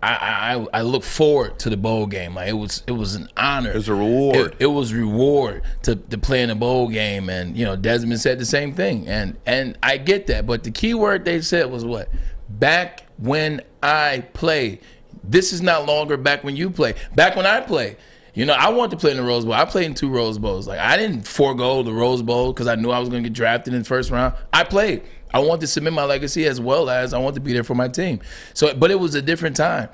B: I look forward to the bowl game. Like it was an honor.
A: It was a reward.
B: It was reward to play in a bowl game, and Desmond said the same thing, and I get that. But the key word they said was what? Back when I played. This is not longer back when you play. Back when I played. I wanted to play in the Rose Bowl. I played in 2 Rose Bowls. Like I didn't forego the Rose Bowl because I knew I was going to get drafted in the first round. I played. I wanted to submit my legacy as well as I wanted to be there for my team. But it was a different time.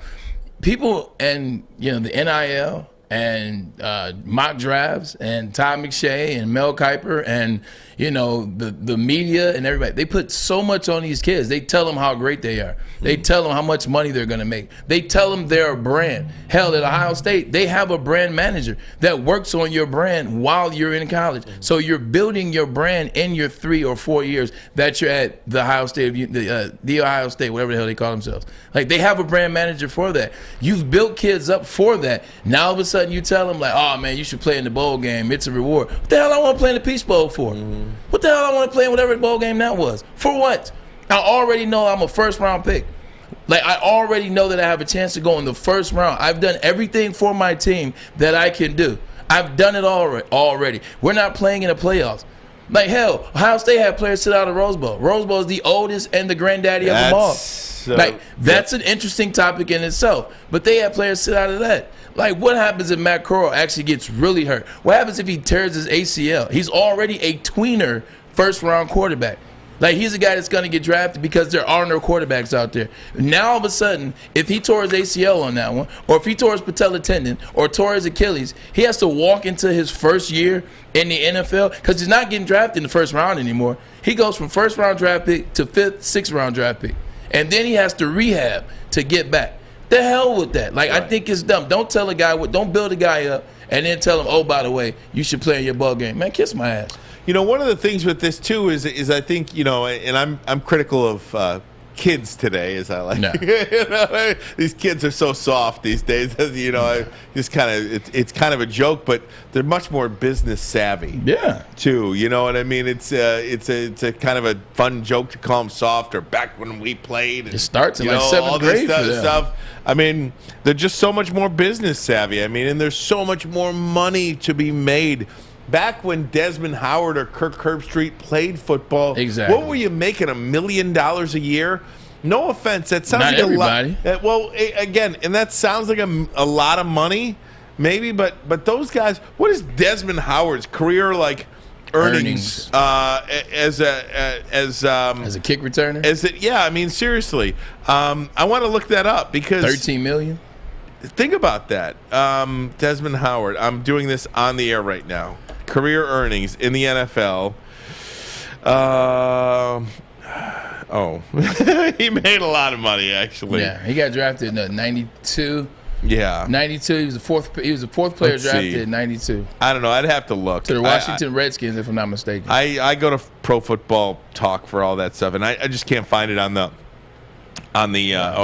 B: People and the NIL and mock drafts and Todd McShay and Mel Kiper and the media and everybody, they put so much on these kids. They tell them how great they are. They tell them how much money they're going to make. They tell them they're a brand. Hell, at Ohio State, they have a brand manager that works on your brand while you're in college. So you're building your brand in your 3 or 4 years that you're at the Ohio State, the Ohio State, whatever the hell they call themselves. Like they have a brand manager for that. You've built kids up for that. Now all of a sudden you tell them like, oh man, you should play in the bowl game. It's a reward. What the hell I want to play in the Peach Bowl for? What the hell I want to play in whatever bowl game that was? For what? I already know I'm a first-round pick. Like, I already know that I have a chance to go in the first round. I've done everything for my team that I can do. I've done it already. We're not playing in the playoffs. Like, hell, Ohio State had players sit out of Rose Bowl. Rose Bowl is the oldest and the granddaddy of them all. That's an interesting topic in itself. But they had players sit out of that. Like, what happens if Matt Corral actually gets really hurt? What happens if he tears his ACL? He's already a tweener first-round quarterback. Like, he's a guy that's going to get drafted because there are no quarterbacks out there. Now, all of a sudden, if he tore his ACL on that one, or if he tore his patella tendon, or tore his Achilles, he has to walk into his first year in the NFL because he's not getting drafted in the first round anymore. He goes from first-round draft pick to 5th, 6th-round draft pick. And then he has to rehab to get back. The hell with that. Like, I think it's dumb. Don't tell a guy, don't build a guy up and then tell him, oh, by the way, you should play in your ball game. Man, kiss my ass.
A: One of the things with this too is I think and I'm critical of kids today, as I like. No. These kids are so soft these days. It's kind of a joke, but they're much more business savvy.
B: Yeah.
A: Too, you know what I mean? It's a kind of a fun joke to call them soft, or back when we played. And,
B: it starts in like 7th grade for them.
A: Stuff. I mean, they're just so much more business savvy. I mean, and there's so much more money to be made. Back when Desmond Howard or Kirk Herbstreit played football,
B: exactly.
A: What were you making, $1 million a year? No offense, that sounds
B: Not
A: like
B: everybody.
A: a lot. Well, again, and that sounds like a lot of money, maybe. But those guys, what is Desmond Howard's career like earnings. As
B: a kick returner?
A: Yeah, I mean, seriously. I want to look that up because
B: $13 million.
A: Think about that. Desmond Howard. I'm doing this on the air right now. Career earnings in the NFL. He made a lot of money, actually.
B: Yeah, he got drafted in 92.
A: Yeah,
B: 92. He was the fourth player drafted in 92.
A: I don't know. I'd have to look.
B: To the Washington Redskins, if I'm not mistaken.
A: I go to Pro Football Talk for all that stuff, and I just can't find it on the.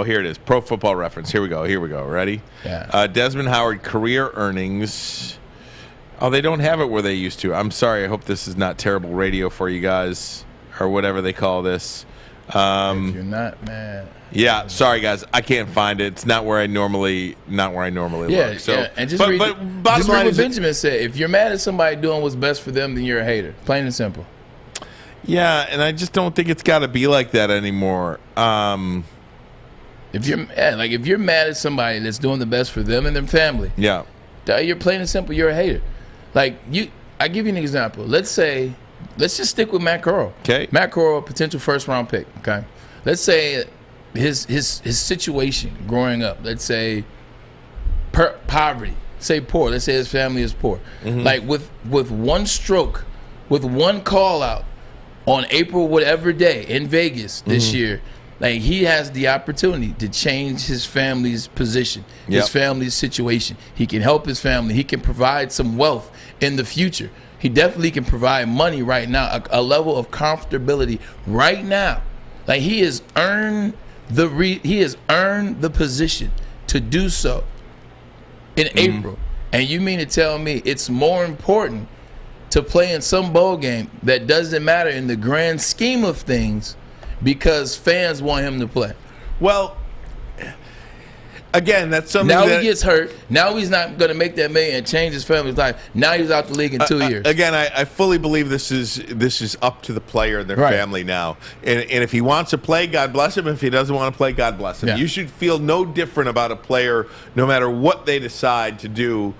A: Here it is. Pro Football Reference. Here we go. Ready?
B: Yeah.
A: Desmond Howard career earnings. Oh, they don't have it where they used to. I'm sorry. I hope this is not terrible radio for you guys or whatever they call this.
B: If you're not mad.
A: Yeah, sorry guys, I can't find it. It's not where I normally look. So,
B: yeah, and just read what Benjamin said. If you're mad at somebody doing what's best for them, then you're a hater. Plain and simple.
A: Yeah, and I just don't think it's got to be like that anymore.
B: If you're mad at somebody that's doing the best for them and their family,
A: yeah,
B: you're plain and simple. You're a hater. I give you an example. Let's just stick with Matt Corral.
A: Okay,
B: Matt Corral, potential first-round pick. Okay, let's say his situation growing up. Let's say poverty. Say poor. Let's say his family is poor.
A: Mm-hmm.
B: Like with one stroke, with one call out on April whatever day in Vegas this year, like he has the opportunity to change his family's position, his family's situation. He can help his family. He can provide some wealth in the future. He definitely can provide money right now, a level of comfortability right now. Like he has earned the position to do so in April. And you mean to tell me it's more important to play in some bowl game that doesn't matter in the grand scheme of things because fans want him to play?
A: Well, again, that's something
B: now
A: that
B: he gets hurt. Now he's not going to make that million and change his family's life. Now he's out the league in 2 years.
A: Again, I fully believe this is up to the player and their family now. And if he wants to play, God bless him. If he doesn't want to play, God bless him.
B: Yeah.
A: You should feel no different about a player no matter what they decide to do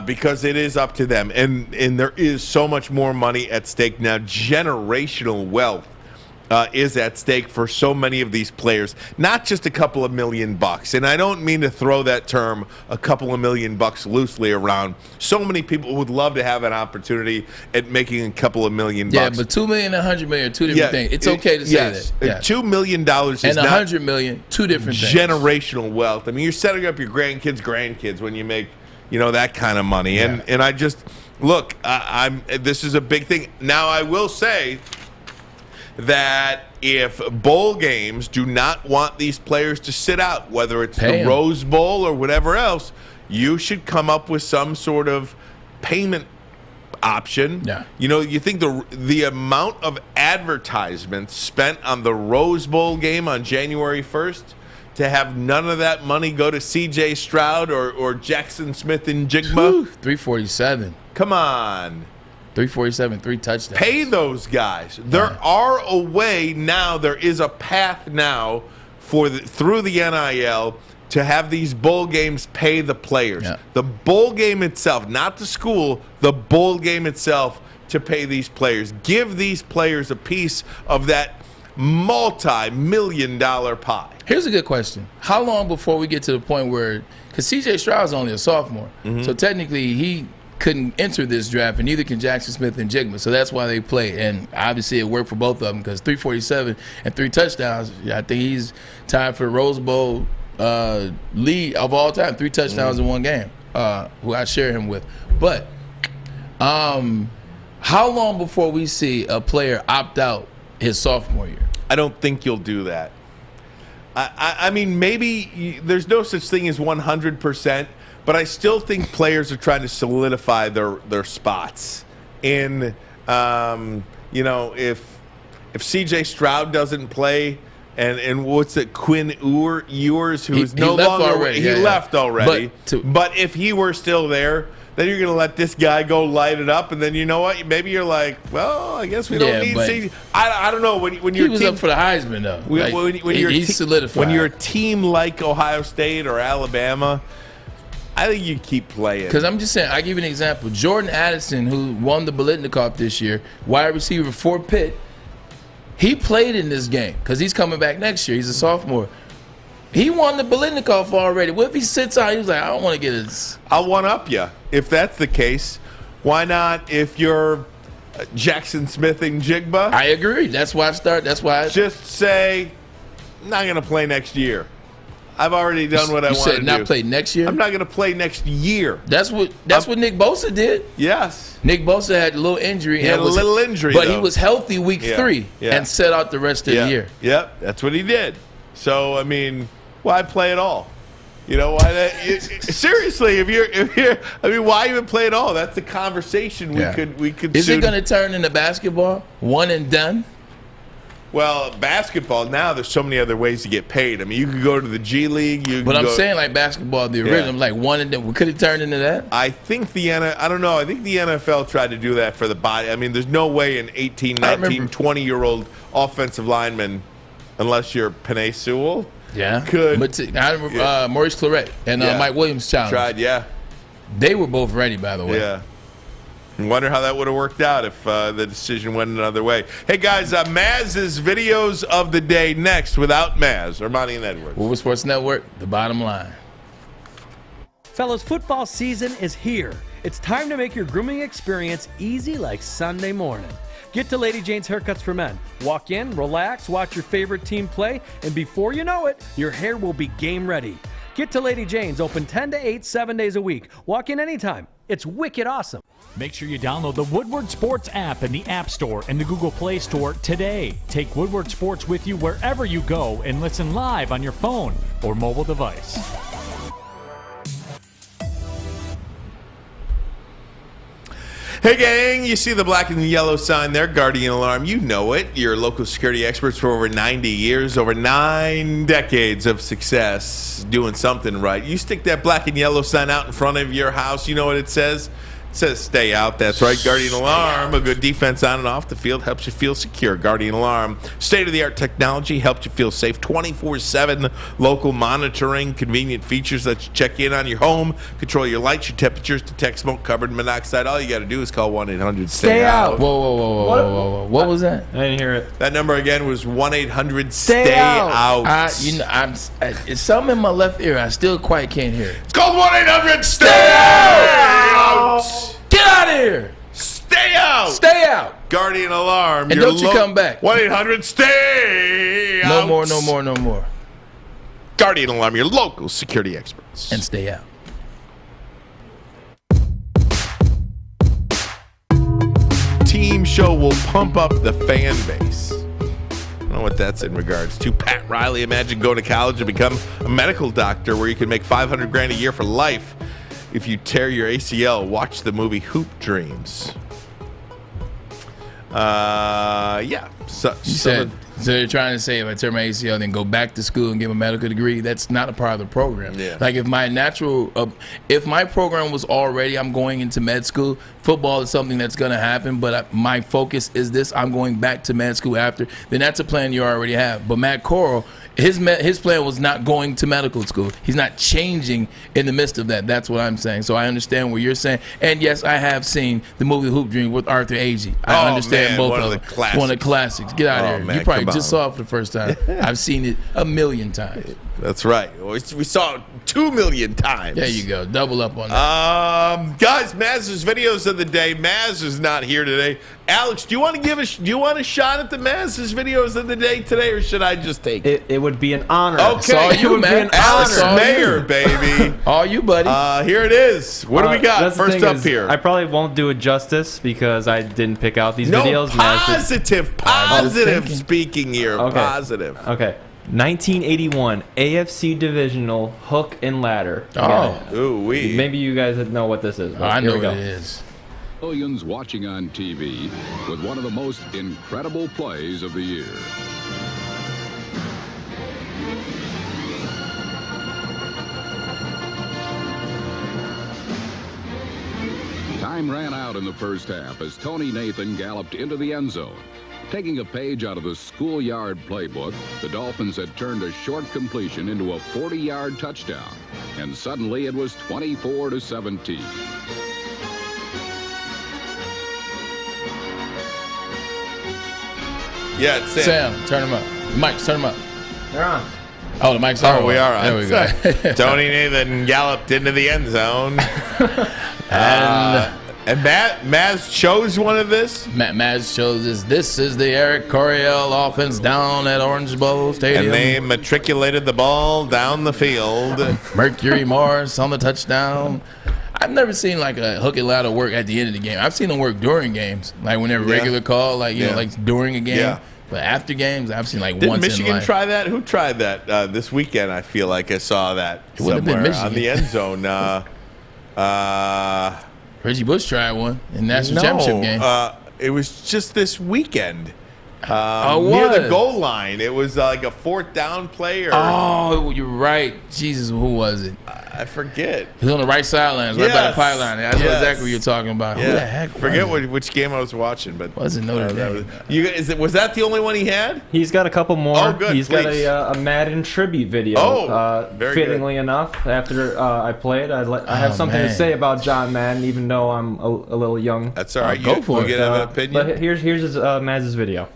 A: because it is up to them. And there is so much more money at stake now. Generational wealth is at stake for so many of these players, not just a couple of $1 million. And I don't mean to throw that term, a couple of $1 million loosely around. So many people would love to have an opportunity at making a couple of $1 million.
B: Yeah, but $2 million and $100 million are two different things. It's okay to say that. Yeah.
A: $2 million is
B: and
A: not
B: $100 million, two different things.
A: Generational wealth. I mean, you're setting up your grandkids when you make, that kind of money.
B: Yeah.
A: And I just look, this is a big thing. Now I will say that if bowl games do not want these players to sit out, whether it's the Rose Bowl or whatever else, you should come up with some sort of payment option.
B: Yeah.
A: You think the amount of advertisement spent on the Rose Bowl game on January 1st to have none of that money go to C.J. Stroud or Jackson Smith and Jigba?
B: 347.
A: Come on.
B: 347, 3 touchdowns.
A: Pay those guys. There are a way now. There is a path now through the NIL to have these bowl games pay the players.
B: Yeah.
A: The bowl game itself, not the school, the bowl game itself to pay these players. Give these players a piece of that multi-million-dollar pie.
B: Here's a good question. How long before we get to the point where, because C.J. Stroud's only a sophomore, so technically he couldn't enter this draft, and neither can Jackson Smith and Jigma. So that's why they played. And obviously it worked for both of them because 347 and 3 touchdowns, I think he's tied for the Rose Bowl lead of all time. 3 touchdowns in one game, who I share him with. But how long before we see a player opt out his sophomore year?
A: I don't think you'll do that. I mean, maybe there's no such thing as 100%. But I still think players are trying to solidify their spots. And if C.J. Stroud doesn't play, and what's it, Quinn Ewers, who's no longer
B: already.
A: He left already.
B: But
A: if he were still there, then you're going to let this guy go light it up, and then you know what? Maybe you're like, well, I guess we don't need C.J. I don't know when you're
B: he was up for the Heisman though. He's solidified.
A: When you're a team like Ohio State or Alabama, I think you keep playing.
B: Because I'm just saying, I give you an example. Jordan Addison, who won the Biletnikoff this year, wide receiver for Pitt, he played in this game because he's coming back next year. He's a sophomore. He won the Biletnikoff already. What if he sits out? He was like, I don't want to get his.
A: I'll one up you. If that's the case, why not if you're Jackson Smith and Jigba?
B: I agree. That's why I start. That's why
A: just say, I'm not going to play next year. I've already done what I want to do.
B: You said not play next year?
A: I'm not going to play next year.
B: That's what Nick Bosa did.
A: Yes.
B: Nick Bosa had a little injury.
A: He had a little injury,
B: but
A: though.
B: He was healthy week 3 and set out the rest of the year.
A: Yep, that's what he did. So, I mean, why play at all? Why? Seriously, why even play at all? That's the conversation we could.
B: Is it going to turn into basketball? One and done?
A: Well, basketball now, there's so many other ways to get paid. I mean, you could go to the G League.
B: But I'm saying like basketball, the original, like one and then could it turn into that?
A: I think I don't know. I think the NFL tried to do that for the body. I mean, there's no way an 18, 19, 20-year-old offensive lineman, unless you're Penei Sewell, could.
B: But I remember Maurice Claret and Mike Williams challenged. They were both ready, by the way.
A: Yeah. I wonder how that would have worked out if the decision went another way. Hey, guys, Maz's videos of the day next without Maz. Ermanni and Edwards.
B: Woodward Sports Network, the bottom line.
E: Fellas, football season is here. It's time to make your grooming experience easy like Sunday morning. Get to Lady Jane's Haircuts for Men. Walk in, relax, watch your favorite team play, and before you know it, your hair will be game ready. Get to Lady Jane's, open 10 to 8, 7 days a week. Walk in anytime. It's wicked awesome.
F: Make sure you download the Woodward Sports app in the App Store and the Google Play Store today. Take Woodward Sports with you wherever you go and listen live on your phone or mobile device.
A: Hey, gang, you see the black and yellow sign there, Guardian Alarm. You know it. Your local security experts for over 90 years, over 9 decades of success doing something right. You stick that black and yellow sign out in front of your house, you know what it says? It says stay out. That's right. Guardian Alarm. A good defense on and off the field helps you feel secure. Guardian Alarm. State-of-the-art technology helps you feel safe. 24/7 local monitoring. Convenient features that you check in on your home. Control your lights, your temperatures, detect smoke, carbon monoxide. All you got to do is call 1-800-STAY-OUT.
B: Whoa. What was that?
K: I didn't hear it.
A: That number again was 1-800-STAY-OUT.
B: It's something in my left ear. I still quite can't hear it.
A: It's called 1-800-STAY-OUT.
B: Get out of here!
A: Stay out!
B: Stay out!
A: Guardian Alarm.
B: And don't you come back.
A: 1-800-STAY-OUT.
B: No more.
A: Guardian Alarm, your local security experts.
B: And stay out.
A: Team show will pump up the fan base. I don't know what that's in regards to. Pat Riley, imagine going to college and become a medical doctor where you can make $500,000 a year for life. If you tear your ACL, watch the movie Hoop Dreams. So
B: they're trying to say if I tear my ACL, then go back to school and get a medical degree. That's not a part of the program.
A: Yeah.
B: Like if my program was already I'm going into med school, football is something that's going to happen. But my focus is this: I'm going back to med school after. Then that's a plan you already have. But Matt Corral, his plan was not going to medical school. He's not changing in the midst of that. That's what I'm saying. So I understand what you're saying. And yes, I have seen the movie Hoop Dream with Arthur Agee. I understand both of them. One of the classics. Get out of here.
A: Man,
B: you probably just saw it for the first time. I've seen it 1,000,000 times.
A: That's right. We saw it 2,000,000 times.
B: There you go. Double up on that.
A: Guys, Maz's videos of the day. Maz is not here today. Alex, do you want a shot at the Maz's videos of the day today, or should I just take it?
L: It would be an honor.
A: Okay,
B: you, man.
A: Alex Mayer, baby.
B: All you, buddy.
A: Here it is. What do we got? First up here.
L: I probably won't do it justice because I didn't pick out these
A: no,
L: videos.
A: Positive speaking here. Okay. Positive.
L: Okay. 1981 AFC Divisional Hook and Ladder. Maybe you guys know what this is.
B: I know what it is.
N: Millions watching on TV with one of the most incredible plays of the year. Time ran out in the first half as Tony Nathan galloped into the end zone. Taking a page out of the schoolyard playbook, the Dolphins had turned a short completion into a 40-yard touchdown, and suddenly it was 24-17.
A: Yeah, it's
B: Sam, turn him up. Mike, turn him up.
L: They're on.
B: Oh, the mic's on.
A: Oh, we are on.
B: There we go.
A: Tony Nathan galloped into the end zone. And Maz chose one of this?
B: Maz chose this. This is the Eric Coryell offense down at Orange Bowl Stadium.
A: And they matriculated the ball down the field.
B: Mercury Morris on the touchdown. I've never seen like a hook and ladder work at the end of the game. I've seen them work during games, like when they're regular call, like you know, like during a game. Yeah. But after games, I've seen like
A: Didn't
B: once
A: Michigan
B: in life.
A: try that? Who tried that this weekend? I feel like I saw that somewhere on the end zone.
B: Reggie Bush tried one in the national championship game.
A: It was just this weekend. Near the goal line. It was like a 4th down play.
B: Oh, you're right. Jesus, who was it?
A: I forget.
B: He was on the right sidelines, right by the pylon. I know exactly what you're talking about.
A: Yeah.
B: Who the heck?
A: Forget which game I was watching, but
B: wasn't Notre Dame.
A: Was that the only one he had?
L: He's got a couple more.
A: Oh, good.
L: He's got a Madden tribute video.
A: Very
L: fittingly
A: good.
L: enough, after I played, I have something to say about John Madden, even though I'm a little young.
A: That's all right.
B: Go for it.
A: You have an opinion.
L: But here's Maz's video.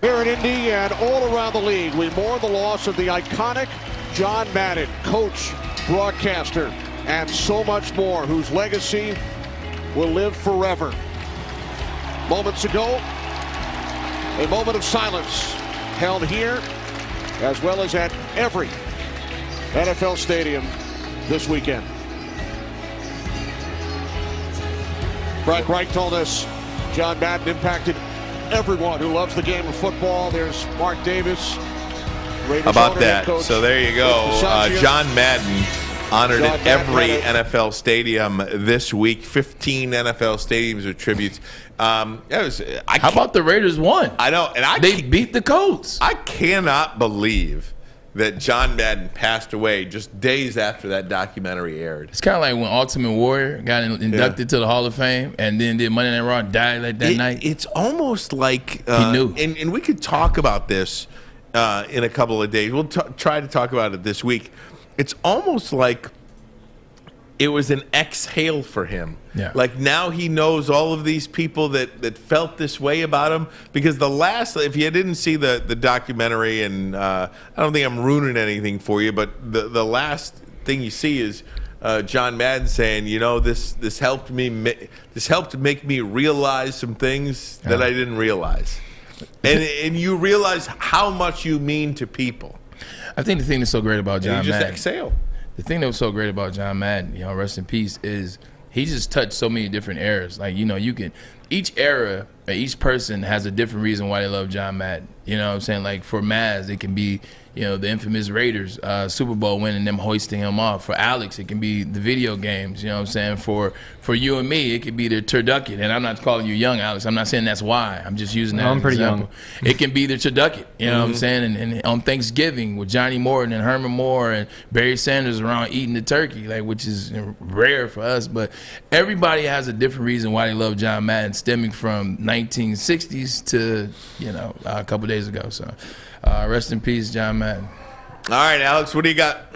O: Here in Indy and all around the league, we mourn the loss of the iconic John Madden, coach, broadcaster, and so much more, whose legacy will live forever. Moments ago, a moment of silence held here, as well as at every NFL stadium this weekend. Frank Reich told us John Madden impacted everyone who loves the game of football. There's Mark Davis.
A: How about that? So there you go. John Madden honored at every NFL stadium this week. 15 NFL stadiums with tributes. How
B: about the Raiders won?
A: I know, and
B: they beat the Colts.
A: I cannot believe that John Madden passed away just days after that documentary aired.
B: It's kind of like when Ultimate Warrior got inducted to the Hall of Fame and then did Monday Night Raw and died like that night.
A: It's almost like
B: he knew.
A: And we could talk about this in a couple of days. We'll try to talk about it this week. It's almost like it was an exhale for him.
B: Yeah.
A: Like now he knows all of these people that felt this way about him. Because if you didn't see the documentary, and I don't think I'm ruining anything for you, but the last thing you see is John Madden saying, this helped make me realize some things that I didn't realize. And you realize how much you mean to people.
B: I think the thing that's so great about John Madden.
A: Exhale.
B: The thing that was so great about John Madden, rest in peace, is he just touched so many different eras. Like, you can, each era, each person has a different reason why they love John Madden. You know what I'm saying? Like for Maz, it can be, the infamous Raiders Super Bowl win and them hoisting him off. For Alex, it can be the video games. You know what I'm saying? For you and me, it could be the turducken. And I'm not calling you young, Alex. I'm not saying that's why. I'm just using that as an
L: pretty
B: example.
L: Young.
B: It can be the turducken. You know what I'm saying? And on Thanksgiving with Johnny Morton and Herman Moore and Barry Sanders around eating the turkey, which is rare for us. But everybody has a different reason why they love John Madden, stemming from 1960s to a couple days ago. So rest in peace, John Madden.
A: All right, Alex, what do you got?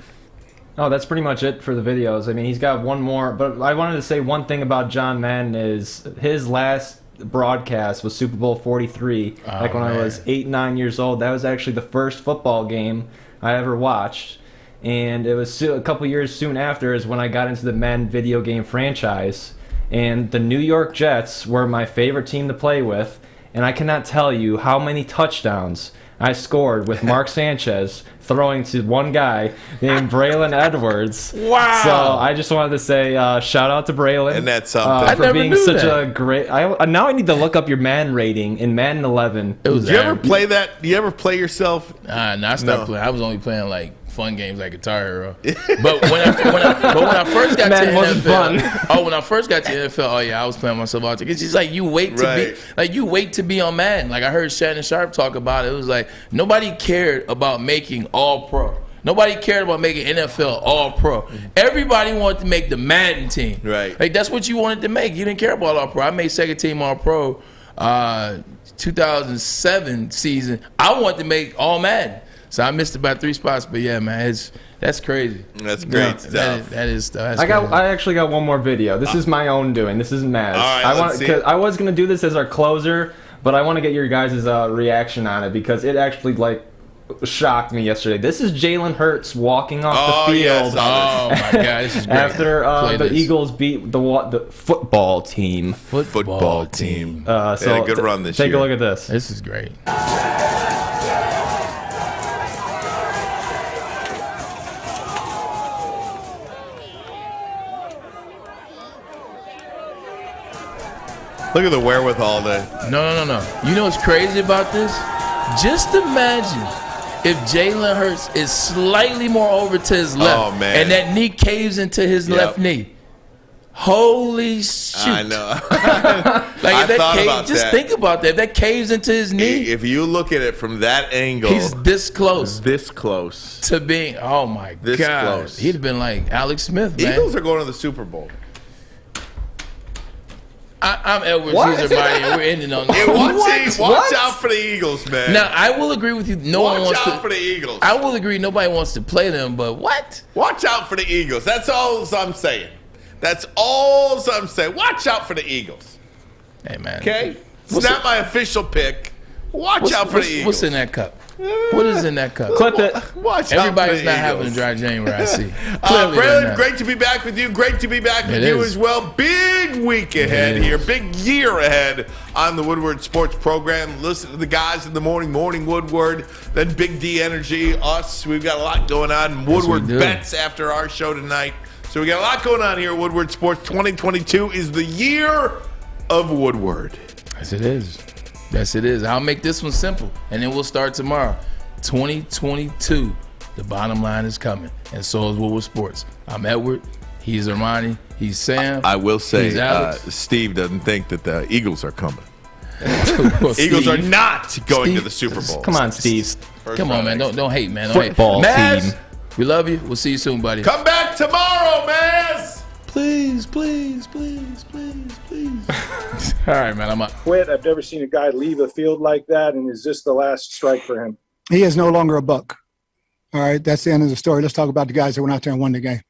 L: Oh, that's pretty much it for the videos. I mean, he's got one more, but I wanted to say one thing about John Madden is his last broadcast was Super Bowl 43, when I was 8, 9 years old. That was actually the first football game I ever watched. And it was a couple years soon after is when I got into the Madden video game franchise. And the New York Jets were my favorite team to play with. And I cannot tell you how many touchdowns I scored with Mark Sanchez throwing to one guy named Braylon Edwards.
B: Wow.
L: So I just wanted to say shout out to Braylon.
A: And that's something.
L: For being such a great... now I need to look up your Madden rating in Madden 11.
A: Did you ever play that? Do you ever play yourself?
B: I stopped playing. I was only playing fun games like Guitar Hero. But when I first got to the NFL, when I first got to the NFL, I was playing myself all the time. It's just like you wait to be on Madden. Like I heard Shannon Sharp talk about it. It was like nobody cared about making All Pro. Nobody cared about making NFL All Pro. Everybody wanted to make the Madden team.
A: Right.
B: Like that's what you wanted to make. You didn't care about All Pro. I made second team All Pro 2007 season. I wanted to make All Madden. So I missed about 3 spots, but yeah, man, that's crazy.
A: That's great stuff.
B: That is stuff.
L: I actually got one more video. This is my own doing. This isn't Maz.
A: All right, let's see it.
L: I was gonna do this as our closer, but I want to get your guys' reaction on it because it actually shocked me yesterday. This is Jalen Hurts walking off the field.
B: Yes, oh my God, this is great.
L: After the Eagles beat the football team.
B: Football team.
A: They had a good run this year.
L: Take a look at this.
B: This is great.
A: Look at the wherewithal there.
B: No. You know what's crazy about this? Just imagine if Jalen Hurts is slightly more over to his left and that knee caves into his left knee. Holy shoot.
A: I know.
B: Like if that cave, just think about that. If that caves into his knee.
A: If you look at it from that angle.
B: He's this close.
A: This close.
B: To being, oh my God.
A: This close.
B: He'd have been like Alex Smith, man.
A: Eagles are going to the Super Bowl.
B: I'm Edwards. He's Ermanni, and we're ending on
A: that. Watch out for the Eagles, man.
B: Now, I will agree with you.
A: Watch out for the Eagles.
B: I will agree nobody wants to play them, but what?
A: Watch out for the Eagles. That's all I'm saying. That's all I'm saying. Watch out for the Eagles.
B: Hey, man.
A: Okay? It's not my official pick. Watch out for the Eagles.
B: What's in that cup? What is in that cup?
L: Clip it.
A: Watch
B: Everybody's
A: out for the
B: not
A: Eagles.
B: having a dry January, I see.
A: Braylon, great to be back with you. Great to be back with you as well. Big week ahead here. Big year ahead on the Woodward Sports Program. Listen to the guys in the morning Woodward, then Big D Energy, us. We've got a lot going on. Woodward bets after our show tonight. So we got a lot going on here at Woodward Sports. 2022 is the year of Woodward.
B: Yes, it is. Yes, it is. I'll make this one simple, and then we'll start tomorrow. 2022, the bottom line is coming, and so is Woodward Sports. I'm Edward. He's Ermanni. He's Sam.
A: I will say,
B: Alex.
A: Steve doesn't think that the Eagles are coming. Eagles are not going to the Super Bowl.
L: Come on, Steve.
B: Come on, man. Don't hate, man.
L: Football
B: Maz,
L: team.
B: we love you. We'll see you soon, buddy.
A: Come back tomorrow, Maz.
B: Please, please, please, please, please. All right, man. I'm up.
P: Quit. I've never seen a guy leave a field like that, and is this the last strike for him?
Q: He is no longer a Buck. All right, that's the end of the story. Let's talk about the guys that went out there and won the game.